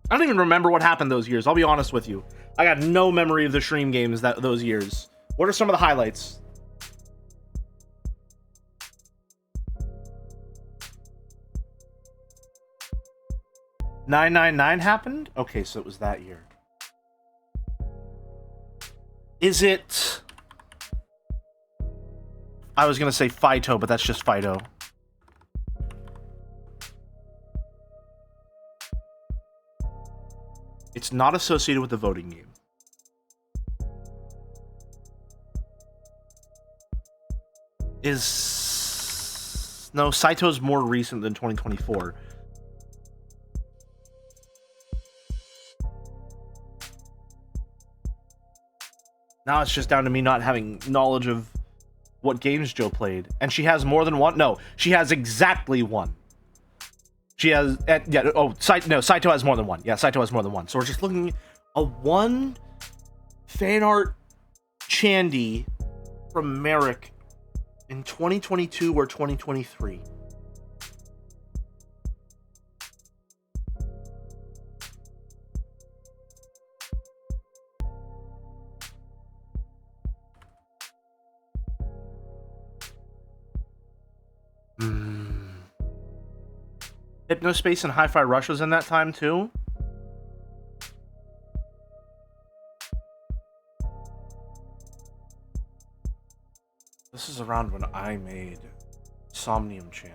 don't even remember what happened those years. I'll be honest with you. I got no memory of the stream games those years. What are some of the highlights? 999 happened? Okay, so it was that year. Is it... I was gonna say Phyto, but that's just Phyto. It's not associated with the voting game. No, Saito's more recent than 2024. Now it's just down to me not having knowledge of what games Joe played. And she has more than one? No, she has exactly one. She has... Saito has more than one. Yeah, Saito has more than one. So we're just looking at one fan art Chandy from Merrick in 2022 or 2023. Hypnospace and Hi-Fi Rush was in that time too. This is around when I made Somnium Chan.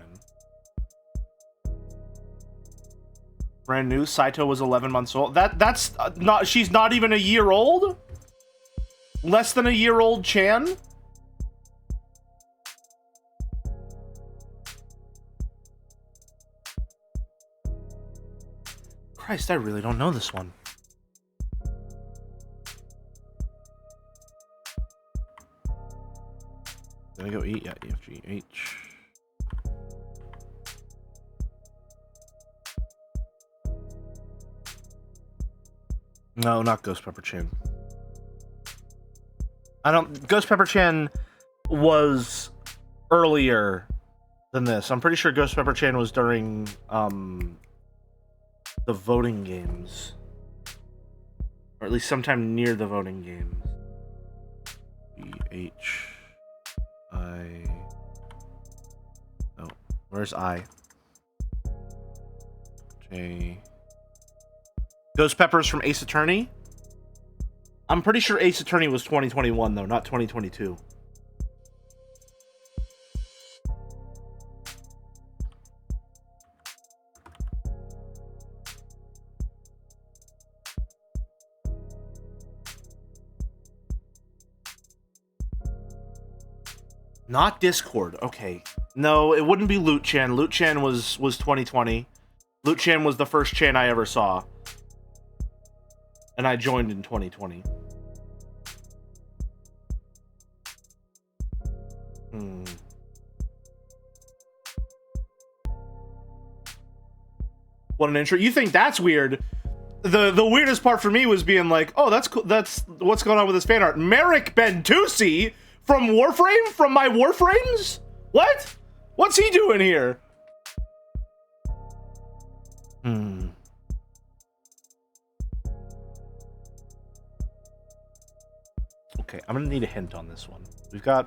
Brand new. Saito was 11 months old. That's not. She's not even a year old. Less than a year old Chan. Christ, I really don't know this one. Did I go E? Yeah, E, F, G, H. No, not Ghost Pepper Chan. Ghost Pepper Chan was earlier than this. I'm pretty sure Ghost Pepper Chan was during, the voting games, or at least sometime near the voting games. E-H I. Oh, where's I? J. Ghost Peppers from Ace Attorney. I'm pretty sure Ace Attorney was 2021 though, not 2022. Not Discord. Okay. No, it wouldn't be Loot Chan. Loot Chan was 2020. Loot Chan was the first Chan I ever saw. And I joined in 2020. What an intro. You think that's weird? The weirdest part for me was being like, oh, that's cool. That's what's going on with this fan art. Merrick Bentusi from Warframe? From my Warframes? What? What's he doing here? Okay, I'm gonna need a hint on this one.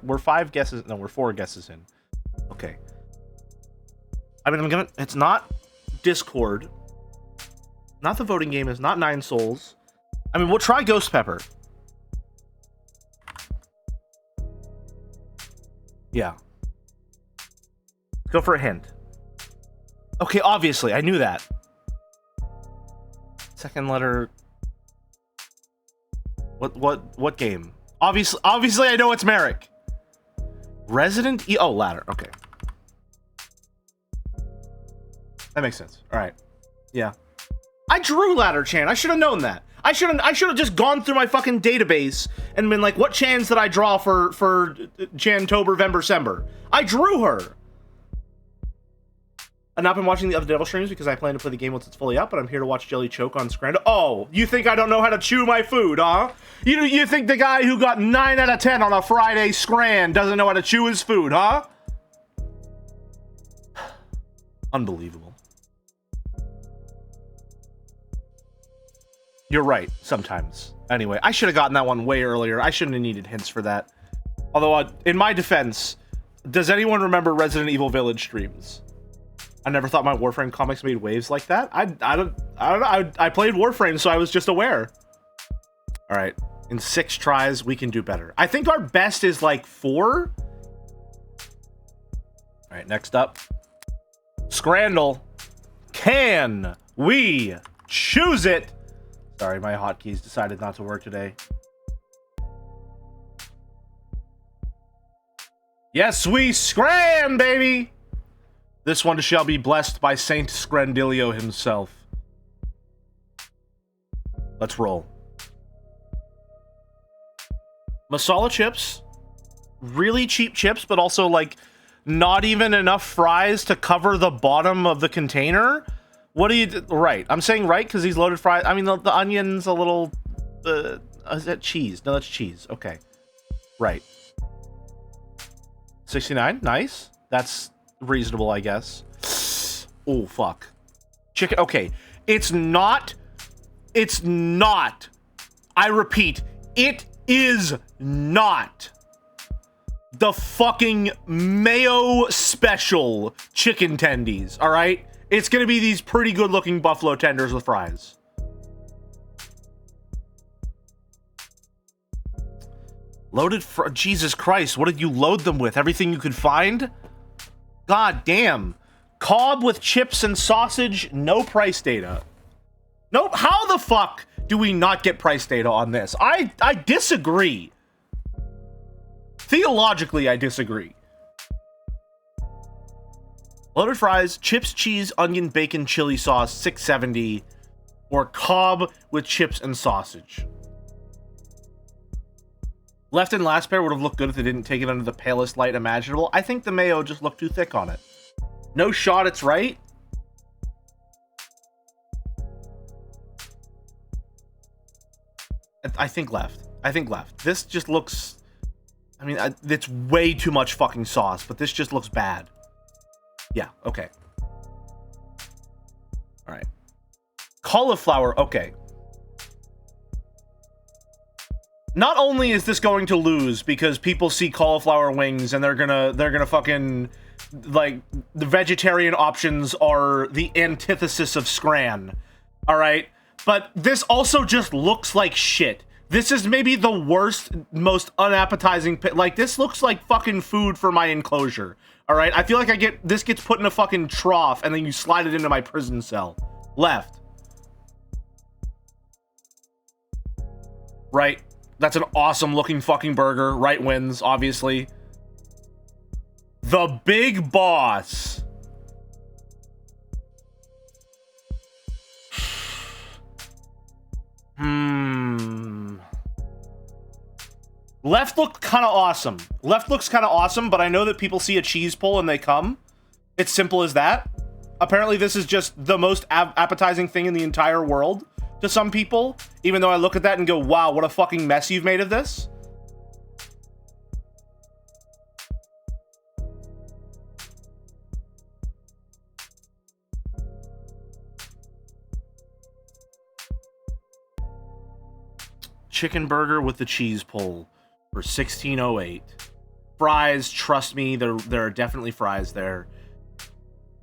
We're 5 guesses. No, we're 4 guesses in. Okay. I mean, it's not Discord. Not the voting game. It's not 9 Souls. I mean, we'll try Ghost Pepper. Yeah. Let's go for a hint. Okay, obviously, I knew that. Second letter. What game? Obviously, I know it's Merrick. Resident E. Oh, ladder. Okay. That makes sense. All right. Yeah. I drew Ladder Chan. I should have known that. I should have just gone through my fucking database and been like, what Chans did I draw for Chantober, Vember, Sember? I drew her. I've not been watching the other Devil streams because I plan to play the game once it's fully up, but I'm here to watch Jelly choke on Scrando. Oh, you think I don't know how to chew my food, huh? You think the guy who got 9 out of 10 on a Friday Scran doesn't know how to chew his food, huh? Unbelievable. You're right, sometimes. Anyway, I should have gotten that one way earlier. I shouldn't have needed hints for that. Although, in my defense, does anyone remember Resident Evil Village streams? I never thought my Warframe comics made waves like that. I don't know. I played Warframe, so I was just aware. All right, in 6 tries, we can do better. I think our best is like 4. All right, next up. Scrandle. Can we choose it? Sorry, my hotkeys decided not to work today. Yes, we scram, baby! This one shall be blessed by Saint Scrandilio himself. Let's roll. Masala chips. Really cheap chips, but also, like, not even enough fries to cover the bottom of the container. What do you do? Right. I'm saying right because these loaded fries. I mean, the onion's a little. Is that cheese? No, that's cheese. Okay. Right. 69. Nice. That's reasonable, I guess. Oh, fuck. Chicken. Okay. It's not. I repeat, it is not the fucking mayo special chicken tendies, all right? It's gonna be these pretty good looking buffalo tenders with fries. Loaded Jesus Christ, what did you load them with? Everything you could find? God damn. Cobb with chips and sausage, no price data. Nope, how the fuck do we not get price data on this? I disagree. Theologically, I disagree. Loaded fries, chips, cheese, onion, bacon, chili sauce, $6.70, or Cobb with chips and sausage. Left and last pair would have looked good if they didn't take it under the palest light imaginable. I think the mayo just looked too thick on it. No shot, it's right. I think left. This just looks... I mean, it's way too much fucking sauce, but this just looks bad. Yeah, okay. All right. Cauliflower, okay. Not only is this going to lose because people see cauliflower wings and they're gonna fucking, like, the vegetarian options are the antithesis of Scran. All right? But this also just looks like shit. This is maybe the worst, most unappetizing, like, this looks like fucking food for my enclosure. All right, I feel like this gets put in a fucking trough and then you slide it into my prison cell. Left. Right. That's an awesome looking fucking burger. Right wins, obviously. The Big Boss. Left looked kind of awesome. Left looks kind of awesome, but I know that people see a cheese pull and they come. It's simple as that. Apparently this is just the most appetizing thing in the entire world to some people, even though I look at that and go, wow, what a fucking mess you've made of this. Chicken burger with the cheese pull for $16.08. Fries, trust me, there are definitely fries there.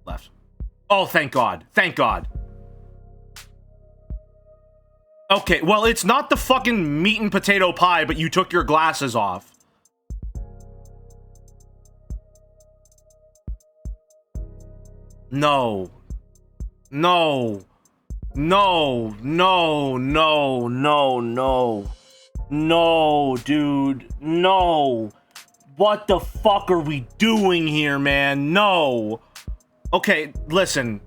Left. Oh, thank God. Thank God. Okay, well, it's not the fucking meat and potato pie, but you took your glasses off. No. No. No, no, no, no, no. No, dude. No. What the fuck are we doing here, man? No. Okay, listen.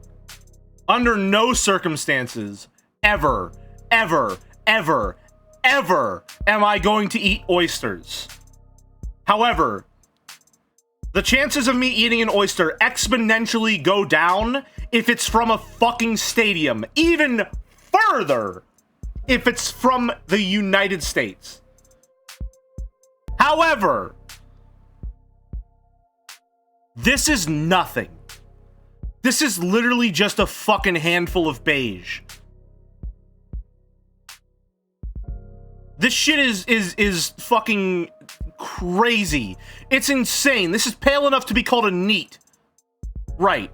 Under no circumstances, ever, ever, ever, ever am I going to eat oysters. However, The chances of me eating an oyster exponentially go down if it's from a fucking stadium. Even further if it's from the United States. However, this is nothing. This is literally just a fucking handful of beige. This shit is fucking crazy. It's insane. This is pale enough to be called a neat. Right.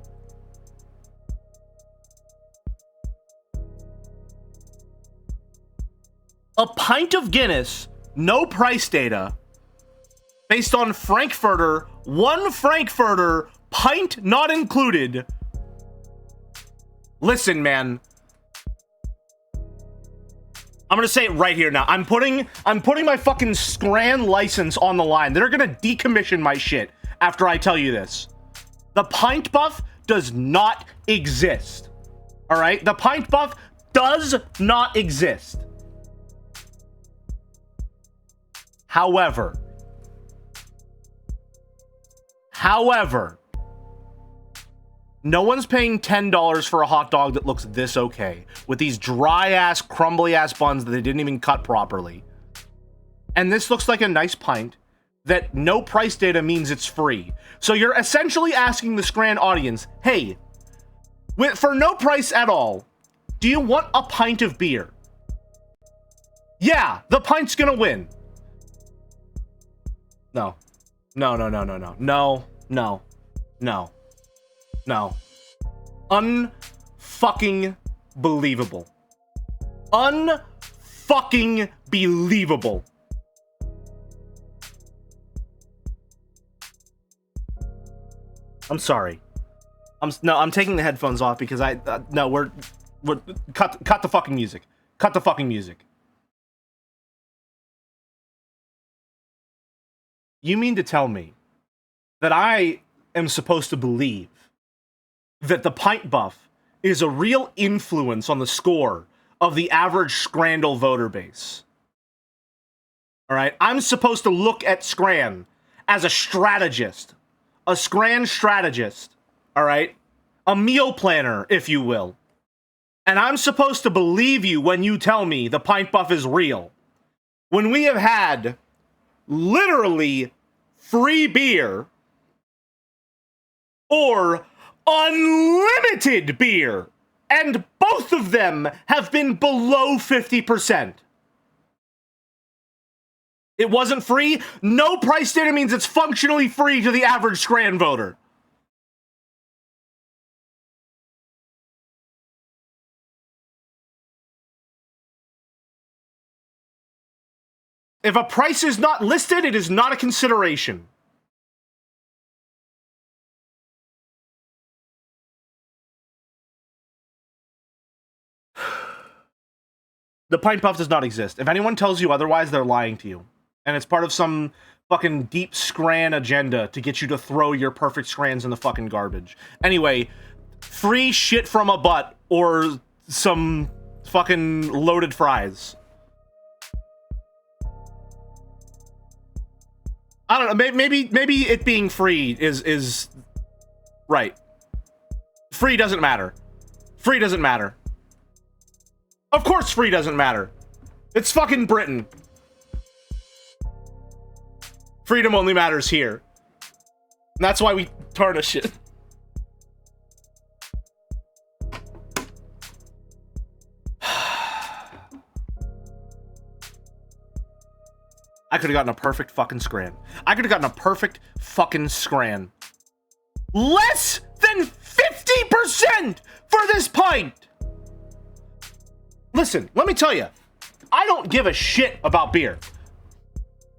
A pint of Guinness, no price data, based on Frankfurter, one Frankfurter, pint not included. Listen, man. I'm gonna say it right here now. I'm putting my fucking Scran license on the line. They're gonna decommission my shit after I tell you this. The pint buff does not exist. All right? The pint buff does not exist. However, no one's paying $10 for a hot dog that looks this okay, with these dry-ass, crumbly-ass buns that they didn't even cut properly. And this looks like a nice pint that no price data means it's free. So you're essentially asking the Scran audience, hey, for no price at all, do you want a pint of beer? Yeah, the pint's gonna win. No. No. Unfucking believable. Unfucking believable. I'm sorry. I'm taking the headphones off because we're cut the fucking music. Cut the fucking music. You mean to tell me that I am supposed to believe that the pint buff is a real influence on the score of the average Scrandal voter base? All right? I'm supposed to look at Scran as a strategist, a Scran strategist, all right? A meal planner, if you will. And I'm supposed to believe you when you tell me the pint buff is real. When we have had literally free beer or unlimited beer, and both of them have been below 50%. It wasn't free. No price data means it's functionally free to the average Scran voter. If a price is not listed, it is not a consideration. The pint buff does not exist. If anyone tells you otherwise, they're lying to you. And it's part of some fucking deep Scran agenda to get you to throw your perfect Scrans in the fucking garbage. Anyway, free shit from a butt or some fucking loaded fries. I don't know, maybe it being free is right. Free doesn't matter. Free doesn't matter. Of course free doesn't matter. It's fucking Britain. Freedom only matters here. And that's why we tarnish it. I could have gotten a perfect fucking Scran. I could have gotten a perfect fucking Scran. Less than 50% for this pint! Listen, let me tell you, I don't give a shit about beer.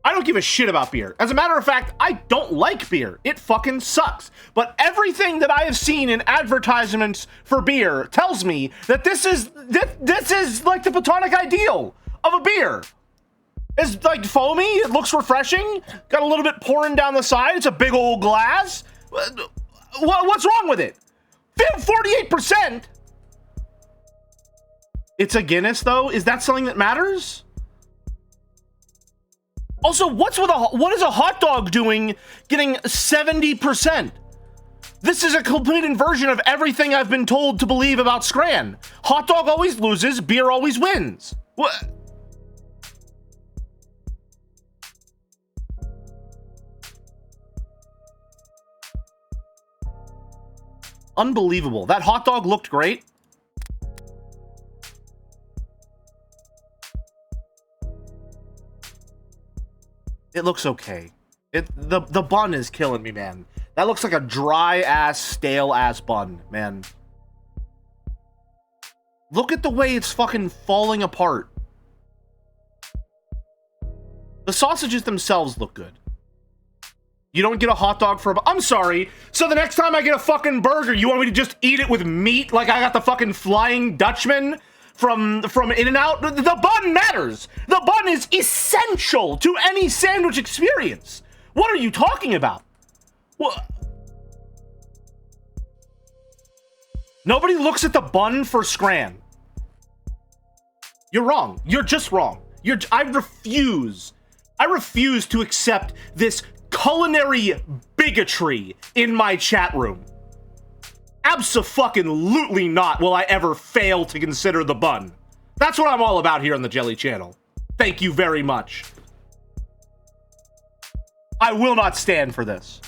I don't give a shit about beer. As a matter of fact, I don't like beer. It fucking sucks. But everything that I have seen in advertisements for beer tells me that this is like the platonic ideal of a beer. It's like foamy, it looks refreshing, got a little bit pouring down the side, it's a big old glass. What's wrong with it? 48%? It's a Guinness, though? Is that something that matters? Also, what is a hot dog doing getting 70%? This is a complete inversion of everything I've been told to believe about Scran. Hot dog always loses, beer always wins. What? Unbelievable. That hot dog looked great. It looks okay. The bun is killing me, man. That looks like a dry-ass, stale-ass bun, man. Look at the way it's fucking falling apart. The sausages themselves look good. You don't get a hot dog for a... I'm sorry. So the next time I get a fucking burger, you want me to just eat it with meat like I got the fucking Flying Dutchman from In-N-Out? The bun matters. The bun is essential to any sandwich experience. What are you talking about? What? Nobody looks at the bun for Scran. You're wrong. You're just wrong. I refuse to accept this culinary bigotry in my chat room. Abso-fucking-lutely not will I ever fail to consider the bun. That's what I'm all about here on the Jelly Channel. Thank you very much. I will not stand for this.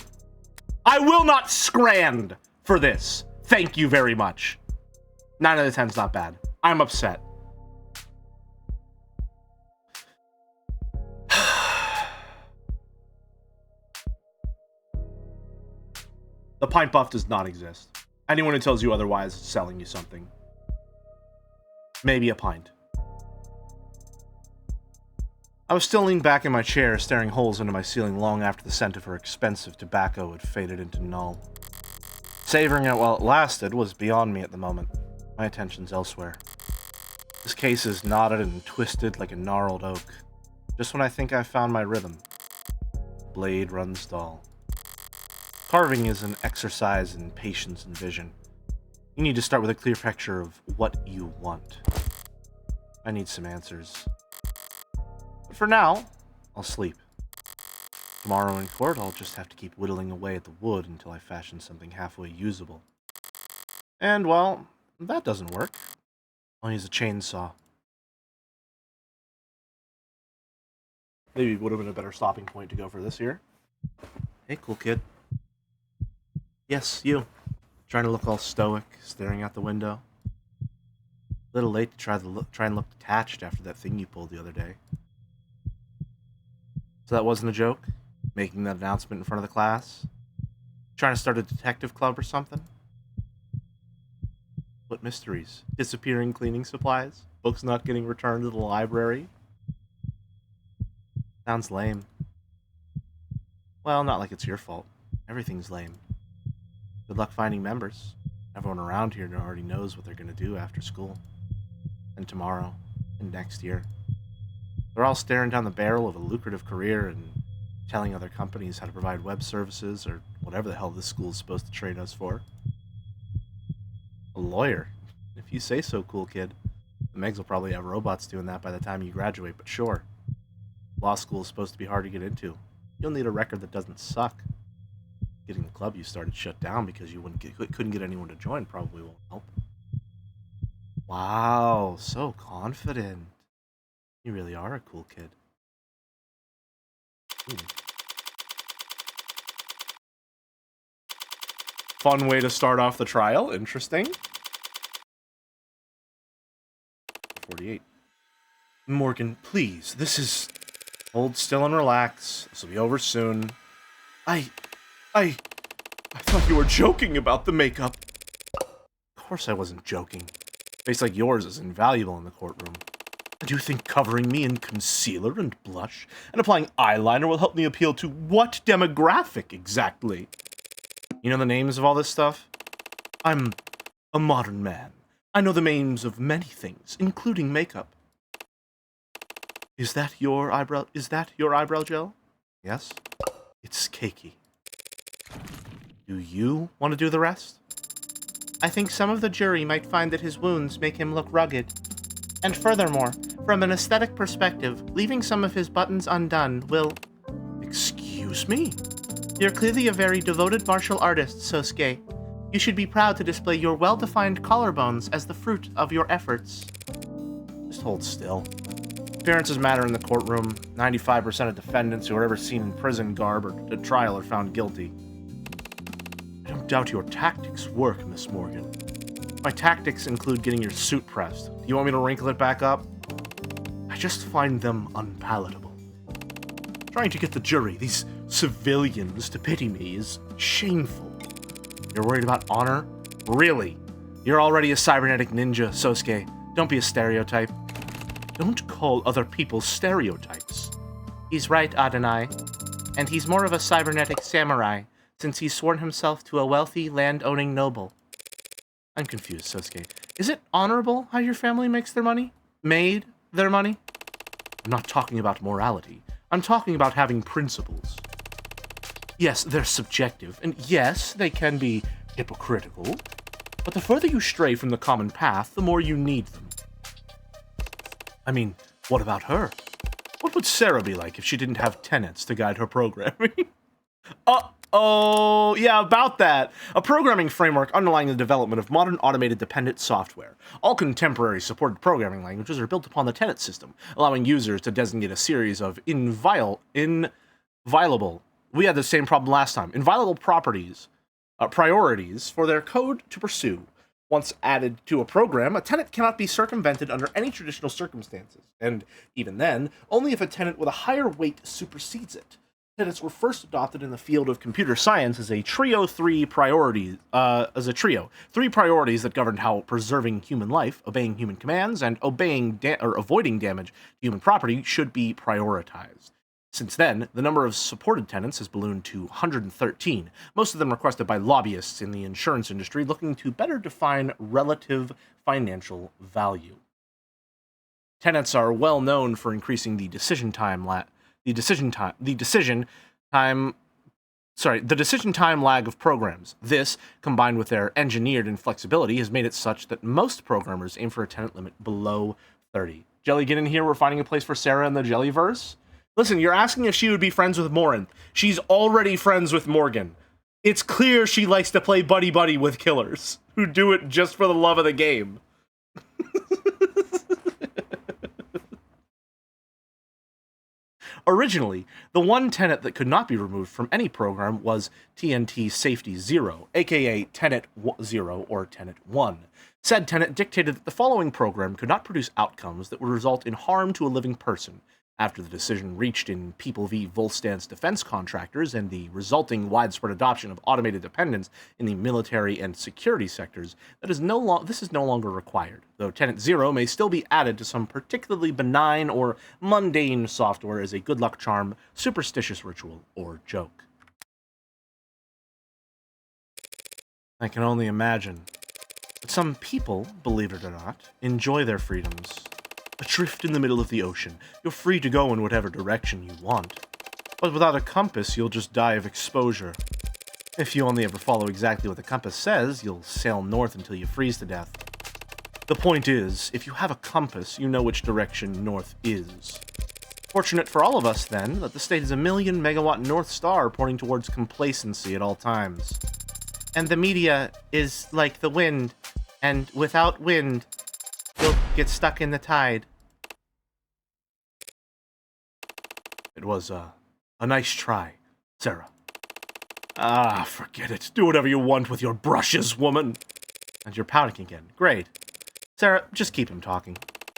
I will not scrand for this. Thank you very much. 9 out of 10's not bad. I'm upset. The pint buff does not exist. Anyone who tells you otherwise is selling you something. Maybe a pint. I was still leaning back in my chair, staring holes into my ceiling long after the scent of her expensive tobacco had faded into null. Savoring it while it lasted was beyond me at the moment. My attention's elsewhere. This case is knotted and twisted like a gnarled oak. Just when I think I've found my rhythm, blade runs dull. Carving is an exercise in patience and vision. You need to start with a clear picture of what you want. I need some answers. But for now, I'll sleep. Tomorrow in court, I'll just have to keep whittling away at the wood until I fashion something halfway usable. And, well, that doesn't work. I'll use a chainsaw. Maybe it would have been a better stopping point to go for this here. Hey, cool kid. Yes, you. Trying to look all stoic, staring out the window. A little late to try and look detached after that thing you pulled the other day. So that wasn't a joke? Making that announcement in front of the class? Trying to start a detective club or something? What mysteries? Disappearing cleaning supplies? Books not getting returned to the library? Sounds lame. Well, not like it's your fault. Everything's lame. Good luck finding members. Everyone around here already knows what they're going to do after school. And tomorrow. And next year. They're all staring down the barrel of a lucrative career and telling other companies how to provide web services or whatever the hell this school is supposed to train us for. A lawyer. If you say so, cool kid. The Megs will probably have robots doing that by the time you graduate, but sure. Law school is supposed to be hard to get into. You'll need a record that doesn't suck. Getting the club you started shut down because you couldn't get anyone to join probably won't help. Wow, so confident. You really are a cool kid. Fun way to start off the trial. Interesting. 48. Morgan, please. This is... Hold still and relax. This will be over soon. I thought you were joking about the makeup. Of course I wasn't joking. A face like yours is invaluable in the courtroom. Do you think covering me in concealer and blush and applying eyeliner will help me appeal to what demographic exactly? You know the names of all this stuff? I'm a modern man. I know the names of many things, including makeup. Is that your eyebrow gel? Yes? It's cakey. Do you want to do the rest? I think some of the jury might find that his wounds make him look rugged. And furthermore, from an aesthetic perspective, leaving some of his buttons undone will... Excuse me? You're clearly a very devoted martial artist, Sosuke. You should be proud to display your well-defined collarbones as the fruit of your efforts. Just hold still. Appearances matter in the courtroom. 95% of defendants who are ever seen in prison garb or at trial are found guilty. I don't doubt your tactics work, Miss Morgan. My tactics include getting your suit pressed. Do you want me to wrinkle it back up? I just find them unpalatable. Trying to get the jury, these civilians, to pity me is shameful. You're worried about honor? Really? You're already a cybernetic ninja, Sosuke. Don't be a stereotype. Don't call other people stereotypes. He's right, Adonai. And he's more of a cybernetic samurai, since he's sworn himself to a wealthy, land-owning noble. I'm confused, Sosuke. Is it honorable how your family makes their money? Made their money? I'm not talking about morality. I'm talking about having principles. Yes, they're subjective, and yes, they can be hypocritical, but the further you stray from the common path, the more you need them. I mean, what about her? What would Sarah be like if she didn't have tenets to guide her programming? Uh-oh, yeah, about that. A programming framework underlying the development of modern automated dependent software. All contemporary supported programming languages are built upon the tenet system, allowing users to designate a series of inviolable, we had the same problem last time, inviolable priorities for their code to pursue. Once added to a program, a tenet cannot be circumvented under any traditional circumstances, and even then, only if a tenet with a higher weight supersedes it. Tenets were first adopted in the field of computer science as a three priorities that governed how preserving human life, obeying human commands, and avoiding damage to human property should be prioritized. Since then, the number of supported tenets has ballooned to 113, most of them requested by lobbyists in the insurance industry looking to better define relative financial value. Tenets are well known for increasing the decision time lag of programs. This, combined with their engineered inflexibility, has made it such that most programmers aim for a tenet limit below 30. Jelly, get in here. We're finding a place for Sarah in the Jellyverse. Listen, you're asking if she would be friends with Morin. She's already friends with Morgan. It's clear she likes to play buddy-buddy with killers who do it just for the love of the game. Originally, the one tenet that could not be removed from any program was TNT Safety 0, aka Tenet 0 or Tenet 1. Said tenet dictated that the following program could not produce outcomes that would result in harm to a living person. After the decision reached in People v. Volstan's defense contractors and the resulting widespread adoption of automated dependence in the military and security sectors, this is no longer required, though Tenet 0 may still be added to some particularly benign or mundane software as a good luck charm, superstitious ritual, or joke. I can only imagine that some people, believe it or not, enjoy their freedoms. Adrift in the middle of the ocean, you're free to go in whatever direction you want. But without a compass, you'll just die of exposure. If you only ever follow exactly what the compass says, you'll sail north until you freeze to death. The point is, if you have a compass, you know which direction north is. Fortunate for all of us, then, that the state is a 1,000,000 megawatt North Star pointing towards complacency at all times. And the media is like the wind, and without wind, you'll get stuck in the tide. It was a nice try, Sarah. Ah, forget it. Do whatever you want with your brushes, woman. And you're pouting again. Great. Sarah, just keep him talking.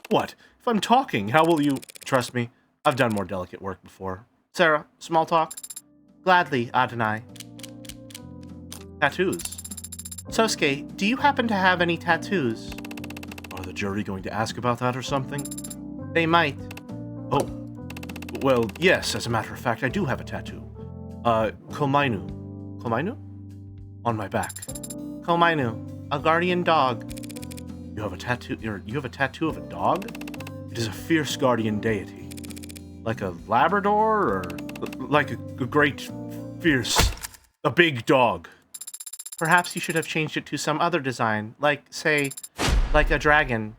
What? If I'm talking, how will you... Trust me, I've done more delicate work before. Sarah, small talk? Gladly, Adonai. Tattoos. Sosuke, do you happen to have any tattoos? Are the jury going to ask about that or something? They might. Oh. Well, yes, as a matter of fact, I do have a tattoo. Komainu. Komainu? On my back. Komainu, a guardian dog. You have a tattoo of a dog? It is a fierce guardian deity. Like a Labrador, or like a great, fierce, a big dog? Perhaps you should have changed it to some other design, like, say, like a dragon.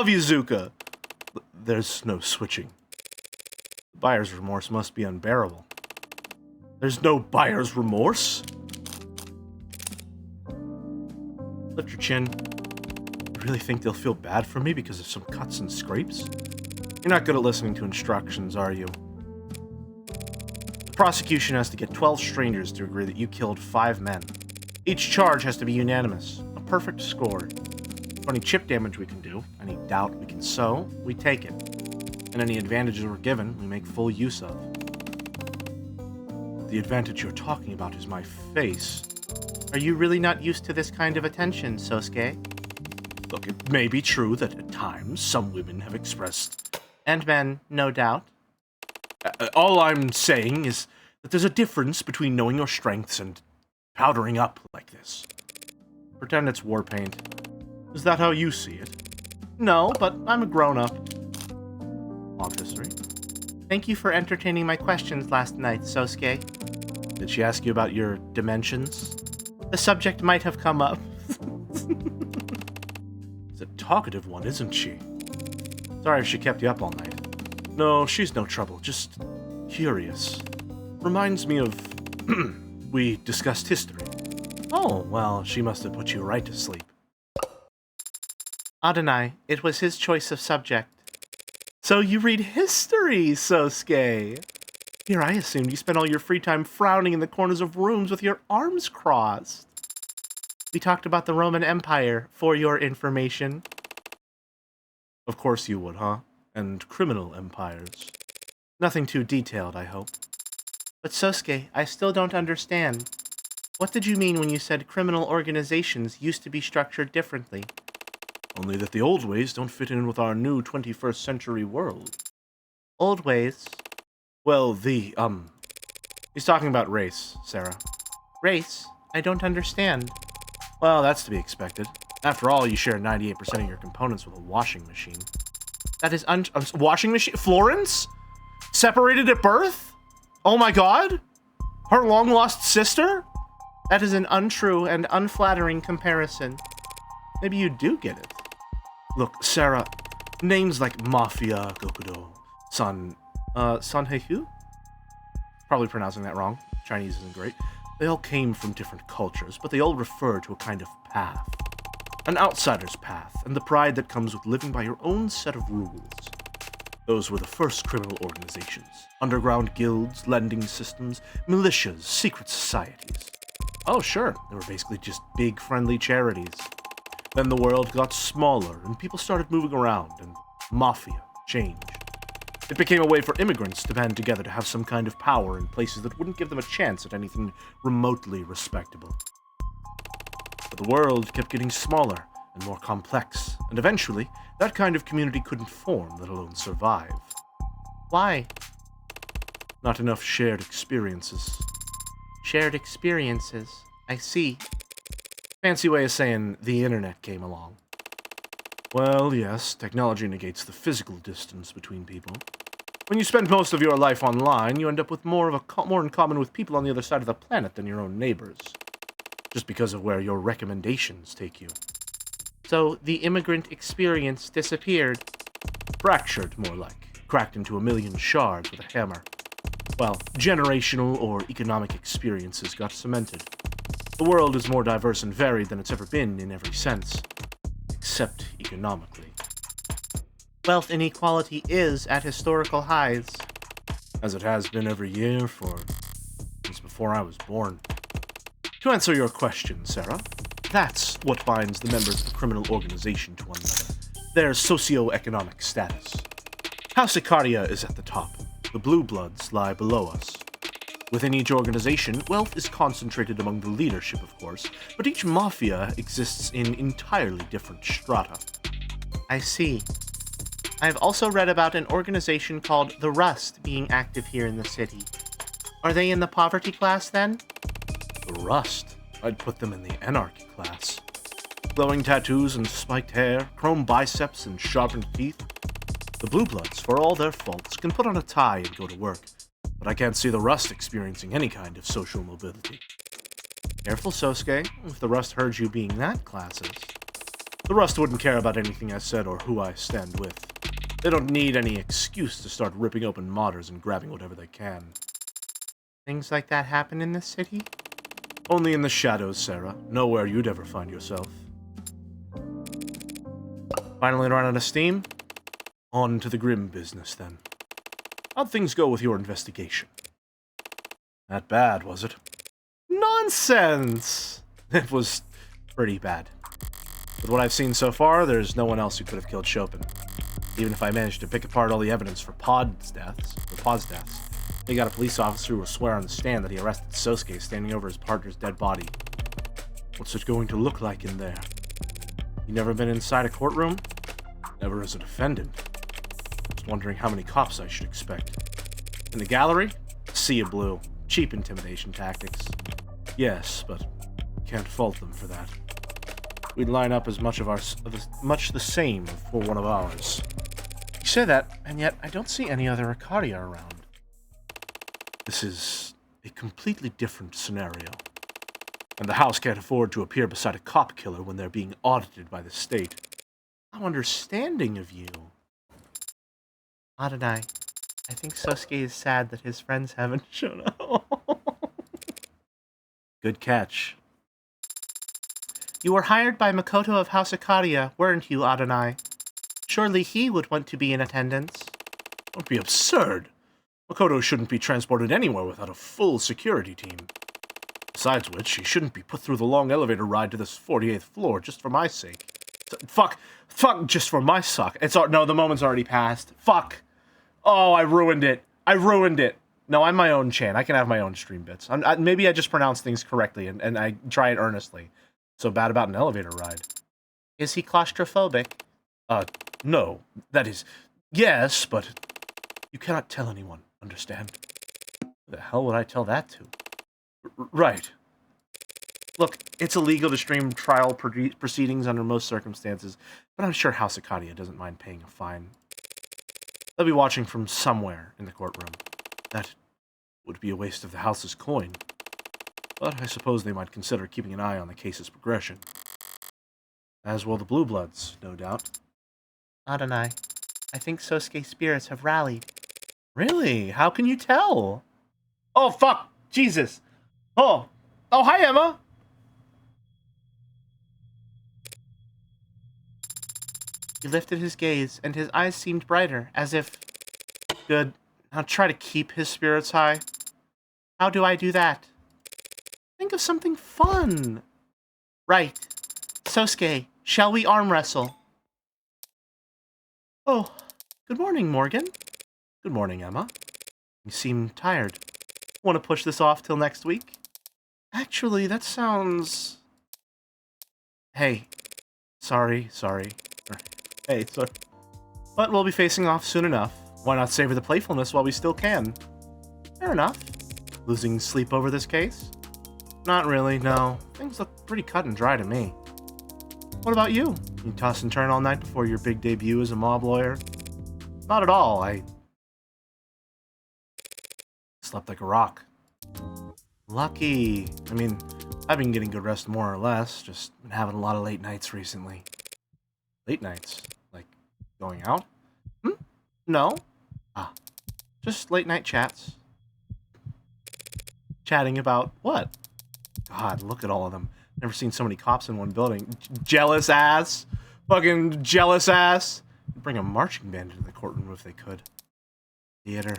love you, Zuka. There's no switching. Buyer's remorse must be unbearable. There's no buyer's remorse? Lift your chin. You really think they'll feel bad for me because of some cuts and scrapes? You're not good at listening to instructions, are you? The prosecution has to get 12 strangers to agree that you killed 5 men. Each charge has to be unanimous. A perfect score. Any chip damage we can do, any doubt we can sow, we take it. And any advantages we're given, we make full use of. The advantage you're talking about is my face. Are you really not used to this kind of attention, Sosuke? Look, it may be true that at times some women have expressed... And men, no doubt. All I'm saying is that there's a difference between knowing your strengths and powdering up like this. Pretend it's war paint. Is that how you see it? No, but I'm a grown-up. Long history. Thank you for entertaining my questions last night, Sosuke. Did she ask you about your dimensions? The subject might have come up. She's a talkative one, isn't she? Sorry if she kept you up all night. No, she's no trouble, just curious. Reminds me of... we discussed history. Oh, well, she must have put you right to sleep. Adonai, it was his choice of subject. So you read history, Sosuke. Here, I assumed you spent all your free time frowning in the corners of rooms with your arms crossed. We talked about the Roman Empire, for your information. Of course you would, huh? And criminal empires. Nothing too detailed, I hope. But Sosuke, I still don't understand. What did you mean when you said criminal organizations used to be structured differently? Only that the old ways don't fit in with our new 21st century world. Old ways? Well, he's talking about race, Sarah. Race? I don't understand. Well, that's to be expected. After all, you share 98% of your components with a washing machine. That is washing machine? Florence? Separated at birth? Oh my god? Her long-lost sister? That is an untrue and unflattering comparison. Maybe you do get it. Look, Sarah, names like Mafia, Gokudo, Sanheihu? Probably pronouncing that wrong. Chinese isn't great. They all came from different cultures, but they all refer to a kind of path. An outsider's path, and the pride that comes with living by your own set of rules. Those were the first criminal organizations. Underground guilds, lending systems, militias, secret societies. Oh, sure, they were basically just big, friendly charities. Then the world got smaller, and people started moving around, and mafia changed. It became a way for immigrants to band together to have some kind of power in places that wouldn't give them a chance at anything remotely respectable. But the world kept getting smaller and more complex, and eventually, that kind of community couldn't form, let alone survive. Why? Not enough shared experiences. Shared experiences. I see. Fancy way of saying the internet came along. Well, yes, technology negates the physical distance between people. When you spend most of your life online, you end up with more in common with people on the other side of the planet than your own neighbors. Just because of where your recommendations take you. So the immigrant experience disappeared. Fractured, more like. Cracked into a million shards with a hammer. Well, generational or economic experiences got cemented. The world is more diverse and varied than it's ever been in every sense. Except economically. Wealth inequality is at historical highs. As it has been every year since before I was born. To answer your question, Sarah, that's what binds the members of a criminal organization to one another. Their socio-economic status. House Icaria is at the top. The Blue Bloods lie below us. Within each organization, wealth is concentrated among the leadership, of course, but each mafia exists in entirely different strata. I see. I've also read about an organization called the Rust being active here in the city. Are they in the poverty class, then? The Rust? I'd put them in the anarchy class. Glowing tattoos and spiked hair, chrome biceps and sharpened teeth. The Blue Bloods, for all their faults, can put on a tie and go to work. But I can't see the Rust experiencing any kind of social mobility. Careful, Sosuke, if the Rust heard you being that classist. The rest wouldn't care about anything I said or who I stand with. They don't need any excuse to start ripping open modders and grabbing whatever they can. Things like that happen in this city? Only in the shadows, Sarah. Nowhere you'd ever find yourself. Finally run out of steam? On to the grim business, then. How'd things go with your investigation? Not bad, was it? Nonsense! It was pretty bad. With what I've seen so far, there's no one else who could have killed Chopin. Even if I managed to pick apart all the evidence for Pod's deaths, they got a police officer who will swear on the stand that he arrested Sosuke standing over his partner's dead body. What's it going to look like in there? You never been inside a courtroom? Never as a defendant. Just wondering how many cops I should expect. In the gallery? A sea of blue. Cheap intimidation tactics. Yes, but can't fault them for that. We'd line up as much the same for one of ours. You say that, and yet I don't see any other Arcadia around. This is a completely different scenario. And the house can't afford to appear beside a cop killer when they're being audited by the state. How understanding of you. Adonai, I think Sosuke is sad that his friends haven't shown up. Good catch. You were hired by Makoto of House Arcadia, weren't you, Adonai? Surely he would want to be in attendance. Don't be absurd. Makoto shouldn't be transported anywhere without a full security team. Besides which, he shouldn't be put through the long elevator ride to this 48th floor just for my sake. Fuck, just for my suck. No, the moment's already passed. Fuck. Oh, I ruined it. No, I'm my own Chan. I can have my own stream bits. Maybe I just pronounce things correctly and I try it earnestly. So bad about an elevator ride. Is he claustrophobic? No. That is, yes, but you cannot tell anyone, understand? Who the hell would I tell that to? Right. Look, it's illegal to stream trial proceedings under most circumstances, but I'm sure House Arcadia doesn't mind paying a fine. They'll be watching from somewhere in the courtroom. That would be a waste of the house's coin. But I suppose they might consider keeping an eye on the case's progression. As will the Blue Bloods, no doubt. Adonai, I think Sosuke's spirits have rallied. Really? How can you tell? Oh, fuck! Jesus! Oh, hi, Emma! He lifted his gaze, and his eyes seemed brighter, as if... Good. Now try to keep his spirits high. How do I do that? Think of something fun. Right. Sosuke, shall we arm wrestle? Oh, good morning, Morgan. Good morning, Emma. You seem tired. Want to push this off till next week? Actually, that sounds... Hey. Sorry. Hey, sorry. But we'll be facing off soon enough. Why not savor the playfulness while we still can? Fair enough. Losing sleep over this case? Not really, no. Things look pretty cut and dry to me. What about you? You toss and turn all night before your big debut as a mob lawyer? Not at all. I slept like a rock. Lucky. I mean, I've been getting good rest more or less. Just been having a lot of late nights recently. Late nights? Like, going out? No. Just late night chats. Chatting about what? God, look at all of them. Never seen so many cops in one building. Jealous ass. Fucking jealous ass. Bring a marching band into the courtroom if they could. Theater.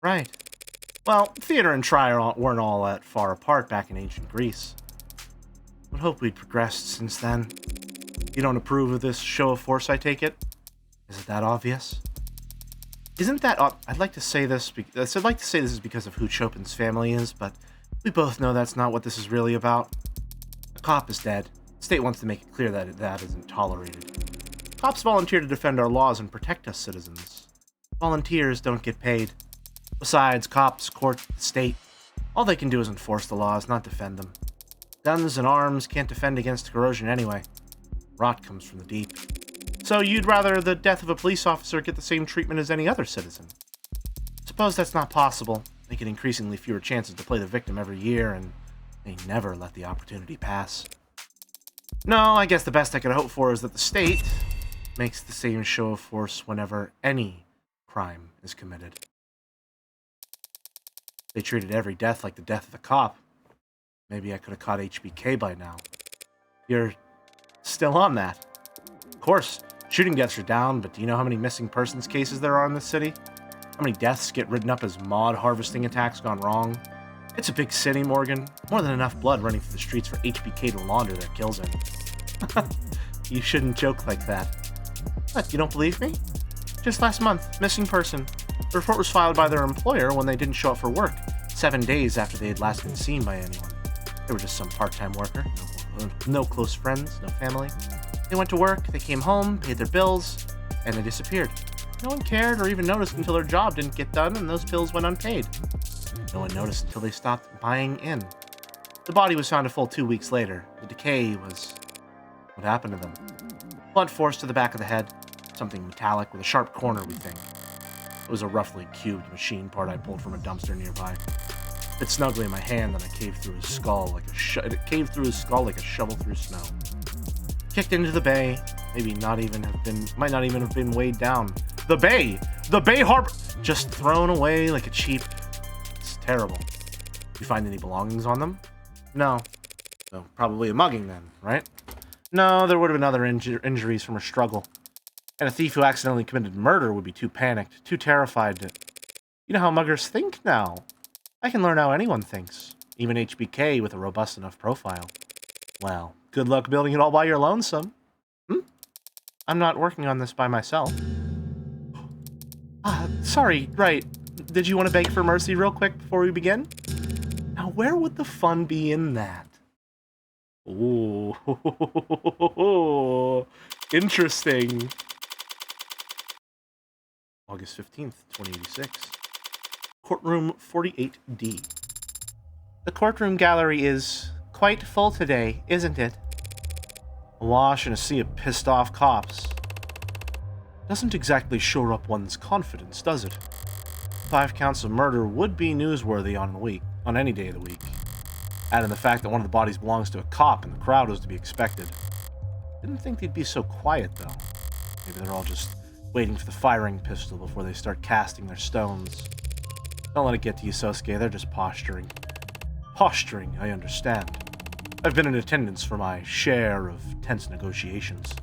Right. Well, theater and trial weren't all that far apart back in ancient Greece. Would hope we'd progressed since then. You don't approve of this show of force, I take it? Is it that obvious? Isn't that... I'd like to say this is because of who Chopin's family is, but we both know that's not what this is really about. A cop is dead. The state wants to make it clear that that isn't tolerated. Cops volunteer to defend our laws and protect us citizens. Volunteers don't get paid. Besides, cops, court, the state, all they can do is enforce the laws, not defend them. Guns and arms can't defend against corrosion anyway. Rot comes from the deep. So you'd rather the death of a police officer get the same treatment as any other citizen? Suppose that's not possible. They get increasingly fewer chances to play the victim every year, and they never let the opportunity pass. No, I guess the best I could hope for is that the state makes the same show of force whenever any crime is committed. They treated every death like the death of the cop. Maybe I could have caught HBK by now. You're still on that. Of course, shooting deaths are down, but do you know how many missing persons cases there are in this city? How many deaths get written up as mod harvesting attacks gone wrong? It's a big city, Morgan. More than enough blood running through the streets for HBK to launder their kills in. You shouldn't joke like that. What, you don't believe me? Just last month, missing person. The report was filed by their employer when they didn't show up for work, 7 days after they had last been seen by anyone. They were just some part-time worker, no close friends, no family. They went to work, they came home, paid their bills, and they disappeared. No one cared or even noticed until their job didn't get done and those bills went unpaid. No one noticed until they stopped buying in. The body was found a full 2 weeks later. The decay was what happened to them. Blunt force to the back of the head, something metallic with a sharp corner, we think. It was a roughly cubed machine part I pulled from a dumpster nearby. It fit snugly in my hand, and I caved through his skull like a shovel through snow. Kicked into the bay, might not even have been weighed down. The bay harbor, just thrown away like a cheap. It's terrible. You find any belongings on them? No. So probably a mugging then, right? No, there would have been other injuries from a struggle. And a thief who accidentally committed murder would be too panicked, too terrified to... You know how muggers think now. I can learn how anyone thinks, even HBK with a robust enough profile. Well, good luck building it all by your lonesome. I'm not working on this by myself. Sorry, right. Did you want to beg for mercy real quick before we begin? Now, where would the fun be in that? Ooh, interesting. August 15th, 2086. Courtroom 48D. The courtroom gallery is quite full today, isn't it? Awash in a sea of pissed-off cops. Doesn't exactly shore up one's confidence, does it? 5 counts of murder would be newsworthy on any day of the week. Add in the fact that one of the bodies belongs to a cop and the crowd was to be expected. Didn't think they'd be so quiet, though. Maybe they're all just waiting for the firing pistol before they start casting their stones. Don't let it get to you, Sosuke. They're just posturing. Posturing, I understand. I've been in attendance for my share of tense negotiations.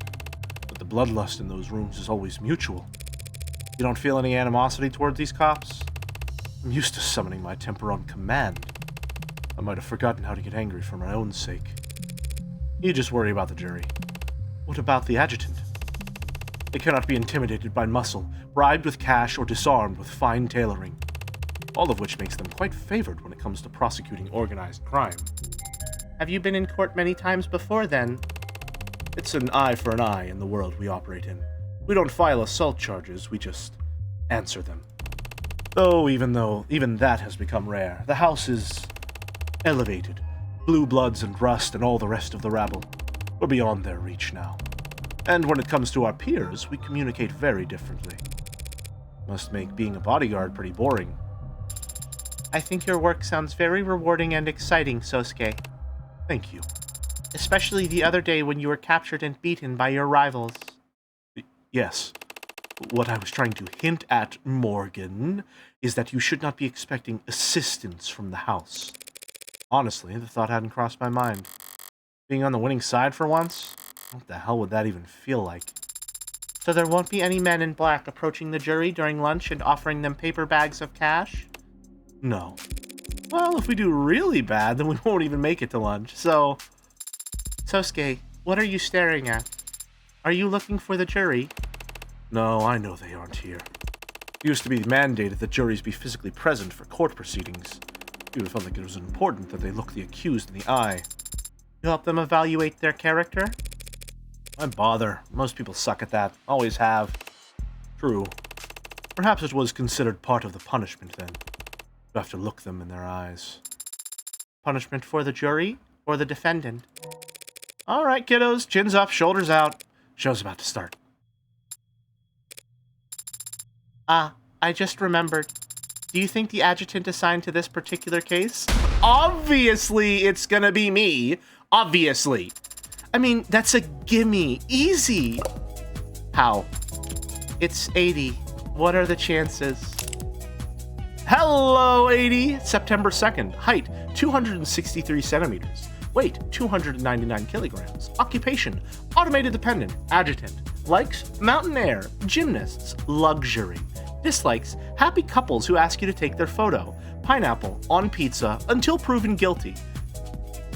But the bloodlust in those rooms is always mutual. You don't feel any animosity towards these cops? I'm used to summoning my temper on command. I might have forgotten how to get angry for my own sake. You just worry about the jury. What about the adjutant? They cannot be intimidated by muscle, bribed with cash, or disarmed with fine tailoring. All of which makes them quite favored when it comes to prosecuting organized crime. Have you been in court many times before, then? It's an eye for an eye in the world we operate in. We don't file assault charges, we just answer them. Even that has become rare, the house is elevated. Blue bloods and rust and all the rest of the rabble. We're beyond their reach now. And when it comes to our peers, we communicate very differently. Must make being a bodyguard pretty boring. I think your work sounds very rewarding and exciting, Sosuke. Thank you. Especially the other day when you were captured and beaten by your rivals. Yes. What I was trying to hint at, Morgan, is that you should not be expecting assistance from the house. Honestly, the thought hadn't crossed my mind. Being on the winning side for once? What the hell would that even feel like? So there won't be any men in black approaching the jury during lunch and offering them paper bags of cash? No. Well, if we do really bad, then we won't even make it to lunch, so... Sosuke, what are you staring at? Are you looking for the jury? No, I know they aren't here. It used to be mandated that juries be physically present for court proceedings. You would have felt like it was important that they look the accused in the eye. You help them evaluate their character? Why bother? Most people suck at that. Always have. True. Perhaps it was considered part of the punishment, then. You have to look them in their eyes. Punishment for the jury or the defendant? All right, kiddos. Chins up, shoulders out. Show's about to start. I just remembered. Do you think the adjutant assigned to this particular case? Obviously, it's gonna be me. Obviously. I mean, that's a gimme. Easy. How? It's 80. What are the chances? Hello, 80. September 2nd. Height, 263 centimeters. Weight, 299 kilograms. Occupation, automated dependent, adjutant. Likes, mountain air, gymnasts, luxury. Dislikes, happy couples who ask you to take their photo. Pineapple, on pizza, until proven guilty.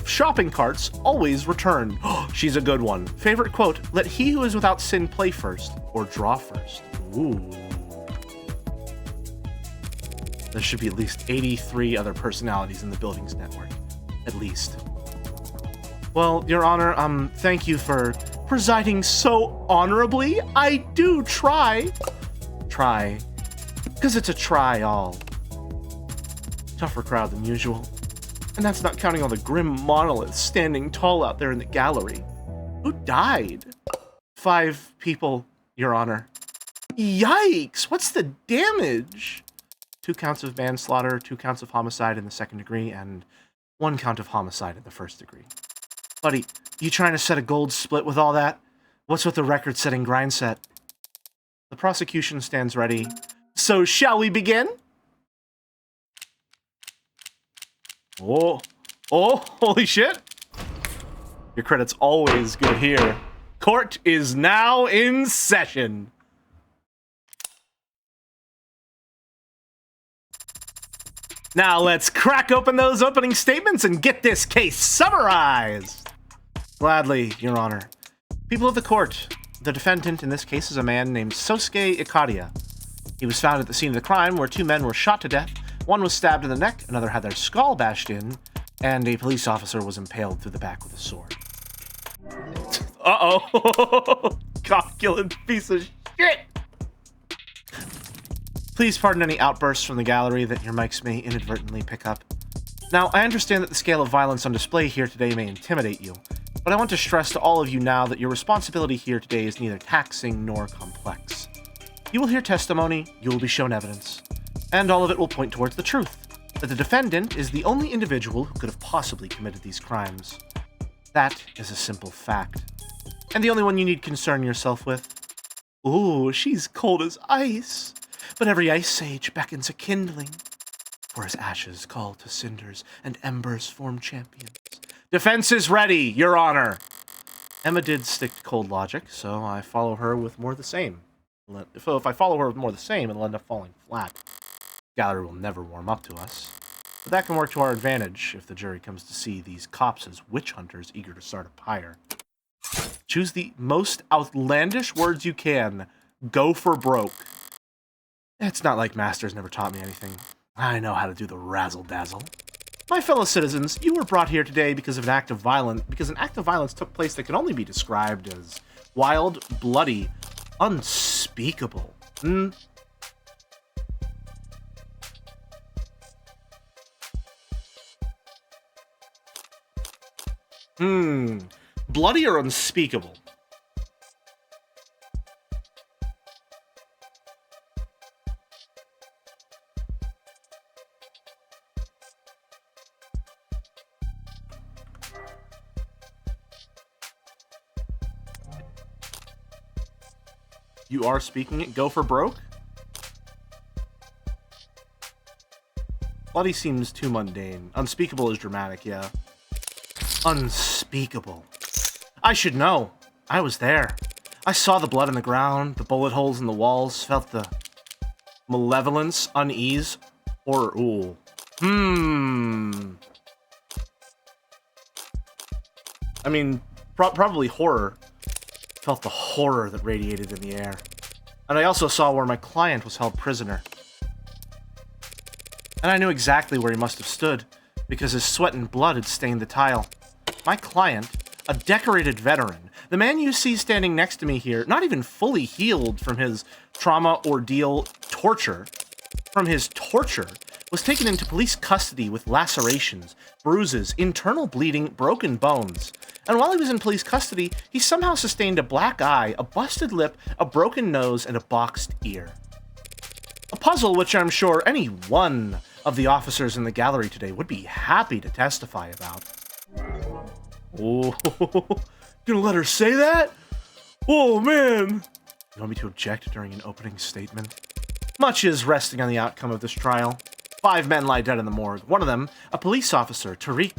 Shopping carts, always return. She's a good one. Favorite quote, let he who is without sin play first, or draw first. Ooh. There should be at least 83 other personalities in the building's network. At least. Well, Your Honor, thank you for presiding so honorably. I do try. Try. Because it's a try-all. Tougher crowd than usual. And that's not counting all the grim monoliths standing tall out there in the gallery. Who died? 5 people, Your Honor. Yikes! What's the damage? 2 counts of manslaughter, 2 counts of homicide in the 2nd degree, and 1 count of homicide in the 1st degree. Buddy, you trying to set a gold split with all that? What's with the record-setting grind set? The prosecution stands ready. So shall we begin? Oh, holy shit. Your credit's always good here. Court is now in session. Now let's crack open those opening statements and get this case summarized. Gladly, Your Honor. People of the court, the defendant in this case is a man named Sosuke Ikaria. He was found at the scene of the crime where 2 men were shot to death. One was stabbed in the neck, another had their skull bashed in, and a police officer was impaled through the back with a sword. Uh-oh. Cop-killing piece of shit. Please pardon any outbursts from the gallery that your mics may inadvertently pick up. Now, I understand that the scale of violence on display here today may intimidate you, but I want to stress to all of you now that your responsibility here today is neither taxing nor complex. You will hear testimony, you will be shown evidence, and all of it will point towards the truth, that the defendant is the only individual who could have possibly committed these crimes. That is a simple fact. And the only one you need concern yourself with. Ooh, she's cold as ice. But every ice sage beckons a kindling. For his ashes call to cinders, and embers form champions. Defense is ready, Your Honor. Emma did stick to cold logic, so I follow her with more of the same. If I follow her with more of the same, it'll end up falling flat. Gallery will never warm up to us. But that can work to our advantage if the jury comes to see these cops as witch hunters eager to start a pyre. Choose the most outlandish words you can. Go for broke. It's not like Masters never taught me anything. I know how to do the razzle-dazzle. My fellow citizens, you were brought here today because an act of violence took place that can only be described as wild, bloody, unspeakable. Bloody or unspeakable? You are speaking it. Go for broke? Bloody seems too mundane. Unspeakable is dramatic, yeah. Unspeakable. I should know. I was there. I saw the blood on the ground, the bullet holes in the walls, felt the malevolence, unease, horror. Ooh. I mean, probably horror. Felt the horror that radiated in the air. And I also saw where my client was held prisoner. And I knew exactly where he must have stood, because his sweat and blood had stained the tile. My client, a decorated veteran, the man you see standing next to me here, not even fully healed from his trauma, ordeal, torture, was taken into police custody with lacerations, bruises, internal bleeding, broken bones. And while he was in police custody, he somehow sustained a black eye, a busted lip, a broken nose, and a boxed ear. A puzzle which I'm sure any one of the officers in the gallery today would be happy to testify about. Oh, Gonna let her say that? Oh, man. You want me to object during an opening statement? Much is resting on the outcome of this trial. 5 men lie dead in the morgue. One of them, a police officer, Tariq.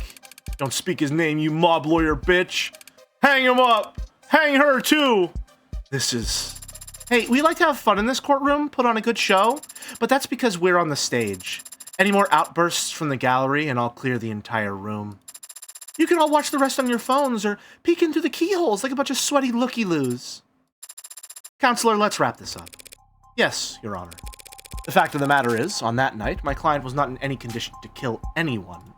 Don't speak his name, you mob lawyer bitch. Hang him up. Hang her, too. This is... Hey, we like to have fun in this courtroom, put on a good show, but that's because we're on the stage. Any more outbursts from the gallery and I'll clear the entire room. You can all watch the rest on your phones or peek in through the keyholes like a bunch of sweaty looky-loos. Counselor, let's wrap this up. Yes, Your Honor. The fact of the matter is, on that night, my client was not in any condition to kill anyone.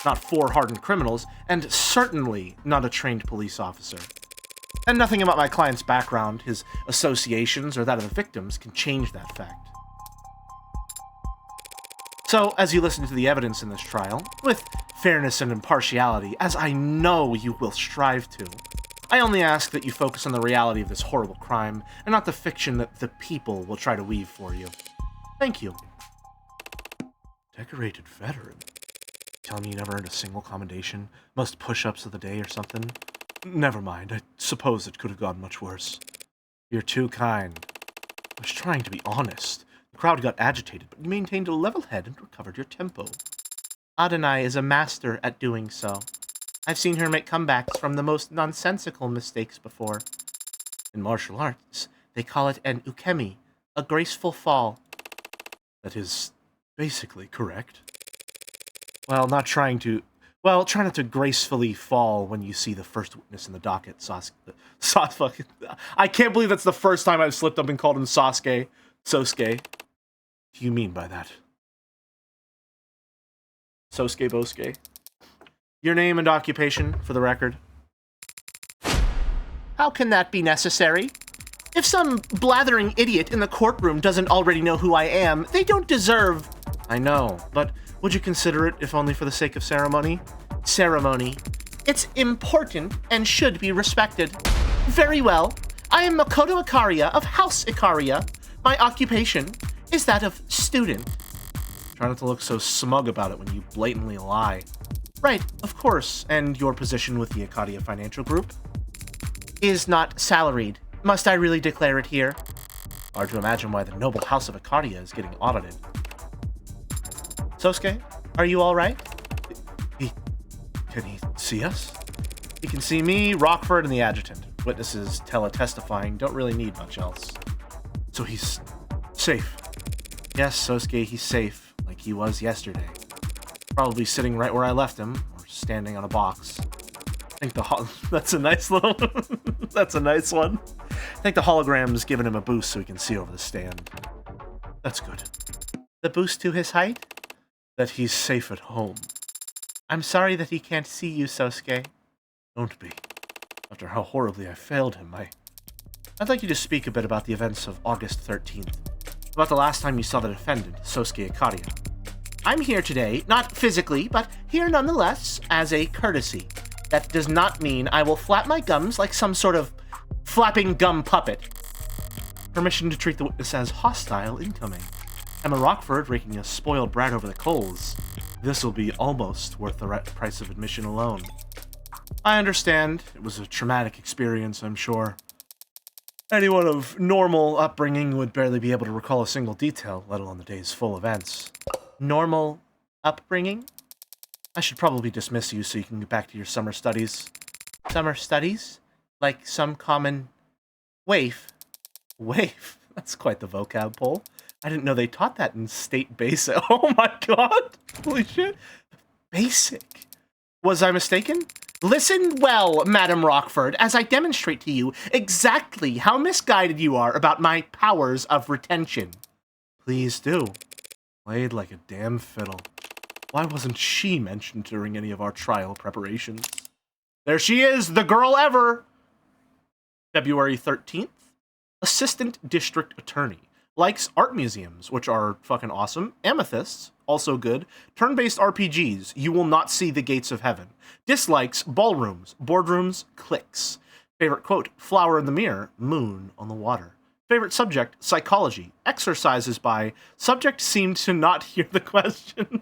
Not 4 hardened criminals, and certainly not a trained police officer. And nothing about my client's background, his associations, or that of the victims can change that fact. So, as you listen to the evidence in this trial, with fairness and impartiality, as I know you will strive to, I only ask that you focus on the reality of this horrible crime, and not the fiction that the people will try to weave for you. Thank you. Decorated veteran? Telling me you never earned a single commendation? Most push-ups of the day or something? Never mind, I suppose it could have gone much worse. You're too kind. I was trying to be honest. The crowd got agitated, but you maintained a level head and recovered your tempo. Adonai is a master at doing so. I've seen her make comebacks from the most nonsensical mistakes before. In martial arts, they call it an ukemi, a graceful fall. That is basically correct. Well, try not to gracefully fall when you see the first witness in the docket, Sasuke. I can't believe that's the first time I've slipped up and called him Sosuke. What do you mean by that? Sosuke Bosuke. Your name and occupation, for the record. How can that be necessary? If some blathering idiot in the courtroom doesn't already know who I am, they don't deserve... I know, but would you consider it if only for the sake of ceremony? Ceremony. It's important and should be respected. Very well. I am Makoto Ikaria of House Ikaria. My occupation is that of student. Try not to look so smug about it when you blatantly lie. Right, of course. And your position with the Ikaria Financial Group? Is not salaried. Must I really declare it here? Hard to imagine why the noble house of Ikaria is getting audited. Sosuke, are you alright? Can he see us? He can see me, Rockford, and the adjutant. Witnesses tele-testifying don't really need much else. So he's safe. Yes, Sosuke, he's safe, like he was yesterday. Probably sitting right where I left him, or standing on a box. I think that's a nice little... that's a nice one. I think the hologram's giving him a boost so he can see over the stand. That's good. The boost to his height? That he's safe at home. I'm sorry that he can't see you, Sosuke. Don't be. After how horribly I failed him, I'd like you to speak a bit about the events of August 13th. About the last time you saw the defendant, Sosuke Ikaria. I'm here today, not physically, but here nonetheless, as a courtesy. That does not mean I will flap my gums like some sort of flapping gum puppet. Permission to treat the witness as hostile incoming. Emma Rockford raking a spoiled brat over the coals. This'll be almost worth the price of admission alone. I understand. It was a traumatic experience, I'm sure. Anyone of normal upbringing would barely be able to recall a single detail, let alone the day's full events. Normal upbringing? I should probably dismiss you so you can get back to your summer studies. Summer studies? Like some common... waif. Waif? That's quite the vocab pull. I didn't know they taught that in state basic. Oh my god! Holy shit. Basic. Was I mistaken? Listen well, Madam Rockford, as I demonstrate to you exactly how misguided you are about my powers of retention. Please do. Played like a damn fiddle. Why wasn't she mentioned during any of our trial preparations? There she is, the girl ever! February 13th. Assistant District Attorney. Likes art museums, which are fucking awesome. Amethysts, also good. Turn-based RPGs, you will not see the gates of heaven. Dislikes ballrooms, boardrooms, cliques. Favorite quote, flower in the mirror, moon on the water. Favorite subject, psychology. Exercises by, subject seemed to not hear the question.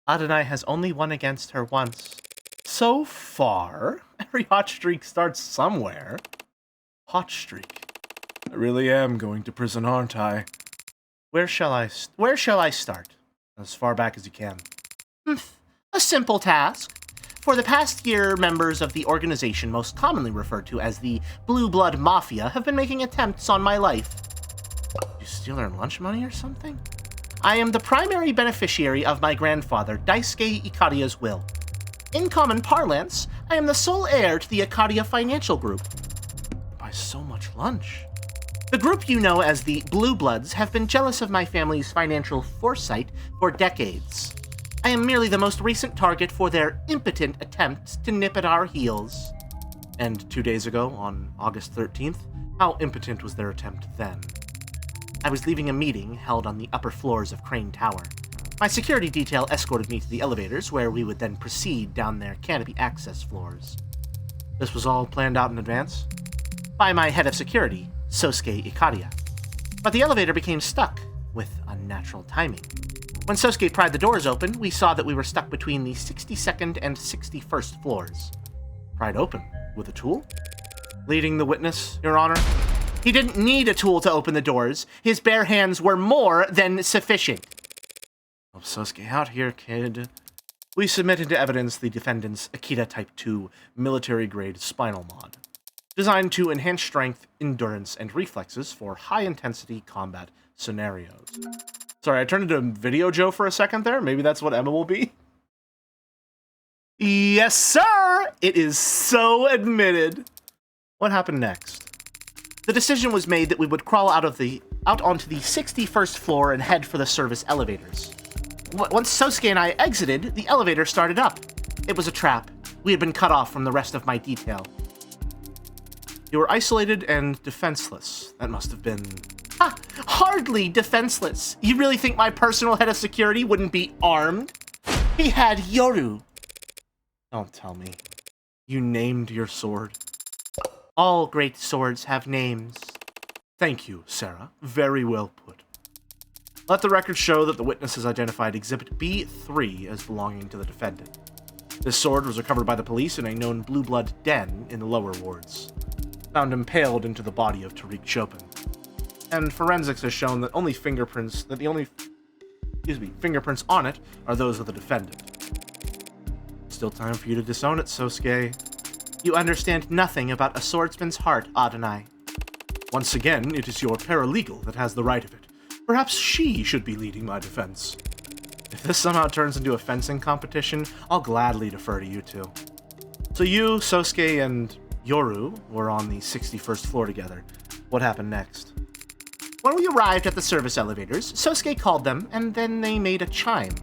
Adonai has only won against her once. So far, every hot streak starts somewhere. Hot streak. I really am going to prison, aren't I? Where shall I start? As far back as you can. A simple task. For the past year, members of the organization most commonly referred to as the Blue Blood Mafia have been making attempts on my life. Did you steal their lunch money or something? I am the primary beneficiary of my grandfather, Daisuke Ikaria's will. In common parlance, I am the sole heir to the Ikaria Financial Group. By so much lunch. The group you know as the Blue Bloods have been jealous of my family's financial foresight for decades. I am merely the most recent target for their impotent attempts to nip at our heels. And 2 days ago, on August 13th, how impotent was their attempt then? I was leaving a meeting held on the upper floors of Crane Tower. My security detail escorted me to the elevators, where we would then proceed down their canopy access floors. This was all planned out in advance? By my head of security, Sosuke Ikaria. But the elevator became stuck, with unnatural timing. When Sosuke pried the doors open, we saw that we were stuck between the 62nd and 61st floors. Pried open? With a tool? Leading the witness, Your Honor? He didn't need a tool to open the doors. His bare hands were more than sufficient. Help Sosuke out here, kid. We submitted to evidence the defendant's Akita Type 2 military-grade spinal mod, designed to enhance strength, endurance, and reflexes for high-intensity combat scenarios. Sorry, I turned into Video Joe for a second there. Maybe that's what Emma will be. Yes, sir! It is so admitted. What happened next? The decision was made that we would crawl out onto the 61st floor and head for the service elevators. Once Sosuke and I exited, the elevator started up. It was a trap. We had been cut off from the rest of my detail. You were isolated and defenseless. That must have been... Hardly defenseless. You really think my personal head of security wouldn't be armed? He had Yoru. Don't tell me. You named your sword? All great swords have names. Thank you, Sarah. Very well put. Let the record show that the witness has identified Exhibit B3 as belonging to the defendant. This sword was recovered by the police in a known blue blood den in the lower wards, found impaled into the body of Tariq Chopin. And forensics has shown that the only fingerprints on it are those of the defendant. Still time for you to disown it, Sosuke. You understand nothing about a swordsman's heart, Adonai. Once again, it is your paralegal that has the right of it. Perhaps she should be leading my defense. If this somehow turns into a fencing competition, I'll gladly defer to you two. So you, Sosuke, and Yoru were on the 61st floor together. What happened next? When we arrived at the service elevators, Sosuke called them, and then they made a chime.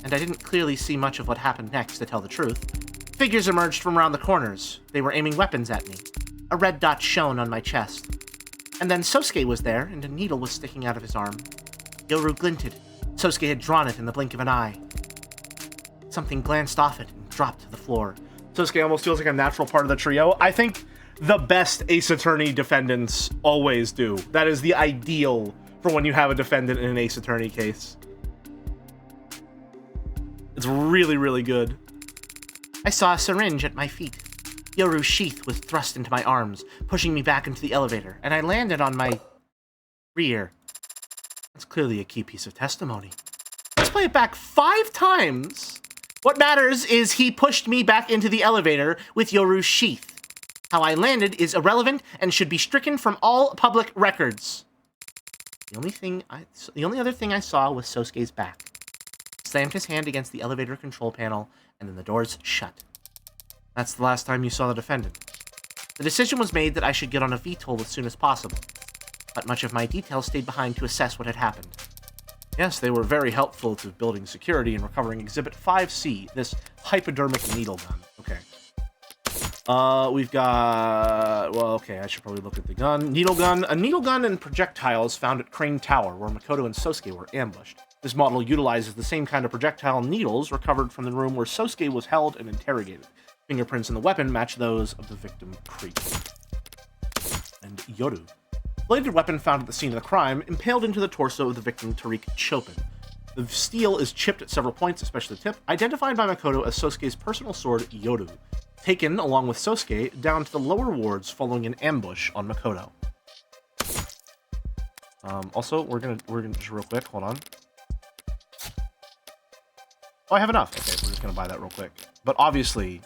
And I didn't clearly see much of what happened next, to tell the truth. Figures emerged from around the corners. They were aiming weapons at me. A red dot shone on my chest. And then Sosuke was there, and a needle was sticking out of his arm. Yoru glinted. Sosuke had drawn it in the blink of an eye. Something glanced off it and dropped to the floor. Sosuke almost feels like a natural part of the trio. I think the best Ace Attorney defendants always do. That is the ideal for when you have a defendant in an Ace Attorney case. It's really, really good. I saw a syringe at my feet. Yoru's sheath was thrust into my arms, pushing me back into the elevator, and I landed on my rear. That's clearly a key piece of testimony. Let's play it back 5 times. What matters is he pushed me back into the elevator with Yoru's sheath. How I landed is irrelevant and should be stricken from all public records. The only other thing I saw was Sosuke's back. He slammed his hand against the elevator control panel, and then the doors shut. That's the last time you saw the defendant. The decision was made that I should get on a VTOL as soon as possible, but much of my detail stayed behind to assess what had happened. Yes, they were very helpful to building security and recovering Exhibit 5C, this hypodermic needle gun. Okay. We've got... Well, okay, I should probably look at the gun. Needle gun. A needle gun and projectiles found at Crane Tower, where Makoto and Sosuke were ambushed. This model utilizes the same kind of projectile needles recovered from the room where Sosuke was held and interrogated. Fingerprints in the weapon match those of the victim, Creek. And Yoru. Bladed weapon found at the scene of the crime, impaled into the torso of the victim, Tariq Chopin. The steel is chipped at several points, especially the tip, identified by Makoto as Sosuke's personal sword, Yoru, taken, along with Sosuke, down to the lower wards following an ambush on Makoto. Also, we're gonna just real quick, hold on. Oh, I have enough. Okay, we're just gonna buy that real quick. But obviously,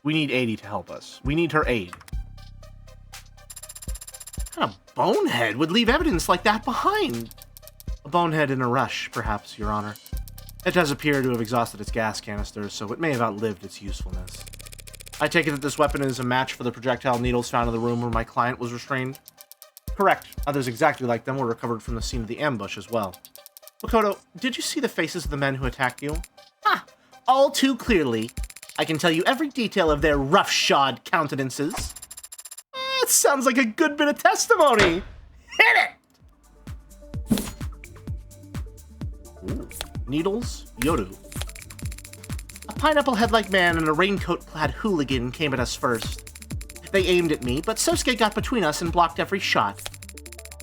we need 80 to help us. We need her aid. What kind of bonehead would leave evidence like that behind? A bonehead in a rush, perhaps, Your Honor. It does appear to have exhausted its gas canister, so it may have outlived its usefulness. I take it that this weapon is a match for the projectile needles found in the room where my client was restrained? Correct. Others exactly like them were recovered from the scene of the ambush as well. Makoto, did you see the faces of the men who attacked you? Ah, all too clearly. I can tell you every detail of their roughshod countenances. That sounds like a good bit of testimony. Hit it! Ooh. Needles, Yoru. A pineapple head-like man and a raincoat-clad hooligan came at us first. They aimed at me, but Sosuke got between us and blocked every shot.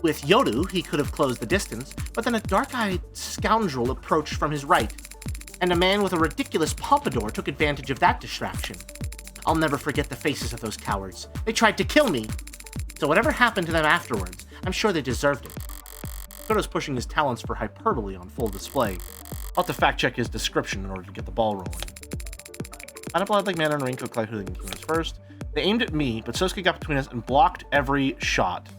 With Yoru, he could have closed the distance, but then a dark-eyed scoundrel approached from his right, and a man with a ridiculous pompadour took advantage of that distraction. I'll never forget the faces of those cowards. They tried to kill me. So whatever happened to them afterwards, I'm sure they deserved it. Makoto's pushing his talents for hyperbole on full display. I'll have to fact-check his description in order to get the ball rolling. Pineapple head-like man and raincoat-clad hooligan came first. They aimed at me, but Sosuke got between us and blocked every shot.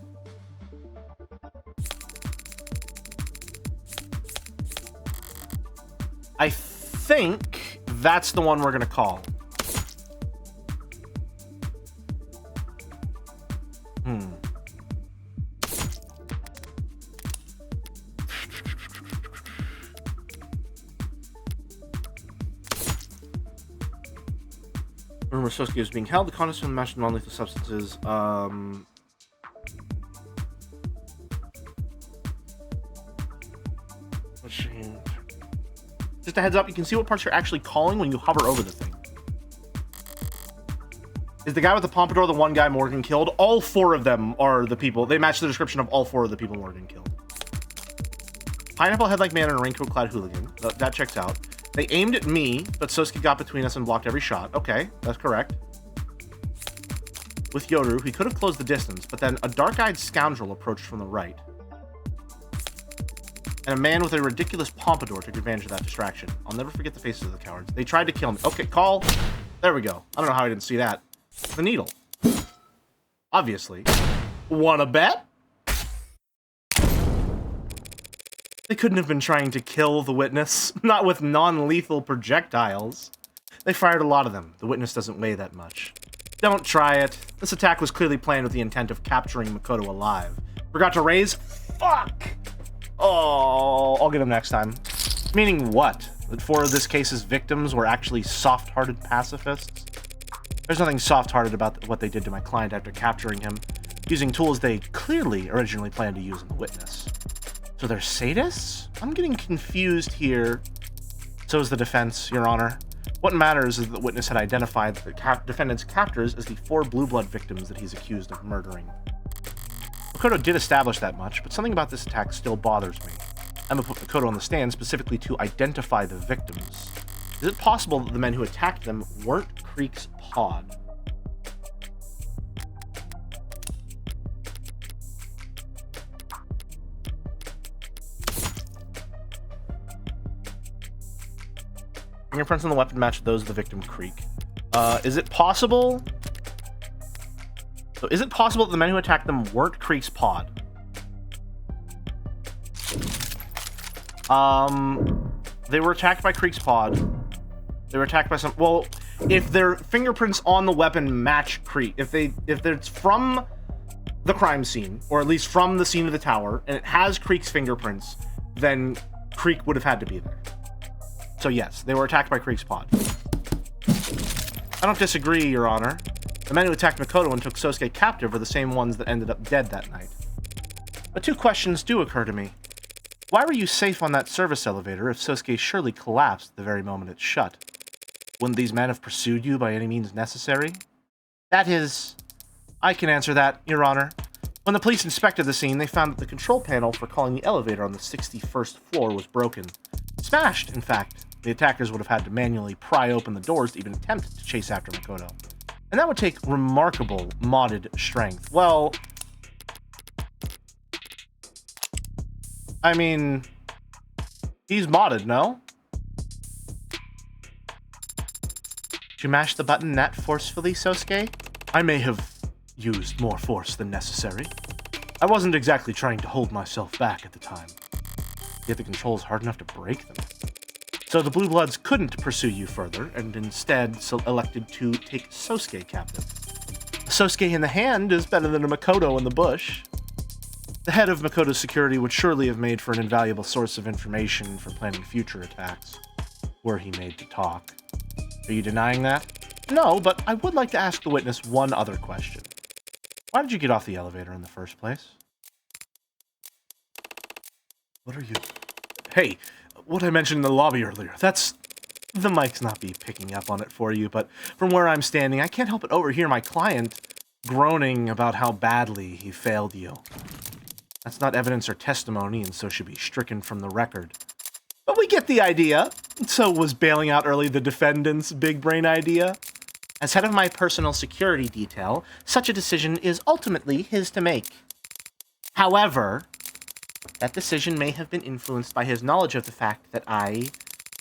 I think that's the one we're gonna call. Remember, Sosuke is being held. The contest of the match of non-lethal substances. Just a heads up, you can see what parts you're actually calling when you hover over the thing. Is the guy with the pompadour the one guy Morgan killed? All four of them are the people. They match the description of all four of the people Morgan killed. Pineapple head-like man and a raincoat-clad hooligan. That checks out. They aimed at me, but Sosuke got between us and blocked every shot. Okay, that's correct. With Yoru, he could have closed the distance, but then a dark-eyed scoundrel approached from the right. And a man with a ridiculous pompadour took advantage of that distraction. I'll never forget the faces of the cowards. They tried to kill me. Okay, call. There we go. I don't know how I didn't see that. The needle. Obviously. Wanna bet? They couldn't have been trying to kill the witness. Not with non-lethal projectiles. They fired a lot of them. The witness doesn't weigh that much. Don't try it. This attack was clearly planned with the intent of capturing Makoto alive. Forgot to raise? Fuck! Oh, I'll get him next time. Meaning what? That four of this case's victims were actually soft-hearted pacifists? There's nothing soft-hearted about what they did to my client after capturing him, using tools they clearly originally planned to use on the witness. So they're sadists? I'm getting confused here. So is the defense, Your Honor. What matters is that the witness had identified the defendant's captors as the four blue blood victims that he's accused of murdering. Makoto did establish that much, but something about this attack still bothers me. Emma put Makoto on the stand specifically to identify the victims. Is it possible that the men who attacked them weren't Creek's pod? Fingerprints on the weapon match those of the victim Creek. Is it possible? So is it possible that the men who attacked them weren't Creek's pod? They were attacked by Creek's pod. They were attacked by some. Well, if their fingerprints on the weapon match Creek, if it's from the crime scene, or at least from the scene of the tower, and it has Creek's fingerprints, then Creek would have had to be there. So yes, they were attacked by Creek's pod. I don't disagree, Your Honor. The men who attacked Makoto and took Sosuke captive were the same ones that ended up dead that night. But two questions do occur to me. Why were you safe on that service elevator if Sosuke surely collapsed the very moment it shut? Wouldn't these men have pursued you by any means necessary? That is... I can answer that, Your Honor. When the police inspected the scene, they found that the control panel for calling the elevator on the 61st floor was broken. Smashed, in fact. The attackers would have had to manually pry open the doors to even attempt to chase after Makoto. And that would take remarkable modded strength. Well, I mean, he's modded, no? Did you mash the button that forcefully, Sosuke? I may have used more force than necessary. I wasn't exactly trying to hold myself back at the time. Yet the controls hard enough to break them. So the Blue Bloods couldn't pursue you further, and instead elected to take Sosuke captive. Sosuke in the hand is better than a Makoto in the bush. The head of Makoto's security would surely have made for an invaluable source of information for planning future attacks, were he made to talk. Are you denying that? No, but I would like to ask the witness one other question. Why did you get off the elevator in the first place? What are you... Hey, what I mentioned in the lobby earlier, that's... The mic's not be picking up on it for you, but from where I'm standing, I can't help but overhear my client groaning about how badly he failed you. That's not evidence or testimony, and so should be stricken from the record. But we get the idea. So was bailing out early the defendant's big brain idea? As head of my personal security detail, such a decision is ultimately his to make. However, that decision may have been influenced by his knowledge of the fact that I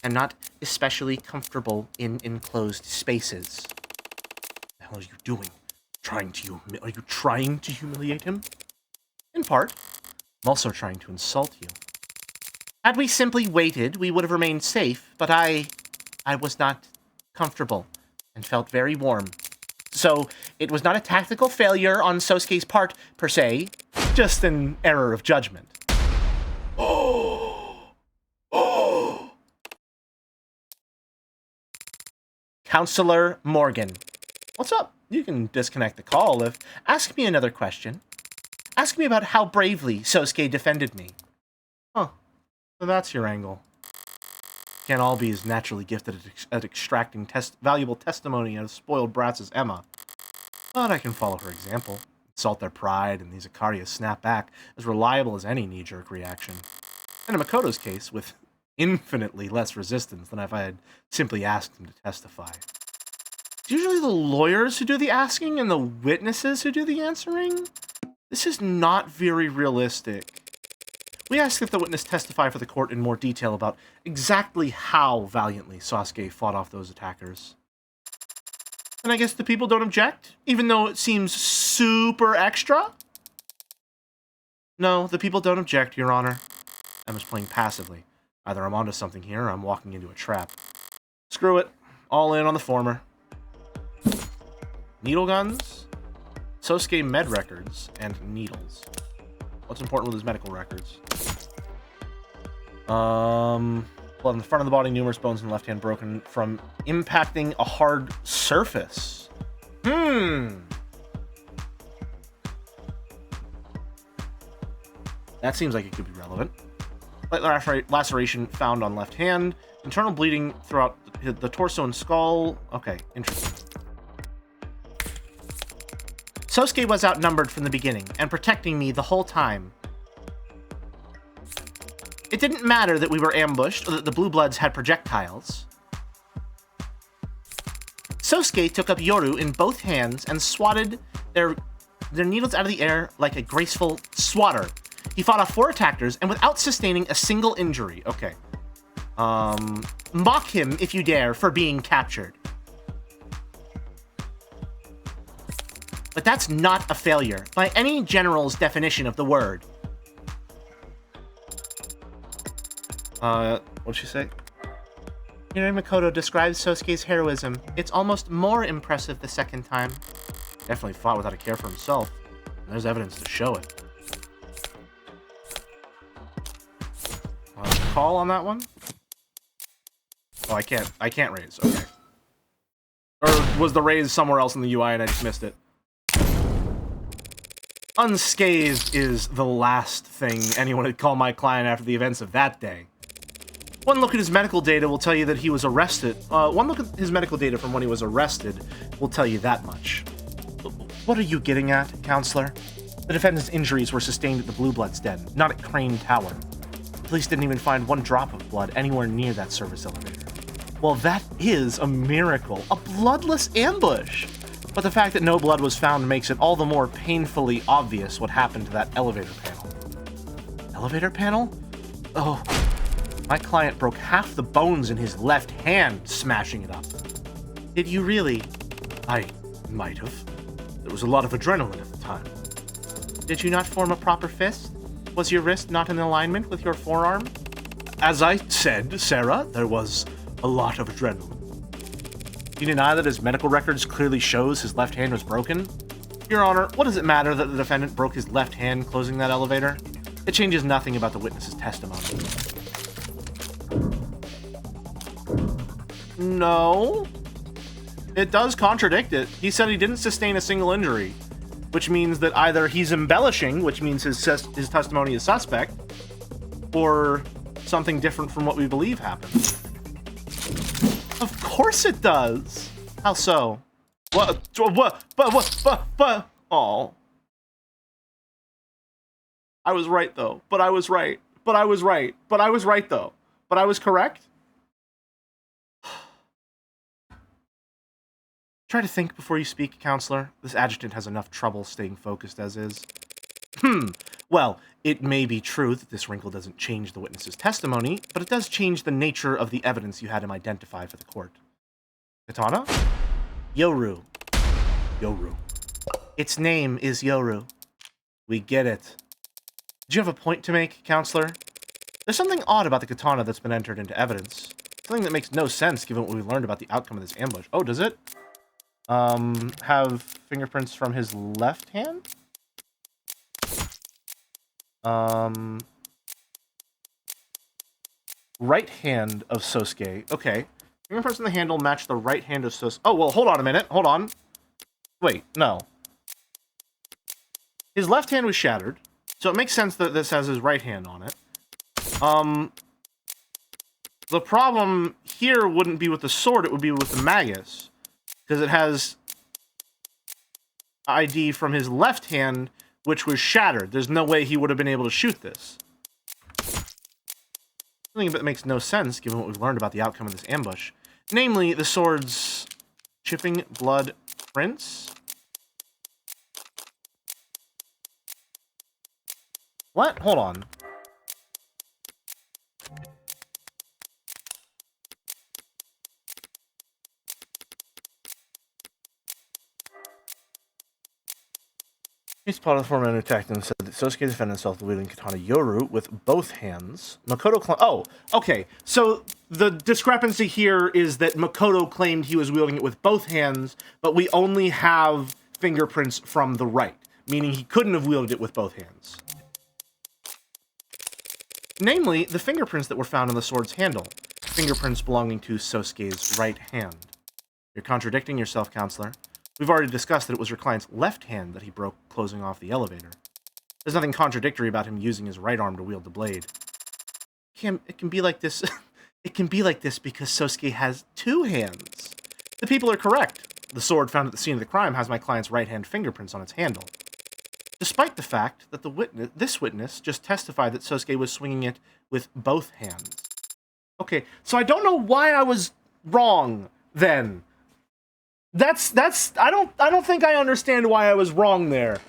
am not especially comfortable in enclosed spaces. What the hell are you doing? Are you trying to humiliate him? In part. I'm also trying to insult you. Had we simply waited, we would have remained safe, but I was not comfortable and felt very warm. So, it was not a tactical failure on Sosuke's part, per se, just an error of judgment. Counselor Morgan. What's up? You can disconnect the call if... Ask me another question. Ask me about how bravely Sosuke defended me. Huh. So that's your angle. Can't all be as naturally gifted at extracting valuable testimony as spoiled brats as Emma. But I can follow her example. Insult their pride, and these Ikarias snap back as reliable as any knee-jerk reaction. And in Makoto's case, with infinitely less resistance than if I had simply asked him to testify. It's usually the lawyers who do the asking and the witnesses who do the answering. This is not very realistic. We ask that the witness testify for the court in more detail about exactly how valiantly Sasuke fought off those attackers. And I guess the people don't object, even though it seems super extra? No, the people don't object, Your Honor. Emma's playing passively. Either I'm onto something here, or I'm walking into a trap. Screw it. All in on the former. Needle guns, Sosuke med records, and needles. What's important with his medical records? Blood on the front of the body, numerous bones in the left hand broken from impacting a hard surface. That seems like it could be relevant. Light laceration found on left hand. Internal bleeding throughout the torso and skull. Okay, interesting. Sosuke was outnumbered from the beginning, and protecting me the whole time. It didn't matter that we were ambushed, or that the Blue Bloods had projectiles. Sosuke took up Yoru in both hands and swatted their needles out of the air like a graceful swatter. He fought off 4 attackers, and without sustaining a single injury. Okay. Mock him if you dare for being captured. But that's not a failure, by any general's definition of the word. What'd she say? Hearing Makoto describes Sosuke's heroism, it's almost more impressive the second time. Definitely fought without a care for himself. And there's evidence to show it. Call on that one? Oh, I can't raise. Okay. Or was the raise somewhere else in the UI and I just missed it? Unscathed is the last thing anyone would call my client after the events of that day. One look at his medical data will tell you that he was arrested. One look at his medical data from when he was arrested will tell you that much. What are you getting at, counselor? The defendant's injuries were sustained at the Blue Blood's den, not at Crane Tower. The police didn't even find one drop of blood anywhere near that service elevator. Well, that is a miracle. A bloodless ambush! But the fact that no blood was found makes it all the more painfully obvious what happened to that elevator panel. Elevator panel? Oh, my client broke half the bones in his left hand smashing it up. Did you really? I might have. There was a lot of adrenaline at the time. Did you not form a proper fist? Was your wrist not in alignment with your forearm? As I said, Sarah, there was a lot of adrenaline. You deny that his medical records clearly shows his left hand was broken? Your Honor, what does it matter that the defendant broke his left hand closing that elevator? It changes nothing about the witness's testimony. No. It does contradict it. He said he didn't sustain a single injury, which means that either he's embellishing, which means his testimony is suspect, or something different from what we believe happened. Of course it does. How so? What? Oh. I was right, though. But I was right. But I was right. But I was right, though. But I was correct? Try to think before you speak, counselor. This adjutant has enough trouble staying focused as is. Well, it may be true that this wrinkle doesn't change the witness's testimony, but it does change the nature of the evidence you had him identify for the court. Katana? Yoru. Yoru. Its name is Yoru. We get it. Did you have a point to make, counselor? There's something odd about the katana that's been entered into evidence. Something that makes no sense given what we learned about the outcome of this ambush. Oh, does it? Have fingerprints from his left hand? Right hand of Sosuke. Okay. Fingerprints on the handle match the right hand of Sosuke. Oh, well, hold on a minute. Hold on. Wait, no. His left hand was shattered, so it makes sense that this has his right hand on it. The problem here wouldn't be with the sword, it would be with the magus, because it has ID from his left hand, which was shattered. There's no way he would have been able to shoot this. Something that makes no sense, given what we've learned about the outcome of this ambush. Namely, the sword's chipping blood prints? What? Hold on. He spotted the four men who attacked him and said that Sosuke defended himself wielding katana Yoru with both hands. Makoto oh, okay. So the discrepancy here is that Makoto claimed he was wielding it with both hands, but we only have fingerprints from the right, meaning he couldn't have wielded it with both hands. Namely, the fingerprints that were found on the sword's handle. Fingerprints belonging to Sosuke's right hand. You're contradicting yourself, counselor. We've already discussed that it was your client's left hand that he broke closing off the elevator. There's nothing contradictory about him using his right arm to wield the blade. It can be like this. It can be like this because Sosuke has two hands. The people are correct. The sword found at the scene of the crime has my client's right hand fingerprints on its handle. Despite the fact that this witness just testified that Sosuke was swinging it with both hands. Okay, so I don't know why I was wrong then. I don't think I understand why I was wrong there.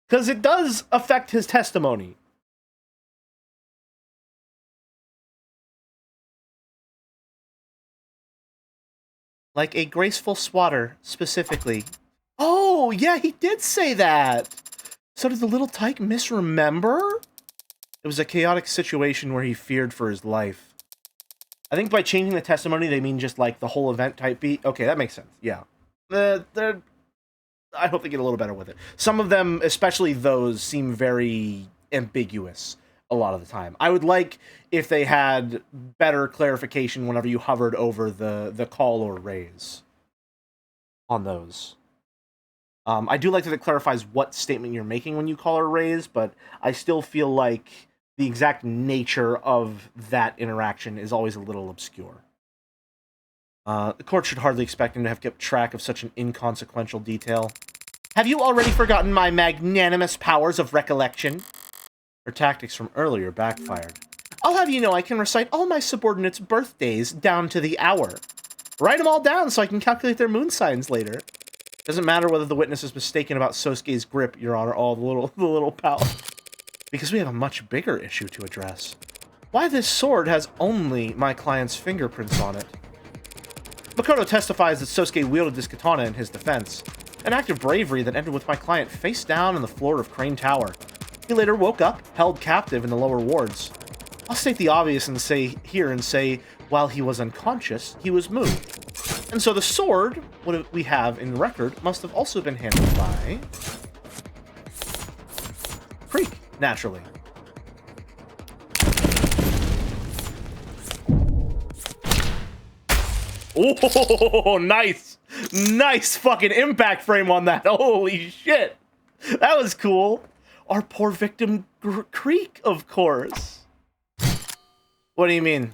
Because it does affect his testimony. Like a graceful swatter, specifically. Oh, yeah, he did say that! So did the little tyke misremember? It was a chaotic situation where he feared for his life. I think by changing the testimony, they mean just like the whole event type beat. Okay, that makes sense. Yeah. I hope they get a little better with it. Some of them, especially those, seem very ambiguous a lot of the time. I would like if they had better clarification whenever you hovered over the call or raise on those. I do like that it clarifies what statement you're making when you call or raise, but I still feel like the exact nature of that interaction is always a little obscure. The court should hardly expect him to have kept track of such an inconsequential detail. Have you already forgotten my magnanimous powers of recollection? Her tactics from earlier backfired. I'll have you know I can recite all my subordinates' birthdays down to the hour. Write them all down so I can calculate their moon signs later. Doesn't matter whether the witness is mistaken about Sosuke's grip, Your Honor, all the little pal. Because we have a much bigger issue to address. Why this sword has only my client's fingerprints on it. Makoto testifies that Sosuke wielded this katana in his defense, an act of bravery that ended with my client face down on the floor of Crane Tower. He later woke up, held captive in the lower wards. I'll state the obvious and say, while he was unconscious, he was moved. And so the sword, what we have in the record, must have also been handled by... Creek, naturally. Oh, nice! Nice fucking impact frame on that. Holy shit! That was cool. Our poor victim, Creek, of course. What do you mean?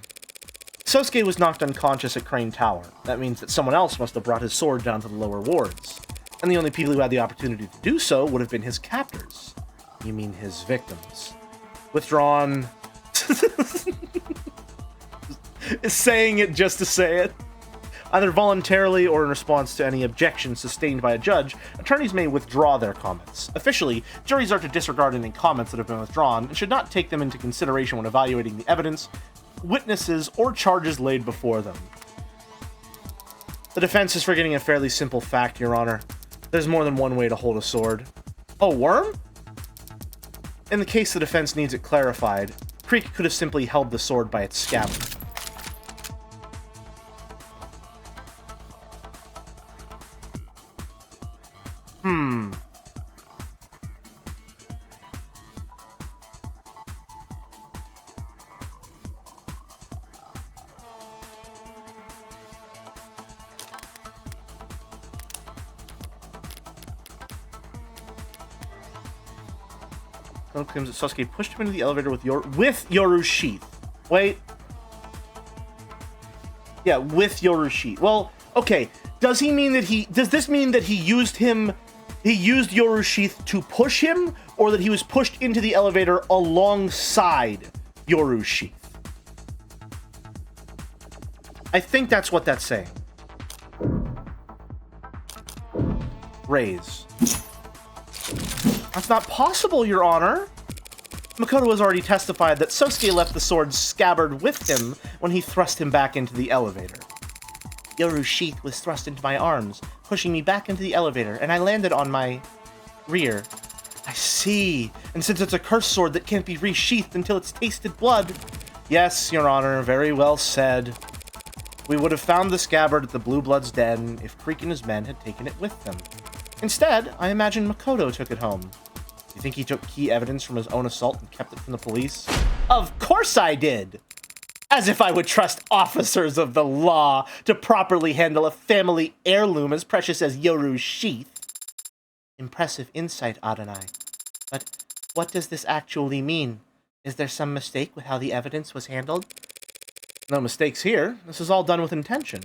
Sosuke was knocked unconscious at Crane Tower. That means that someone else must have brought his sword down to the lower wards. And the only people who had the opportunity to do so would have been his captors. You mean his victims. Withdrawn... saying it just to say it. Either voluntarily or in response to any objection sustained by a judge, attorneys may withdraw their comments. Officially, juries are to disregard any comments that have been withdrawn and should not take them into consideration when evaluating the evidence, witnesses, or charges laid before them. The defense is forgetting a fairly simple fact, Your Honor. There's more than one way to hold a sword. Oh, worm? In the case the defense needs it clarified, Creek could have simply held the sword by its scabbard. Claims that Sasuke pushed him into the elevator with Yoru's sheath. Wait. Yeah, with Yoru's sheath. Well, okay. Does this mean that he used Yoru's sheath to push him, or that he was pushed into the elevator alongside Yoru's sheath? I think that's what that's saying. Raise. That's not possible, Your Honor. Makoto has already testified that Sosuke left the sword scabbard with him when he thrust him back into the elevator. Yoru's sheath was thrust into my arms, pushing me back into the elevator, and I landed on my rear. I see. And since it's a cursed sword that can't be resheathed until it's tasted blood... Yes, Your Honor, very well said. We would have found the scabbard at the Blue Blood's den if Creek and his men had taken it with them. Instead, I imagine Makoto took it home. You think he took key evidence from his own assault and kept it from the police? Of course I did! As if I would trust officers of the law to properly handle a family heirloom as precious as Yoru's sheath. Impressive insight, Adonai. But what does this actually mean? Is there some mistake with how the evidence was handled? No mistakes here. This is all done with intention.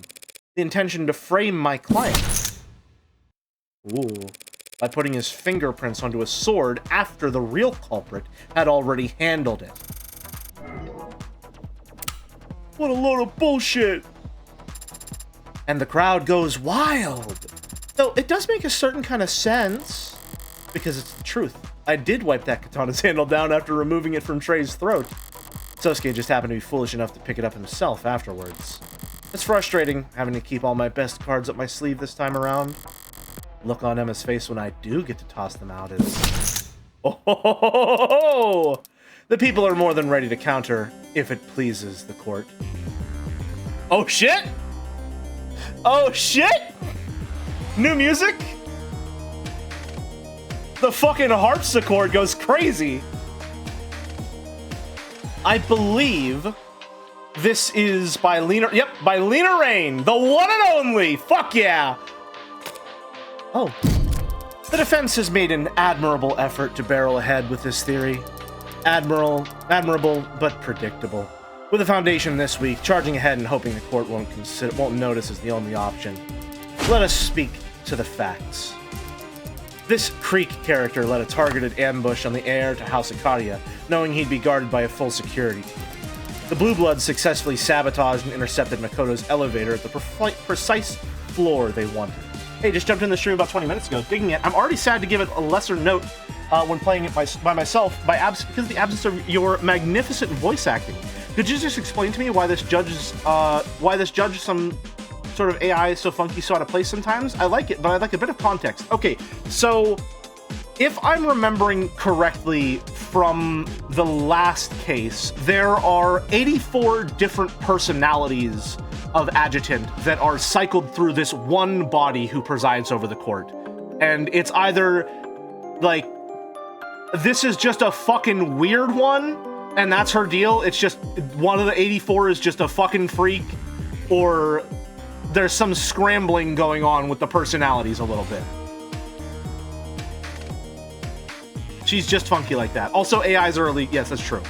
The intention to frame my client. Ooh. By putting his fingerprints onto a sword after the real culprit had already handled it. What a load of bullshit! And the crowd goes wild! Though it does make a certain kind of sense, because it's the truth. I did wipe that katana's handle down after removing it from Trey's throat. Sosuke just happened to be foolish enough to pick it up himself afterwards. It's frustrating, having to keep all my best cards up my sleeve this time around. Look on Emma's face when I do get to toss them out is... Oh! The people are more than ready to counter, if it pleases the court. Oh shit! Oh shit! New music? The fucking harpsichord goes crazy! I believe this is by Lena... Yep, by Lena Rain, the one and only! Fuck yeah! Oh. The defense has made an admirable effort to barrel ahead with this theory. Admirable, but predictable. With a foundation this week, charging ahead and hoping the court won't notice is the only option. Let us speak to the facts. This Creek character led a targeted ambush on the heir to House Acadia, knowing he'd be guarded by a full security team. The Blue Bloods successfully sabotaged and intercepted Makoto's elevator at the precise floor they wanted. Hey, just jumped in the stream about 20 minutes ago, digging it. I'm already sad to give it a lesser note when playing it by myself because of the absence of your magnificent voice acting. Could you just explain to me why this judge is some sort of AI is so funky, so out of place sometimes? I like it, but I'd like a bit of context. Okay, so if I'm remembering correctly from the last case, there are 84 different personalities of adjutant that are cycled through this one body who presides over the court. And it's either, like, this is just a fucking weird one, and that's her deal. It's just, one of the 84 is just a fucking freak, or there's some scrambling going on with the personalities a little bit. She's just funky like that. Also, AIs are elite. Yes, that's true.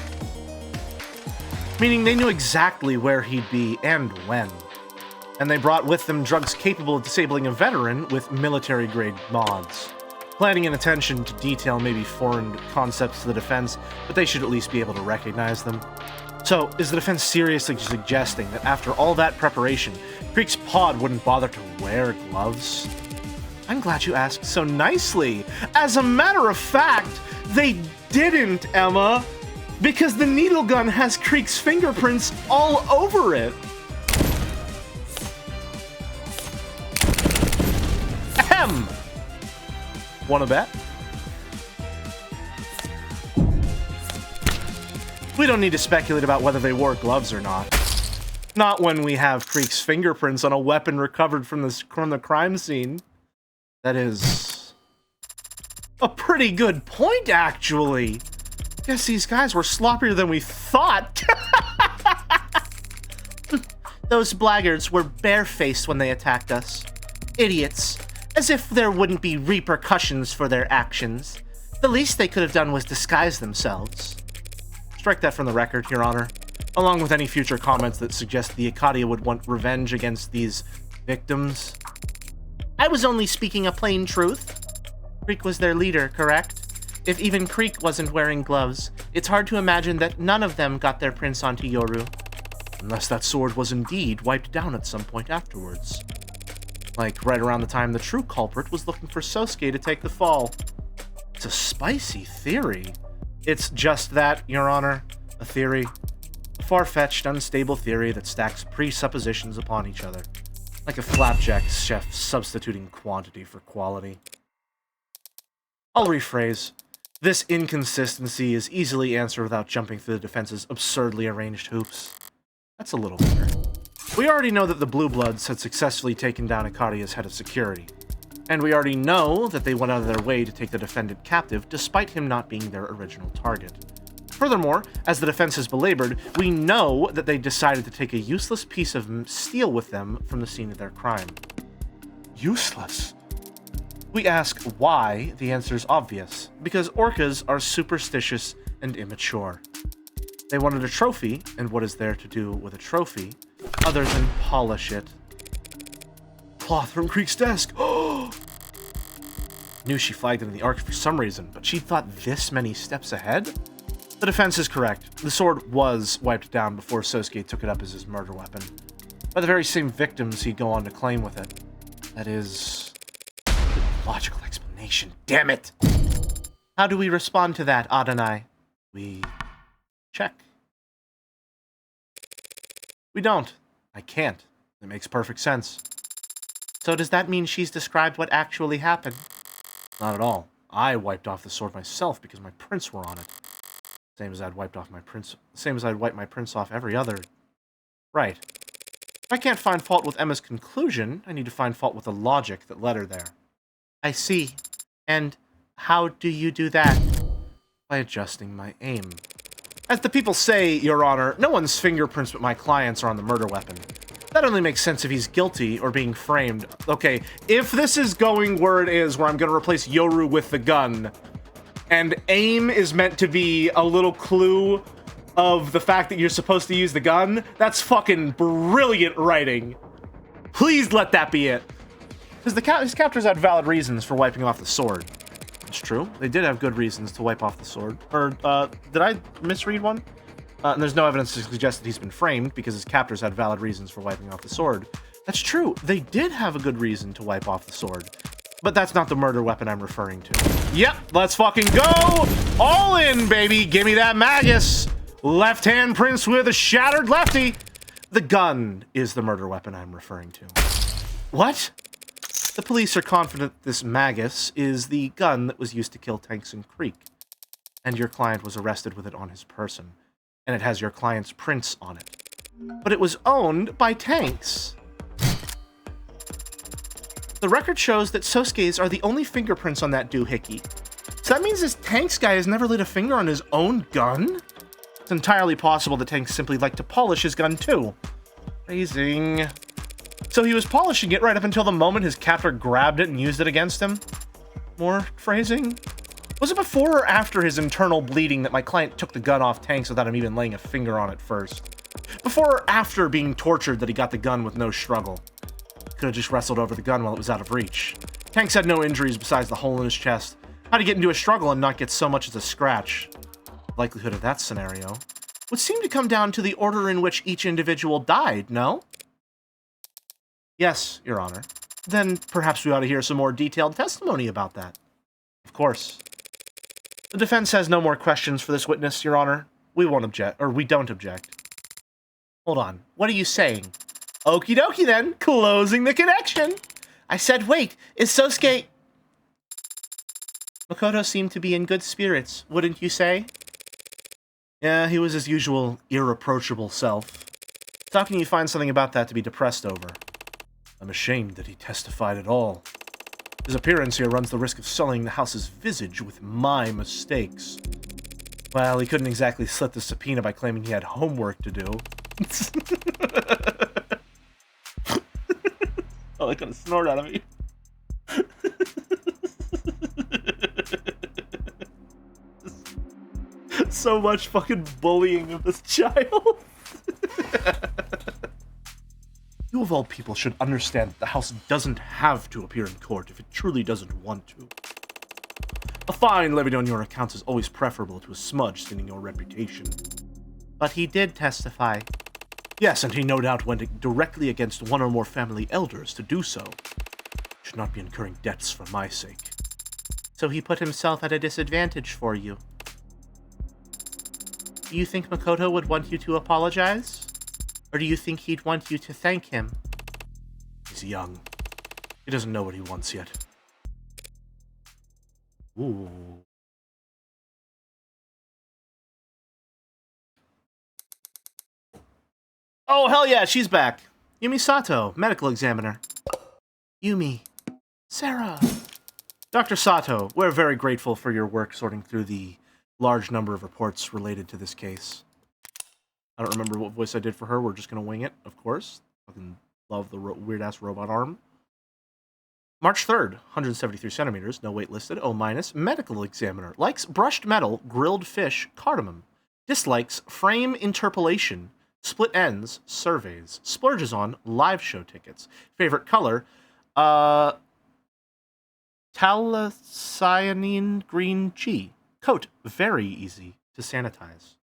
Meaning they knew exactly where he'd be and when. And they brought with them drugs capable of disabling a veteran with military-grade mods. Planning and attention to detail may be foreign concepts to the defense, but they should at least be able to recognize them. So, is the defense seriously suggesting that after all that preparation, Creek's pod wouldn't bother to wear gloves? I'm glad you asked so nicely. As a matter of fact, they didn't, Emma, because the needle gun has Creek's fingerprints all over it. Ahem! Wanna bet? We don't need to speculate about whether they wore gloves or not. Not when we have Creek's fingerprints on a weapon recovered from the crime scene. That is a pretty good point, actually. Guess these guys were sloppier than we thought. Those blackguards were barefaced when they attacked us. Idiots. As if there wouldn't be repercussions for their actions. The least they could have done was disguise themselves. Strike that from the record, Your Honor, along with any future comments that suggest the Acadia would want revenge against these victims. I was only speaking a plain truth. Creek was their leader, correct? If even Creek wasn't wearing gloves, it's hard to imagine that none of them got their prints onto Yoru. Unless that sword was indeed wiped down at some point afterwards. Like right around the time the true culprit was looking for Sosuke to take the fall. It's a spicy theory. It's just that, Your Honor, a theory. A far-fetched, unstable theory that stacks presuppositions upon each other. Like a flapjack chef substituting quantity for quality. I'll rephrase. This inconsistency is easily answered without jumping through the defense's absurdly arranged hoops. That's a little better. We already know that the Blue Bloods had successfully taken down Acadia's head of security. And we already know that they went out of their way to take the defendant captive despite him not being their original target. Furthermore, as the defense has belabored, we know that they decided to take a useless piece of steel with them from the scene of their crime. Useless? We ask why, the answer is obvious. Because orcas are superstitious and immature. They wanted a trophy, and what is there to do with a trophy, other than polish it? Cloth from Creek's desk! Knew she flagged it in the arc for some reason, but she thought this many steps ahead? The defense is correct. The sword was wiped down before Sosuke took it up as his murder weapon. By the very same victims he'd go on to claim with it. That is a logical explanation. Damn it! How do we respond to that, Adonai? We check. We don't. I can't. It makes perfect sense. So does that mean she's described what actually happened? Not at all. I wiped off the sword myself because my prints were on it. Same as I'd wiped my prints off every other. Right. If I can't find fault with Emma's conclusion, I need to find fault with the logic that led her there. I see. And how do you do that? By adjusting my aim. As the people say, Your Honor, no one's fingerprints but my client's are on the murder weapon. That only makes sense if he's guilty or being framed. Okay, if this is going where it is, where I'm gonna replace Yoru with the gun, and aim is meant to be a little clue of the fact that you're supposed to use the gun, that's fucking brilliant writing. Please let that be it. Because his captors had valid reasons for wiping off the sword. It's true. They did have good reasons to wipe off the sword. Or, did I misread one? And there's no evidence to suggest that he's been framed because his captors had valid reasons for wiping off the sword. That's true. They did have a good reason to wipe off the sword. But that's not the murder weapon I'm referring to. Yep, let's fucking go! All in, baby! Give me that magus! Left-hand prince with a shattered lefty! The gun is the murder weapon I'm referring to. What? The police are confident this magus is the gun that was used to kill Tankson Creek. And your client was arrested with it on his person. And it has your client's prints on it. But it was owned by Tanks. The record shows that Sosuke's are the only fingerprints on that doohickey. So that means this Tanks guy has never laid a finger on his own gun? It's entirely possible that Tanks simply liked to polish his gun too. Phrasing. So he was polishing it right up until the moment his captor grabbed it and used it against him? More phrasing? Was it before or after his internal bleeding that my client took the gun off Tanks without him even laying a finger on it first? Before or after being tortured that he got the gun with no struggle? Could have just wrestled over the gun while it was out of reach. Tanks had no injuries besides the hole in his chest. How to get into a struggle and not get so much as a scratch? Likelihood of that scenario would seem to come down to the order in which each individual died, no? Yes, Your Honor. Then perhaps we ought to hear some more detailed testimony about that. Of course. The defense has no more questions for this witness, Your Honor. We won't object, or we don't object. Hold on. What are you saying? Okie dokie then, closing the connection. I said, wait, is Sosuke... Makoto seemed to be in good spirits, wouldn't you say? Yeah, he was his usual irreproachable self. How can you find something about that to be depressed over? I'm ashamed that he testified at all. His appearance here runs the risk of sullying the house's visage with my mistakes. Well, he couldn't exactly slit the subpoena by claiming he had homework to do. Oh, they got a snort out of me. So much fucking bullying of this child. You of all people should understand that the house doesn't have to appear in court if it truly doesn't want to. A fine levied on your accounts is always preferable to a smudge staining your reputation. But he did testify. Yes, and he no doubt went directly against one or more family elders to do so. Should not be incurring debts for my sake. So he put himself at a disadvantage for you. Do you think Makoto would want you to apologize? Or do you think he'd want you to thank him? He's young. He doesn't know what he wants yet. Ooh. Oh, hell yeah, she's back. Yumi Sato, medical examiner. Yumi. Sarah. Dr. Sato, we're very grateful for your work sorting through the large number of reports related to this case. I don't remember what voice I did for her. We're just going to wing it, of course. Fucking love the weird-ass robot arm. March 3rd, 173 centimeters, no weight listed, O-, medical examiner. Likes brushed metal, grilled fish, cardamom. Dislikes frame interpolation, split ends, surveys. Splurges on live show tickets. Favorite color, Talcyanine green G. Coat, very easy to sanitize.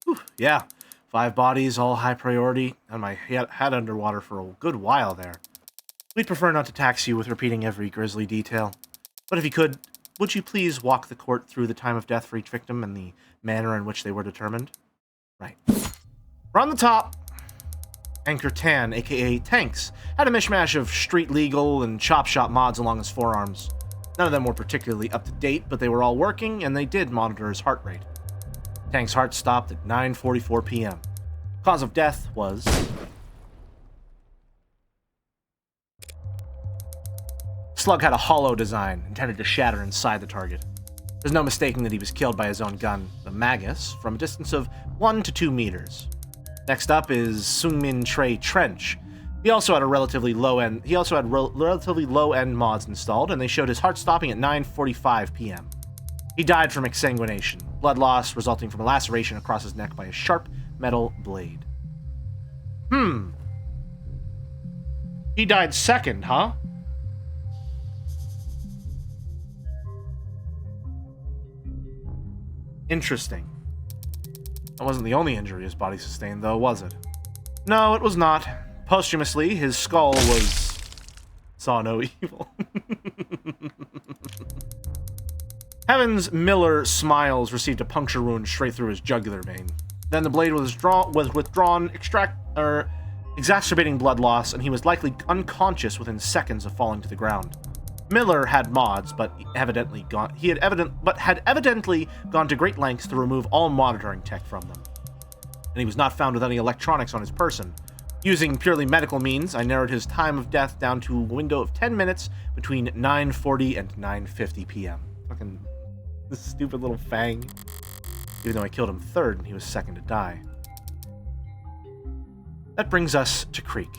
Whew, yeah, 5 bodies, all high priority, and my head underwater for a good while there. We'd prefer not to tax you with repeating every grisly detail, but if you could, would you please walk the court through the time of death for each victim and the manner in which they were determined? Right. We're on the top. Anchor Tan, aka Tanks, had a mishmash of street legal and chop shop mods along his forearms. None of them were particularly up to date, but they were all working, and they did monitor his heart rate. Tank's heart stopped at 9:44 p.m. Cause of death was... Slug had a hollow design, intended to shatter inside the target. There's no mistaking that he was killed by his own gun, the Magus, from a distance of 1 to 2 meters. Next up is Sungmin Trey Trench. He also had relatively low end mods installed, and they showed his heart stopping at 9:45 p.m. He died from exsanguination, blood loss resulting from a laceration across his neck by a sharp metal blade. He died second, huh? Interesting. That wasn't the only injury his body sustained, though, was it? No, it was not. Posthumously, his skull saw no evil. Heavens, Miller Smiles received a puncture wound straight through his jugular vein. Then the blade was withdrawn, exacerbating blood loss, and he was likely unconscious within seconds of falling to the ground. Miller had mods, but had evidently gone to great lengths to remove all monitoring tech from them. And he was not found with any electronics on his person. Using purely medical means, I narrowed his time of death down to a window of 10 minutes between 9:40 and 9:50 p.m. Fucking this stupid little fang. Even though I killed him third and he was second to die. That brings us to Creek.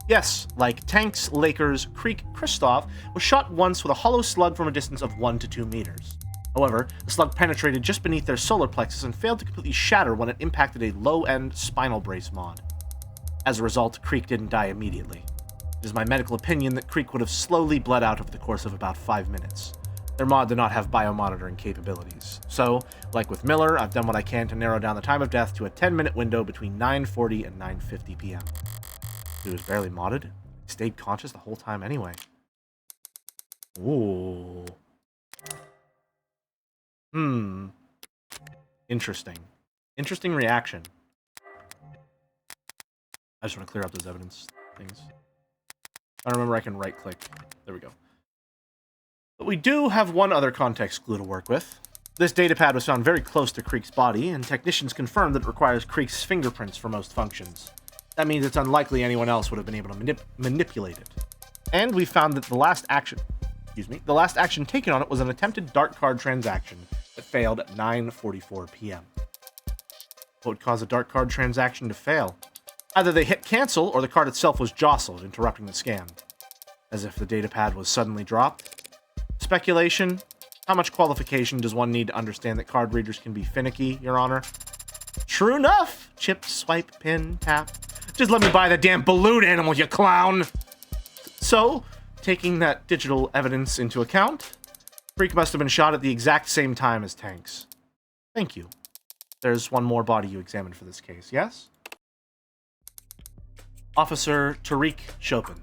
Yes, like Tanks, Lakers, Creek, Kristoff was shot once with a hollow slug from a distance of 1 to 2 meters. However, the slug penetrated just beneath their solar plexus and failed to completely shatter when it impacted a low-end spinal brace mod. As a result, Creek didn't die immediately. It is my medical opinion that Creek would have slowly bled out over the course of about 5 minutes. Their mod did not have biomonitoring capabilities. So, like with Miller, I've done what I can to narrow down the time of death to a 10-minute window between 9:40 and 9:50 p.m. He was barely modded. He stayed conscious the whole time anyway. Ooh. Interesting. Interesting reaction. I just want to clear up those evidence things. I remember I can right-click. There we go. But we do have one other context clue to work with. This datapad was found very close to Creek's body, and technicians confirmed that it requires Creek's fingerprints for most functions. That means it's unlikely anyone else would have been able to manipulate it. And we found that the last action taken on it was an attempted dart card transaction that failed at 9:44 p.m. What would cause a dart card transaction to fail? Either they hit cancel, or the card itself was jostled, interrupting the scan. As if the datapad was suddenly dropped. Speculation? How much qualification does one need to understand that card readers can be finicky, Your Honor? True enough! Chip, swipe, pin, tap. Just let me buy the damn balloon animal, you clown! So, taking that digital evidence into account, Freak must have been shot at the exact same time as Tanks. Thank you. There's one more body you examined for this case, yes? Officer Tariq Chopin.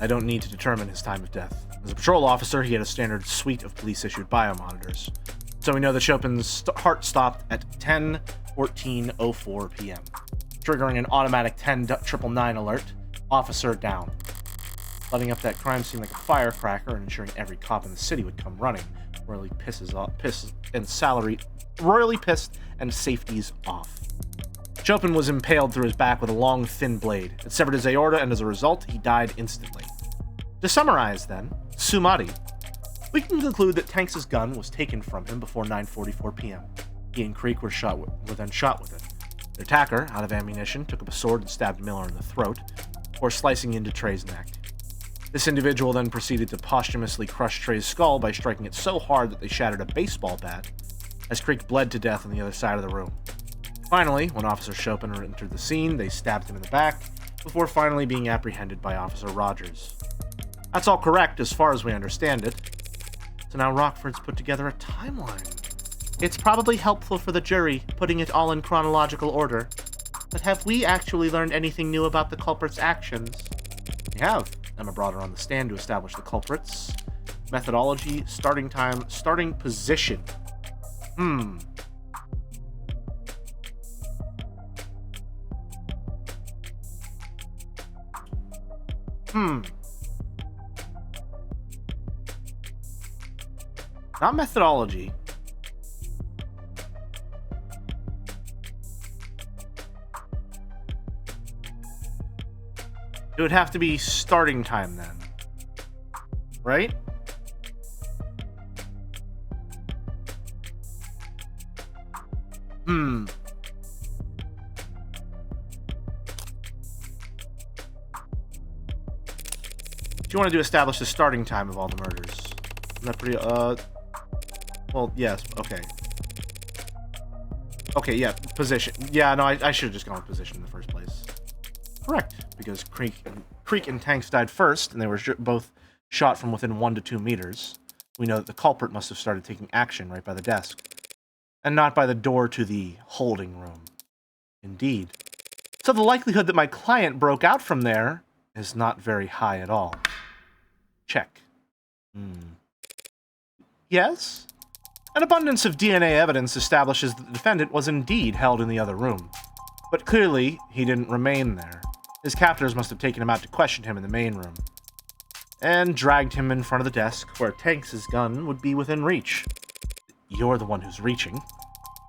I don't need to determine his time of death. As a patrol officer, he had a standard suite of police-issued biomonitors. So we know that Chopin's heart stopped at 10:14:04 p.m., triggering an automatic 10,999 alert. Officer down. Letting up that crime scene like a firecracker and ensuring every cop in the city would come running. Royally pissed and safety's off. Chopin was impaled through his back with a long, thin blade. It severed his aorta, and as a result, he died instantly. To summarize, then, Sumari. We can conclude that Tanks' gun was taken from him before 9:44 p.m. He and Creek were then shot with it. Their attacker, out of ammunition, took up a sword and stabbed Miller in the throat, before slicing into Trey's neck. This individual then proceeded to posthumously crush Trey's skull by striking it so hard that they shattered a baseball bat, as Creek bled to death on the other side of the room. Finally, when Officer Chopin entered the scene, they stabbed him in the back, before finally being apprehended by Officer Rogers. That's all correct as far as we understand it. So now Rockford's put together a timeline. It's probably helpful for the jury, putting it all in chronological order. But have we actually learned anything new about the culprit's actions? We have. Emma brought her on the stand to establish the culprits. Methodology, starting time, starting position. Not methodology. It would have to be starting time then. Right? Do you want to establish the starting time of all the murders? Isn't that pretty, well, yes, okay. Okay, yeah, position. Yeah, no, I should have just gone with position in the first place. Correct, because Creek and Tanks died first, and they were both shot from within 1 to 2 meters. We know that the culprit must have started taking action right by the desk. and not by the door to the holding room. Indeed. So the likelihood that my client broke out from there is not very high at all. Check. Yes? An abundance of DNA evidence establishes that the defendant was indeed held in the other room. But clearly, he didn't remain there. His captors must have taken him out to question him in the main room, and dragged him in front of the desk where Tanks' gun would be within reach. You're the one who's reaching.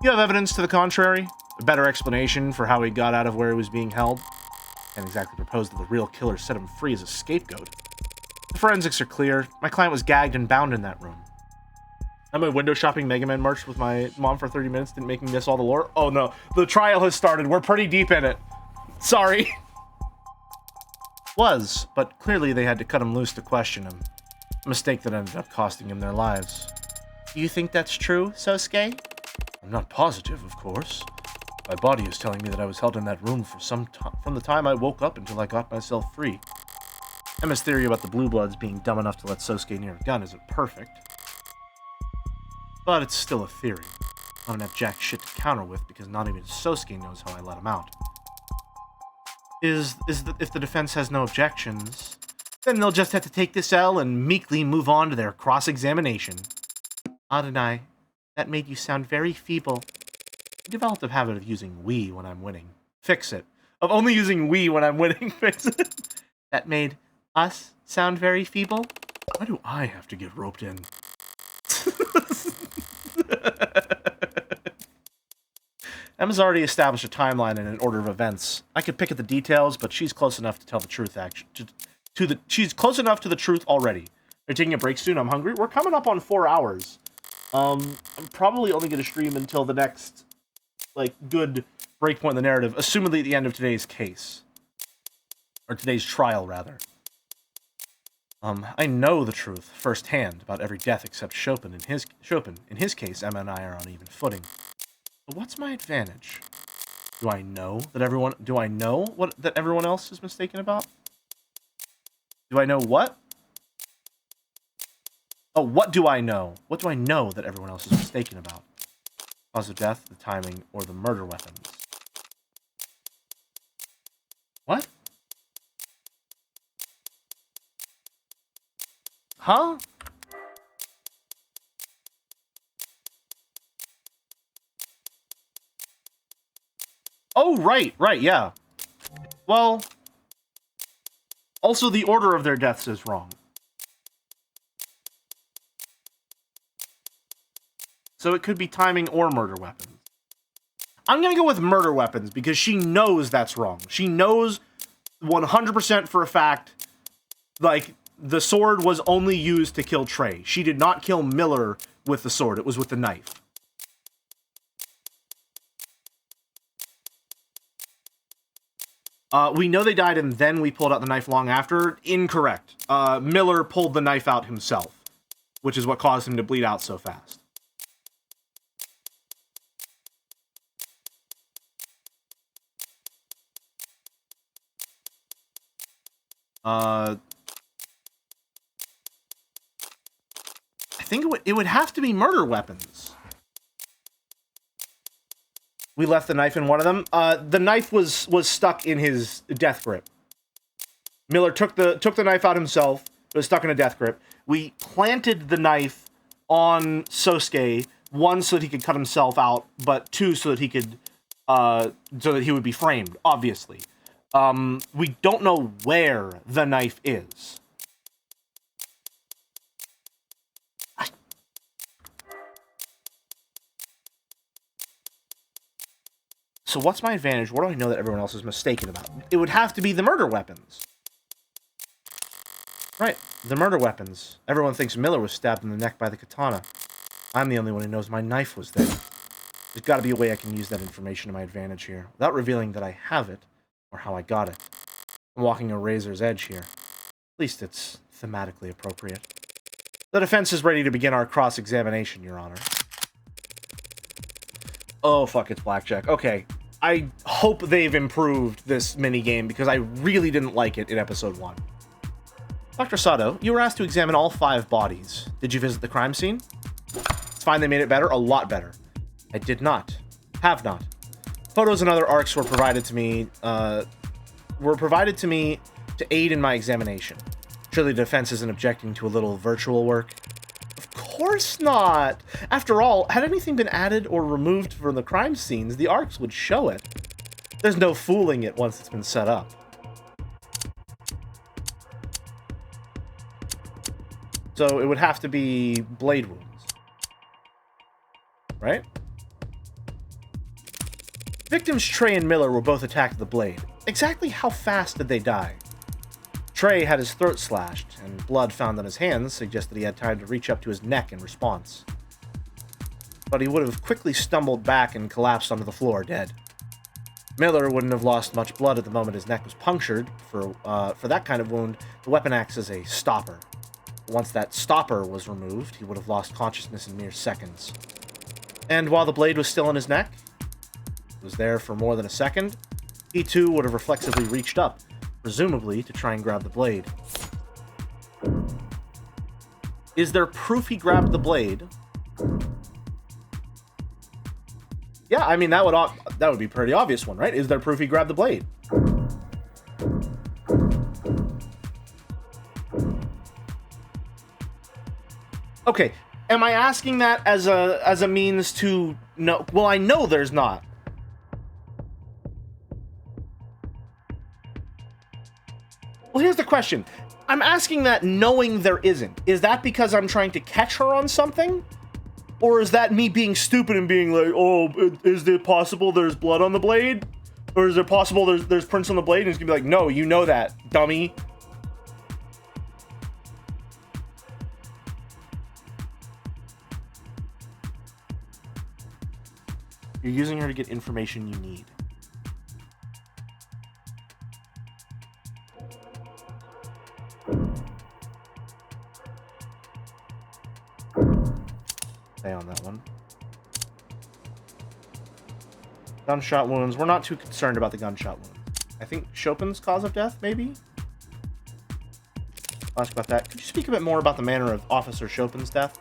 You have evidence to the contrary? A better explanation for how he got out of where he was being held? Can't exactly propose that the real killer set him free as a scapegoat. The forensics are clear. My client was gagged and bound in that room. I'm a window shopping Mega Man merch with my mom for 30 minutes, didn't make me miss all the lore. Oh no, the trial has started. We're pretty deep in it. Sorry. Was, but clearly they had to cut him loose to question him. A mistake that ended up costing him their lives. Do you think that's true, Sosuke? I'm not positive, of course. My body is telling me that I was held in that room for some time, from the time I woke up until I got myself free. Emma's theory about the Blue Bloods being dumb enough to let Sosuke near a gun isn't perfect, but it's still a theory. I don't have jack shit to counter with because not even Sosuke knows how I let him out. If the defense has no objections, then they'll just have to take this L and meekly move on to their cross-examination. Adonai, that made you sound very feeble. I developed a habit of using we when I'm winning. Fix it. Of only using we when I'm winning. Fix it. That made us sound very feeble? Why do I have to get roped in? Emma's already established a timeline and an order of events. I could pick at the details, but she's close enough to tell the truth. She's close enough to the truth already. They're taking a break soon. I'm hungry. We're coming up on 4 hours. I'm probably only going to stream until the next, good breakpoint in the narrative, assumedly at the end of today's case. Or today's trial, rather. I know the truth firsthand about every death except Chopin. In his case, Emma and I are on even footing. But what's my advantage? Do I know what that everyone else is mistaken about? Do I know what? Oh, what do I know? What do I know that everyone else is mistaken about? Cause of death, the timing, or the murder weapons? What? Huh? Oh, right, yeah. Well, also the order of their deaths is wrong. So it could be timing or murder weapons. I'm gonna go with murder weapons because she knows that's wrong. She knows 100% for a fact, the sword was only used to kill Trey. She did not kill Miller with the sword. It was with the knife. We know they died and then we pulled out the knife long after. Incorrect. Miller pulled the knife out himself, which is what caused him to bleed out so fast. I think it would have to be murder weapons. We left the knife in one of them. The knife was stuck in his death grip. Miller took the knife out himself. It was stuck in a death grip. We planted the knife on Sosuke, 1, so that he could cut himself out, but 2, so that he could, so that he would be framed, obviously. We don't know where the knife is. So what's my advantage? What do I know that everyone else is mistaken about? It would have to be the murder weapons. Right, the murder weapons. Everyone thinks Miller was stabbed in the neck by the katana. I'm the only one who knows my knife was there. There's got to be a way I can use that information to my advantage here, without revealing that I have it, or how I got it. I'm walking a razor's edge here. At least it's thematically appropriate. The defense is ready to begin our cross-examination, Your Honor. Oh, fuck, it's blackjack. Okay, I hope they've improved this minigame, because I really didn't like it in Episode 1. Dr. Sato, you were asked to examine all 5 bodies. Did you visit the crime scene? It's fine they made it better, a lot better. I did not. Have not. Photos and other arcs were provided to me, to aid in my examination. Surely the defense isn't objecting to a little virtual work? Of course not! After all, had anything been added or removed from the crime scenes, the arcs would show it. There's no fooling it once it's been set up. So it would have to be blade wounds. Right? Victims Trey and Miller were both attacked with the blade. Exactly how fast did they die? Trey had his throat slashed, and blood found on his hands suggested he had time to reach up to his neck in response. But he would have quickly stumbled back and collapsed onto the floor, dead. Miller wouldn't have lost much blood at the moment his neck was punctured. For that kind of wound, the weapon acts as a stopper. Once that stopper was removed, he would have lost consciousness in mere seconds. And while the blade was still in his neck, it was there for more than a second, he too would have reflexively reached up, presumably to try and grab the blade. Is there proof he grabbed the blade? Yeah, I mean, that would be a pretty obvious one, right? Is there proof he grabbed the blade? Okay, am I asking that as a means to know? Well, I know there's not. Well, here's the question. I'm asking that knowing there isn't. Is that because I'm trying to catch her on something? Or is that me being stupid and being like, oh, is it possible there's blood on the blade? Or is it possible there's prints on the blade? And it's gonna be like, no, you know that, dummy. You're using her to get information you need. Stay on that one. Gunshot wounds. We're not too concerned about the gunshot wounds. I think Chopin's cause of death, maybe? I'll ask about that. Could you speak a bit more about the manner of Officer Chopin's death?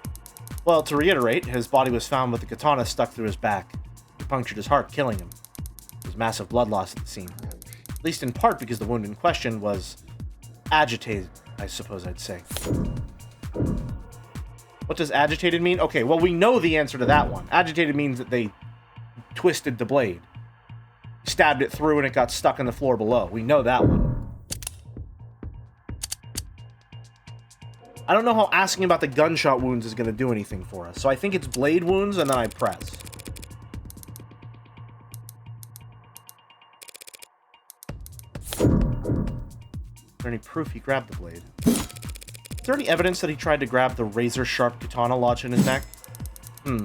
Well, to reiterate, his body was found with the katana stuck through his back. It punctured his heart, killing him. There was massive blood loss at the scene. At least in part because the wound in question was agitated, I suppose I'd say. What does agitated mean? Okay, well, we know the answer to that one. Agitated means that they twisted the blade. Stabbed it through and it got stuck on the floor below. We know that one. I don't know how asking about the gunshot wounds is going to do anything for us. So I think it's blade wounds and then I press. Is there any proof he grabbed the blade? Is there any evidence that he tried to grab the razor-sharp katana lodged in his neck? He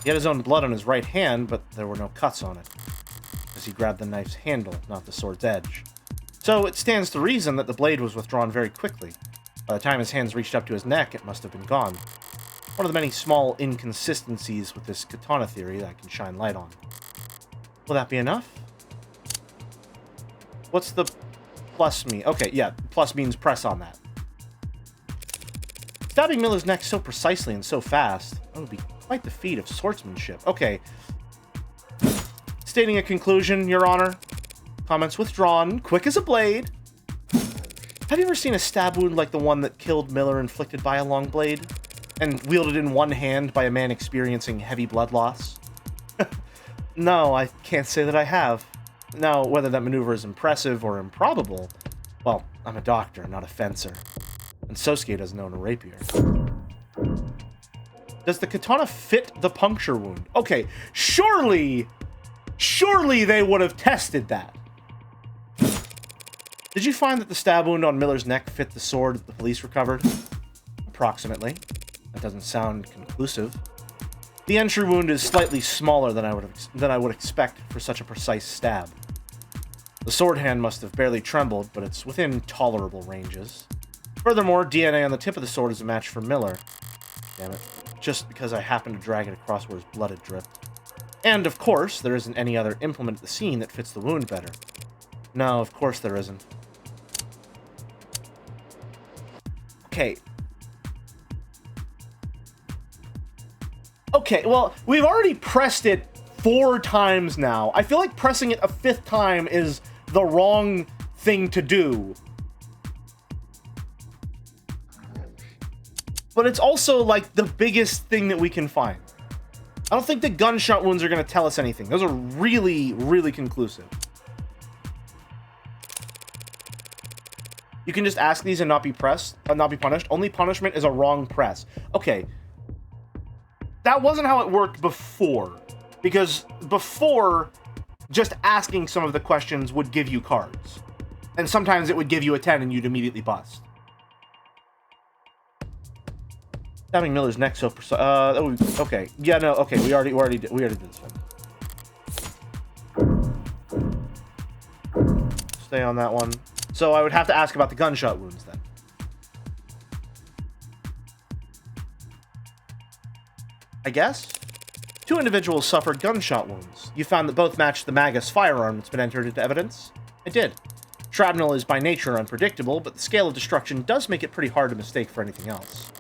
had his own blood on his right hand, but there were no cuts on it, as he grabbed the knife's handle, not the sword's edge. So it stands to reason that the blade was withdrawn very quickly. By the time his hands reached up to his neck, it must have been gone. One of the many small inconsistencies with this katana theory that I can shine light on. Will that be enough? What's the plus mean? Okay, yeah, plus means press on that. Stabbing Miller's neck so precisely and so fast, that would be quite the feat of swordsmanship. Okay. Stating a conclusion, Your Honor. Comments withdrawn. Quick as a blade. Have you ever seen a stab wound like the one that killed Miller inflicted by a long blade? And wielded in one hand by a man experiencing heavy blood loss? No, I can't say that I have. Now, whether that maneuver is impressive or improbable, well, I'm a doctor, not a fencer. And Sosuke doesn't own a rapier. Does the katana fit the puncture wound? Okay, surely they would have tested that. Did you find that the stab wound on Miller's neck fit the sword that the police recovered? Approximately. That doesn't sound conclusive. The entry wound is slightly smaller than I would expect for such a precise stab. The sword hand must have barely trembled, but it's within tolerable ranges. Furthermore, DNA on the tip of the sword is a match for Miller. Damn it. Just because I happened to drag it across where his blood had dripped. And, of course, there isn't any other implement at the scene that fits the wound better. No, of course there isn't. Okay. Okay, well, we've already pressed it 4 times now. I feel like pressing it a 5th time is the wrong thing to do. But it's also, like, the biggest thing that we can find. I don't think the gunshot wounds are going to tell us anything. Those are really, really conclusive. You can just ask these and not be punished. Only punishment is a wrong press. Okay. That wasn't how it worked before. Because before, just asking some of the questions would give you cards. And sometimes it would give you a 10 and you'd immediately bust. Stabbing Miller's neck so okay. Yeah, no, okay, we already did this one. Stay on that one. So I would have to ask about the gunshot wounds then. I guess? 2 individuals suffered gunshot wounds. You found that both matched the Magus firearm that's been entered into evidence? I did. Shrapnel is by nature unpredictable, but the scale of destruction does make it pretty hard to mistake for anything else.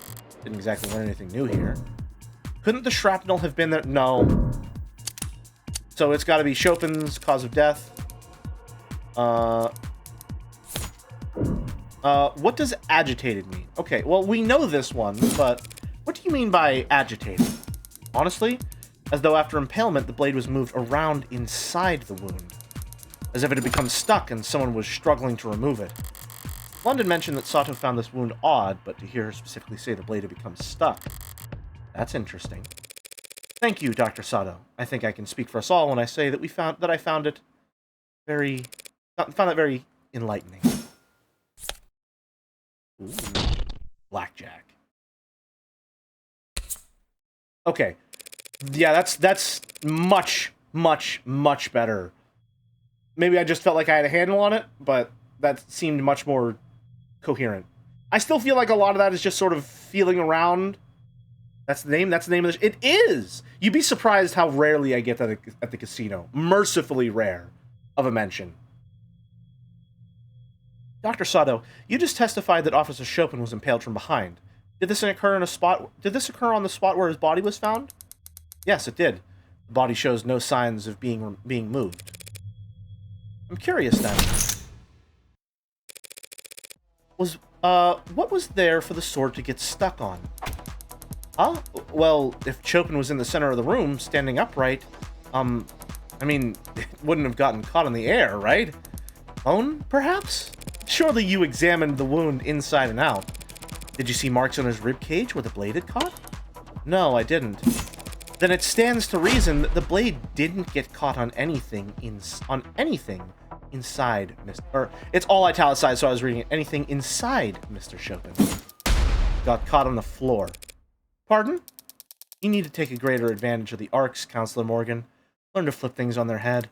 Didn't exactly learn anything new here. Couldn't the shrapnel have been there? No. So it's got to be Chopin's cause of death. What does agitated mean? Okay, well, we know this one, but what do you mean by agitated? Honestly, as though after impalement, the blade was moved around inside the wound, as if it had become stuck and someone was struggling to remove it. London mentioned that Sato found this wound odd, but to hear her specifically say the blade had become stuck, that's interesting. Thank you, Dr. Sato. I think I can speak for us all when I say that I found it very enlightening. Ooh, blackjack. Okay. Yeah, that's much, much, much better. Maybe I just felt like I had a handle on it, but that seemed much more coherent. I still feel like a lot of that is just sort of feeling around. That's the name of this. It is! You'd be surprised how rarely I get that at the casino. Mercifully rare of a mention. Dr. Sato, you just testified that Officer Chopin was impaled from behind. Did this occur on the spot where his body was found? Yes, it did. The body shows no signs of being moved. I'm curious then. What was there for the sword to get stuck on? Huh? Well, if Chopin was in the center of the room, standing upright, I mean, it wouldn't have gotten caught in the air, right? Bone, perhaps? Surely you examined the wound inside and out. Did you see marks on his ribcage where the blade had caught? No, I didn't. Then it stands to reason that the blade didn't get caught on anything inside it's all italicized, so I was reading it. Anything inside Mr. Chopin. Got caught on the floor. Pardon? You need to take a greater advantage of the arcs, Counselor Morgan. Learn to flip things on their head.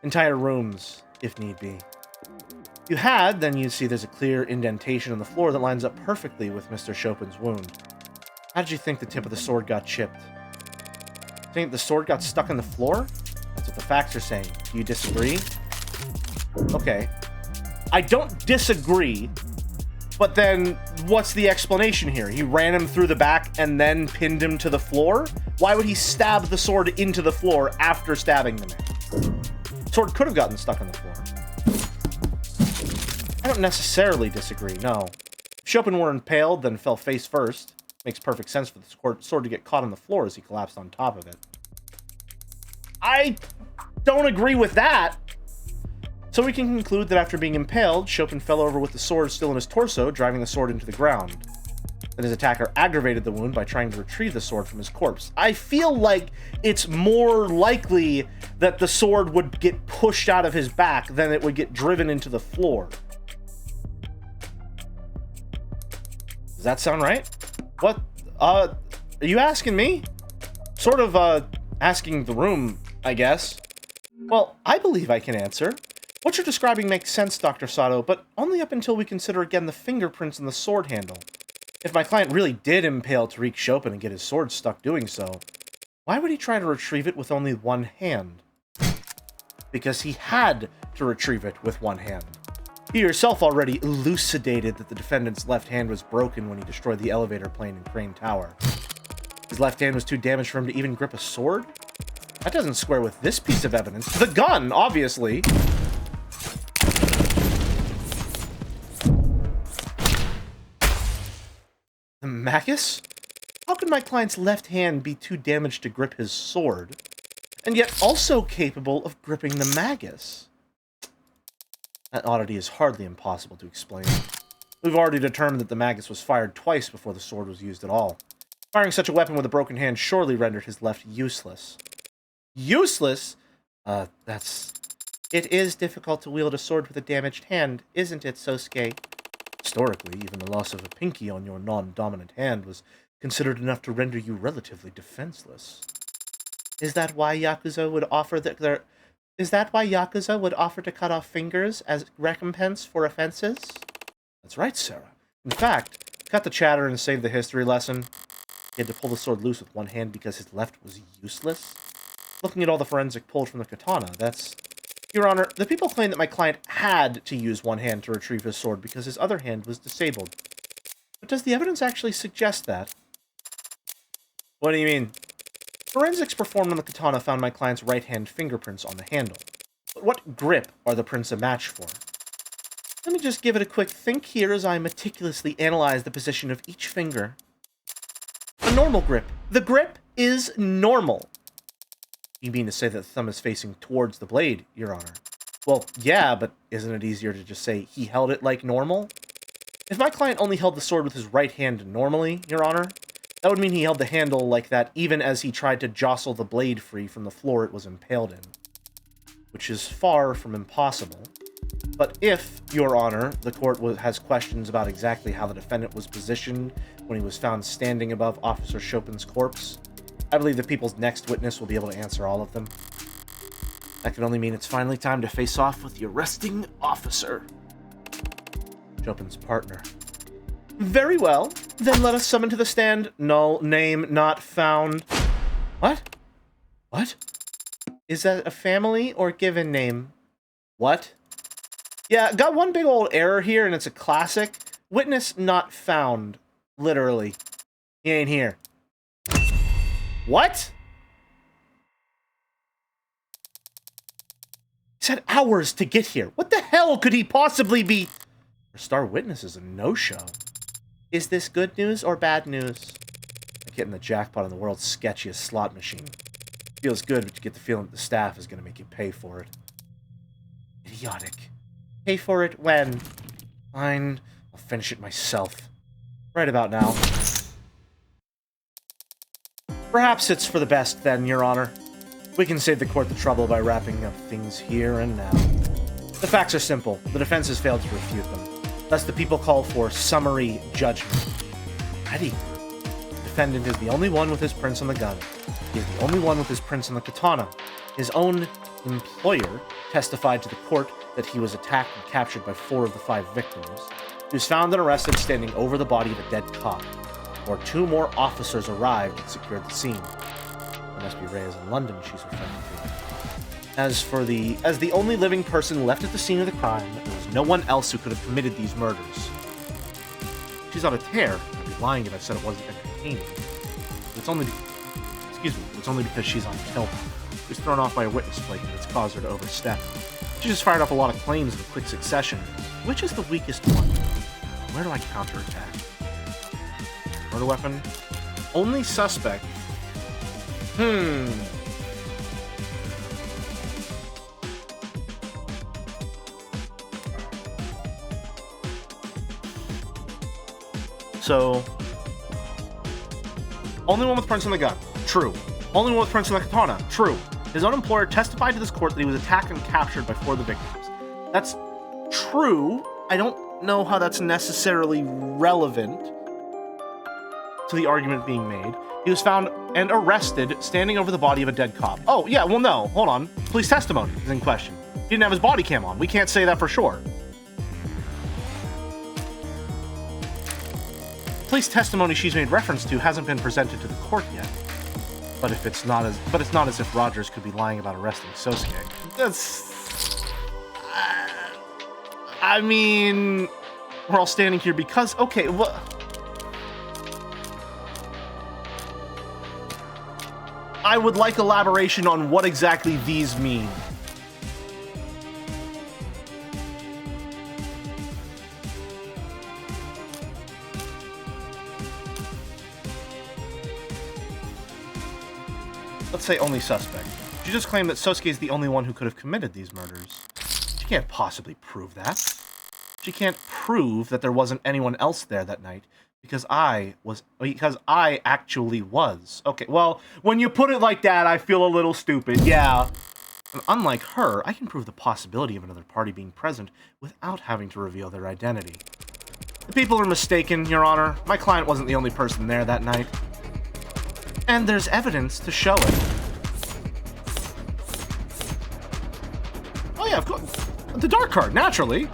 Entire rooms, if need be. If you had, then you'd see there's a clear indentation in the floor that lines up perfectly with Mr. Chopin's wound. How did you think the tip of the sword got chipped? Think the sword got stuck in the floor? That's what the facts are saying. Do you disagree? Okay. I don't disagree, but then what's the explanation here? He ran him through the back and then pinned him to the floor? Why would he stab the sword into the floor after stabbing the man? The sword could have gotten stuck on the floor. I don't necessarily disagree, no. If Chopin were impaled, then fell face first. Makes perfect sense for the sword to get caught on the floor as he collapsed on top of it. I don't agree with that. So we can conclude that after being impaled, Chopin fell over with the sword still in his torso, driving the sword into the ground. Then his attacker aggravated the wound by trying to retrieve the sword from his corpse. I feel like it's more likely that the sword would get pushed out of his back than it would get driven into the floor. Does that sound right? What? Are you asking me? Sort of, asking the room, I guess. Well, I believe I can answer. What you're describing makes sense, Dr. Sato, but only up until we consider again the fingerprints in the sword handle. If my client really did impale Tariq Chopin and get his sword stuck doing so, why would he try to retrieve it with only one hand? Because he had to retrieve it with one hand. You yourself already elucidated that the defendant's left hand was broken when he destroyed the elevator plane in Crane Tower. His left hand was too damaged for him to even grip a sword? That doesn't square with this piece of evidence. The gun, obviously. The magus? How could my client's left hand be too damaged to grip his sword, and yet also capable of gripping the magus? That oddity is hardly impossible to explain. We've already determined that the magus was fired twice before the sword was used at all. Firing such a weapon with a broken hand surely rendered his left useless. Useless? It is difficult to wield a sword with a damaged hand, isn't it, Sosuke? Historically, even the loss of a pinky on your non-dominant hand was considered enough to render you relatively defenseless. Is that why Yakuza would offer to cut off fingers as recompense for offenses? That's right, Sarah. In fact, cut the chatter and save the history lesson. He had to pull the sword loose with one hand because his left was useless? Looking at all the forensic pulled from the katana, that's... Your Honor, the people claim that my client had to use one hand to retrieve his sword because his other hand was disabled. But does the evidence actually suggest that? What do you mean? Forensics performed on the katana found my client's right hand fingerprints on the handle. But what grip are the prints a match for? Let me just give it a quick think here as I meticulously analyze the position of each finger. A normal grip. The grip is normal. You mean to say that the thumb is facing towards the blade, Your Honor? Well, yeah, but isn't it easier to just say he held it like normal? If my client only held the sword with his right hand normally, Your Honor, that would mean he held the handle like that even as he tried to jostle the blade free from the floor it was impaled in. Which is far from impossible. But if, Your Honor, the court has questions about exactly how the defendant was positioned when he was found standing above Officer Chopin's corpse, I believe the people's next witness will be able to answer all of them. That can only mean it's finally time to face off with the arresting officer. Chopin's partner. Very well. Then let us summon to the stand. Null name not found. What? What? Is that a family or given name? What? Yeah, got one big old error here, and it's a classic. Witness not found. Literally. He ain't here. What? He's had hours to get here. What the hell could he possibly be? Our star witness is a no-show. Is this good news or bad news? Like hitting the jackpot on the world's sketchiest slot machine. Feels good, but you get the feeling that the staff is going to make you pay for it. Idiotic. Pay for it when? Fine. I'll finish it myself. Right about now. Perhaps it's for the best, then, Your Honor. We can save the court the trouble by wrapping up things here and now. The facts are simple. The defense has failed to refute them. Thus, the people call for summary judgment. Ready? The defendant is the only one with his prints on the gun. He is the only one with his prints on the katana. His own employer testified to the court that he was attacked and captured by 4 of the 5 victims. He was found and arrested standing over the body of a dead cop. Or 2 more officers arrived and secured the scene. It must be Reyes in London she's referring to. As the only living person left at the scene of the crime, there was no one else who could have committed these murders. She's on a tear. I'd be lying if I said it wasn't entertaining. It's only because she's on tilt. She's thrown off by a witness plate and it's caused her to overstep. She just fired up a lot of claims in quick succession. Which is the weakest one? Where do I counterattack? Murder weapon? Only suspect. So, only one with prints on the gun. True. Only one with prints on the katana. True. His own employer testified to this court that he was attacked and captured by 4 of the victims. That's true. I don't know how that's necessarily relevant to the argument being made. He was found and arrested standing over the body of a dead cop. Oh, yeah, well, no. Hold on. Police testimony is in question. He didn't have his body cam on. We can't say that for sure. Police testimony she's made reference to hasn't been presented to the court yet. But it's not as if Rogers could be lying about arresting Sosuke. That's... I mean... We're all standing here because... Okay, well... I would like elaboration on what exactly these mean. Let's say only suspect. She just claimed that Sosuke is the only one who could have committed these murders. She can't possibly prove that. She can't prove that there wasn't anyone else there that night because I actually was. Okay, well, when you put it like that, I feel a little stupid. Yeah. And unlike her, I can prove the possibility of another party being present without having to reveal their identity. The people are mistaken, Your Honor. My client wasn't the only person there that night. And there's evidence to show it. Oh yeah, of course. The dark card, naturally.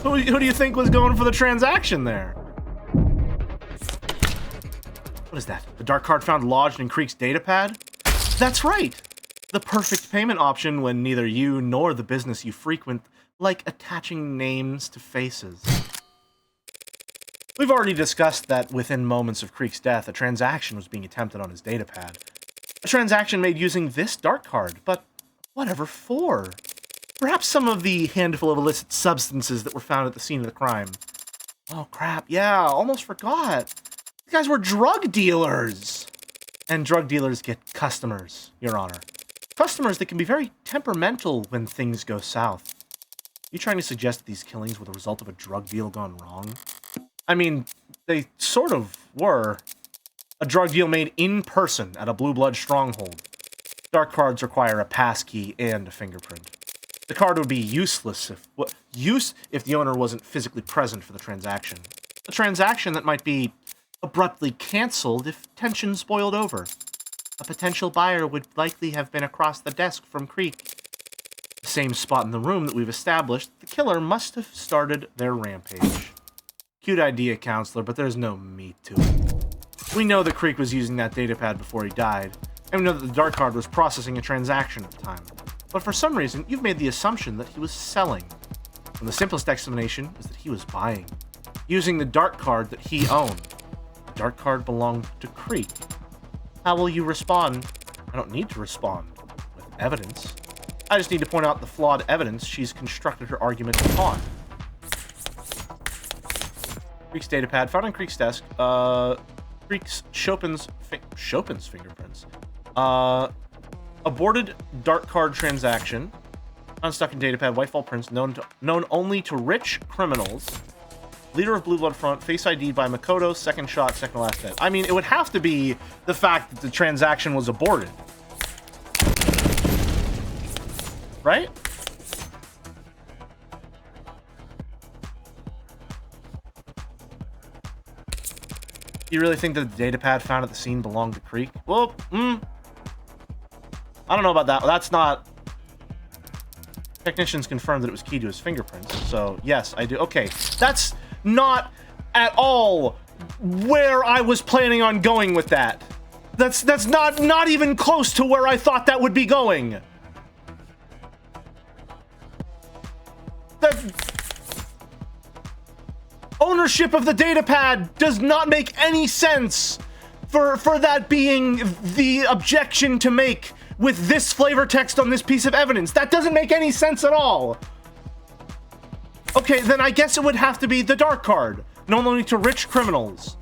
Who do you think was going for the transaction there? What is that? The dark card found lodged in Creek's datapad? That's right! The perfect payment option when neither you nor the business you frequent like attaching names to faces. We've already discussed that within moments of Creek's death, a transaction was being attempted on his datapad. A transaction made using this dark card, but whatever for? Perhaps some of the handful of illicit substances that were found at the scene of the crime. Oh crap, yeah, almost forgot. These guys were drug dealers! And drug dealers get customers, Your Honor. Customers that can be very temperamental when things go south. You trying to suggest that these killings were the result of a drug deal gone wrong? I mean, they sort of were. A drug deal made in person at a blue blood stronghold. Dark cards require a passkey and a fingerprint. The card would be useless if the owner wasn't physically present for the transaction. A transaction that might be abruptly cancelled if tensions boiled over. A potential buyer would likely have been across the desk from Creek. The same spot in the room that we've established, the killer must have started their rampage. Cute idea, counselor, but there's no meat to it. We know that Creek was using that datapad before he died, and we know that the dark card was processing a transaction at the time. But for some reason, you've made the assumption that he was selling, when the simplest explanation is that he was buying, using the dark card that he owned. The dark card belonged to Creek. How will you respond? I don't need to respond with evidence. I just need to point out the flawed evidence she's constructed her argument upon. Creek's datapad found on Creek's desk. Creek's Chopin's fingerprints. Aborted dark card transaction. Unstuck in datapad. Whitefall prints known only to rich criminals. Leader of Blue Blood Front. Face ID by Makoto. Second shot. Second to last dead. I mean, it would have to be the fact that the transaction was aborted, right? You really think that the datapad found at the scene belonged to Creek? Well, I don't know about that. That's not... Technicians confirmed that it was keyed to his fingerprints, so yes, I do. Okay, that's not at all where I was planning on going with that. That's not even close to where I thought that would be going. Ownership of the datapad does not make any sense for that being the objection to make with this flavor text on this piece of evidence. That doesn't make any sense at all. Okay, then I guess it would have to be the dark card, known only to rich criminals.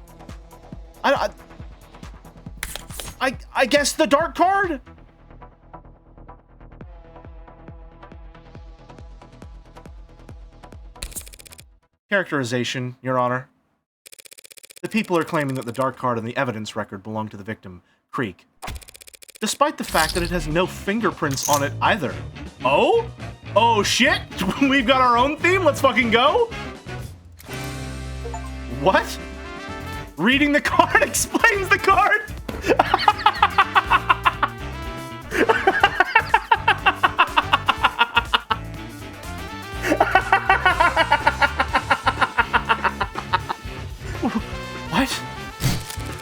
I guess the dark card? Characterization, Your Honor. The people are claiming that the dark card and the evidence record belong to the victim, Creek, despite the fact that it has no fingerprints on it either. Oh? Oh shit! We've got our own theme? Let's fucking go! What? Reading the card explains the card? What?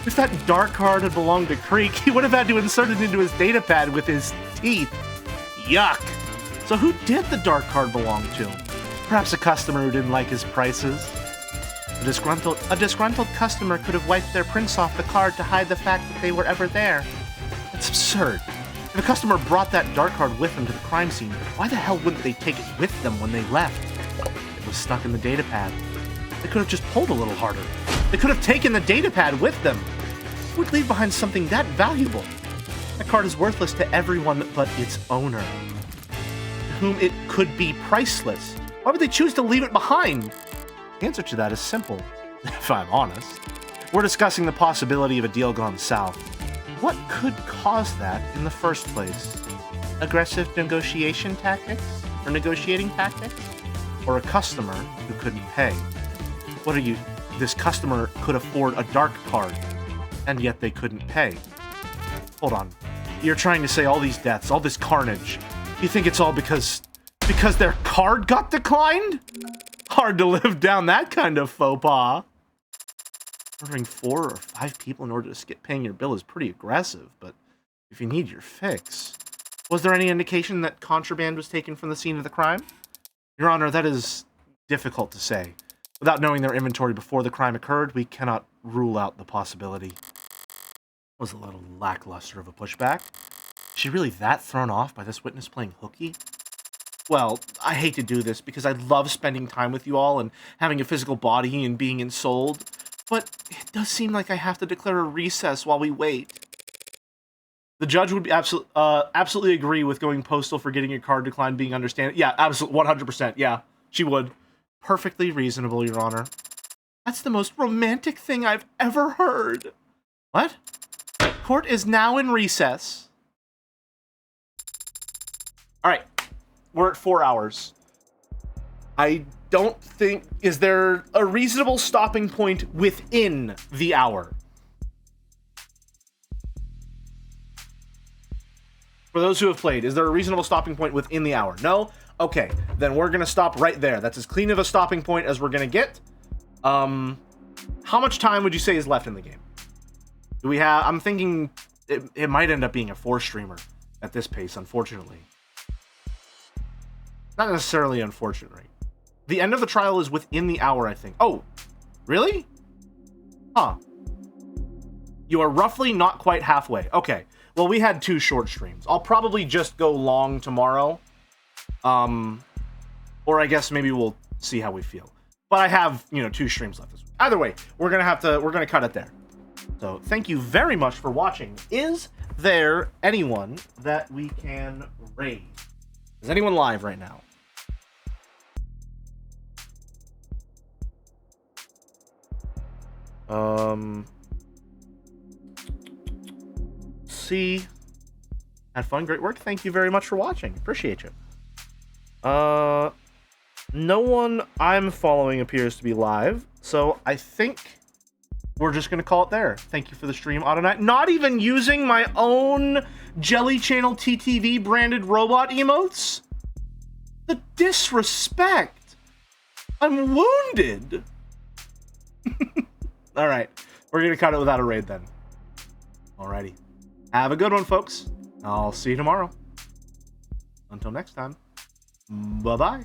If that dark card had belonged to Creek, he would have had to insert it into his datapad with his teeth. Yuck. So who did the dark card belong to? Perhaps a customer who didn't like his prices? A disgruntled customer could have wiped their prints off the card to hide the fact that they were ever there. absurd. If a customer brought that dark card with them to the crime scene, why the hell wouldn't they take it with them when they left? It was stuck in the data pad. They could have just pulled a little harder. They could have taken the data pad with them. Who would leave behind something that valuable? That card is worthless to everyone but its owner, to whom it could be priceless. Why would they choose to leave it behind? The answer to that is simple, if I'm honest. We're discussing the possibility of a deal gone south. What could cause that in the first place? Aggressive negotiation tactics? Or negotiating tactics? Or a customer who couldn't pay? What are you... This customer could afford a dark card, and yet they couldn't pay. Hold on. You're trying to say all these deaths, all this carnage, you think it's all because their card got declined? Hard to live down that kind of faux pas. Murdering 4 or 5 people in order to skip paying your bill is pretty aggressive, but if you need your fix... Was there any indication that contraband was taken from the scene of the crime? Your Honor, that is difficult to say. Without knowing their inventory before the crime occurred, we cannot rule out the possibility. Was a little lackluster of a pushback. Is she really that thrown off by this witness playing hooky? Well, I hate to do this because I love spending time with you all and having a physical body and being ensouled, but it does seem like I have to declare a recess while we wait. The judge would be absolutely agree with going postal for getting your card declined being understandable. Yeah, absolutely, 100%. Yeah, she would. Perfectly reasonable, Your Honor. That's the most romantic thing I've ever heard. What? Court is now in recess. All right, we're at 4 hours. I don't think... Is there a reasonable stopping point within the hour? For those who have played, is there a reasonable stopping point within the hour? No? Okay, then we're going to stop right there. That's as clean of a stopping point as we're going to get. How much time would you say is left in the game? Do we have... I'm thinking it might end up being a 4-streamer at this pace, unfortunately. Not necessarily unfortunately. The end of the trial is within the hour, I think. Oh, really? Huh. You are roughly not quite halfway. Okay. Well, we had 2 short streams. I'll probably just go long tomorrow. Or I guess maybe we'll see how we feel. But I have, 2 streams left this week. Either way, we're gonna cut it there. So thank you very much for watching. Is there anyone that we can raid? Is anyone live right now? See. Had fun, great work. Thank you very much for watching. Appreciate you. No one I'm following appears to be live, so I think we're just gonna call it there. Thank you for the stream, Autonight. Not even using my own Jelly Channel TTV branded robot emotes? The disrespect! I'm wounded! Alright, we're gonna cut it without a raid then. Alrighty. Have a good one, folks. I'll see you tomorrow. Until next time, bye-bye.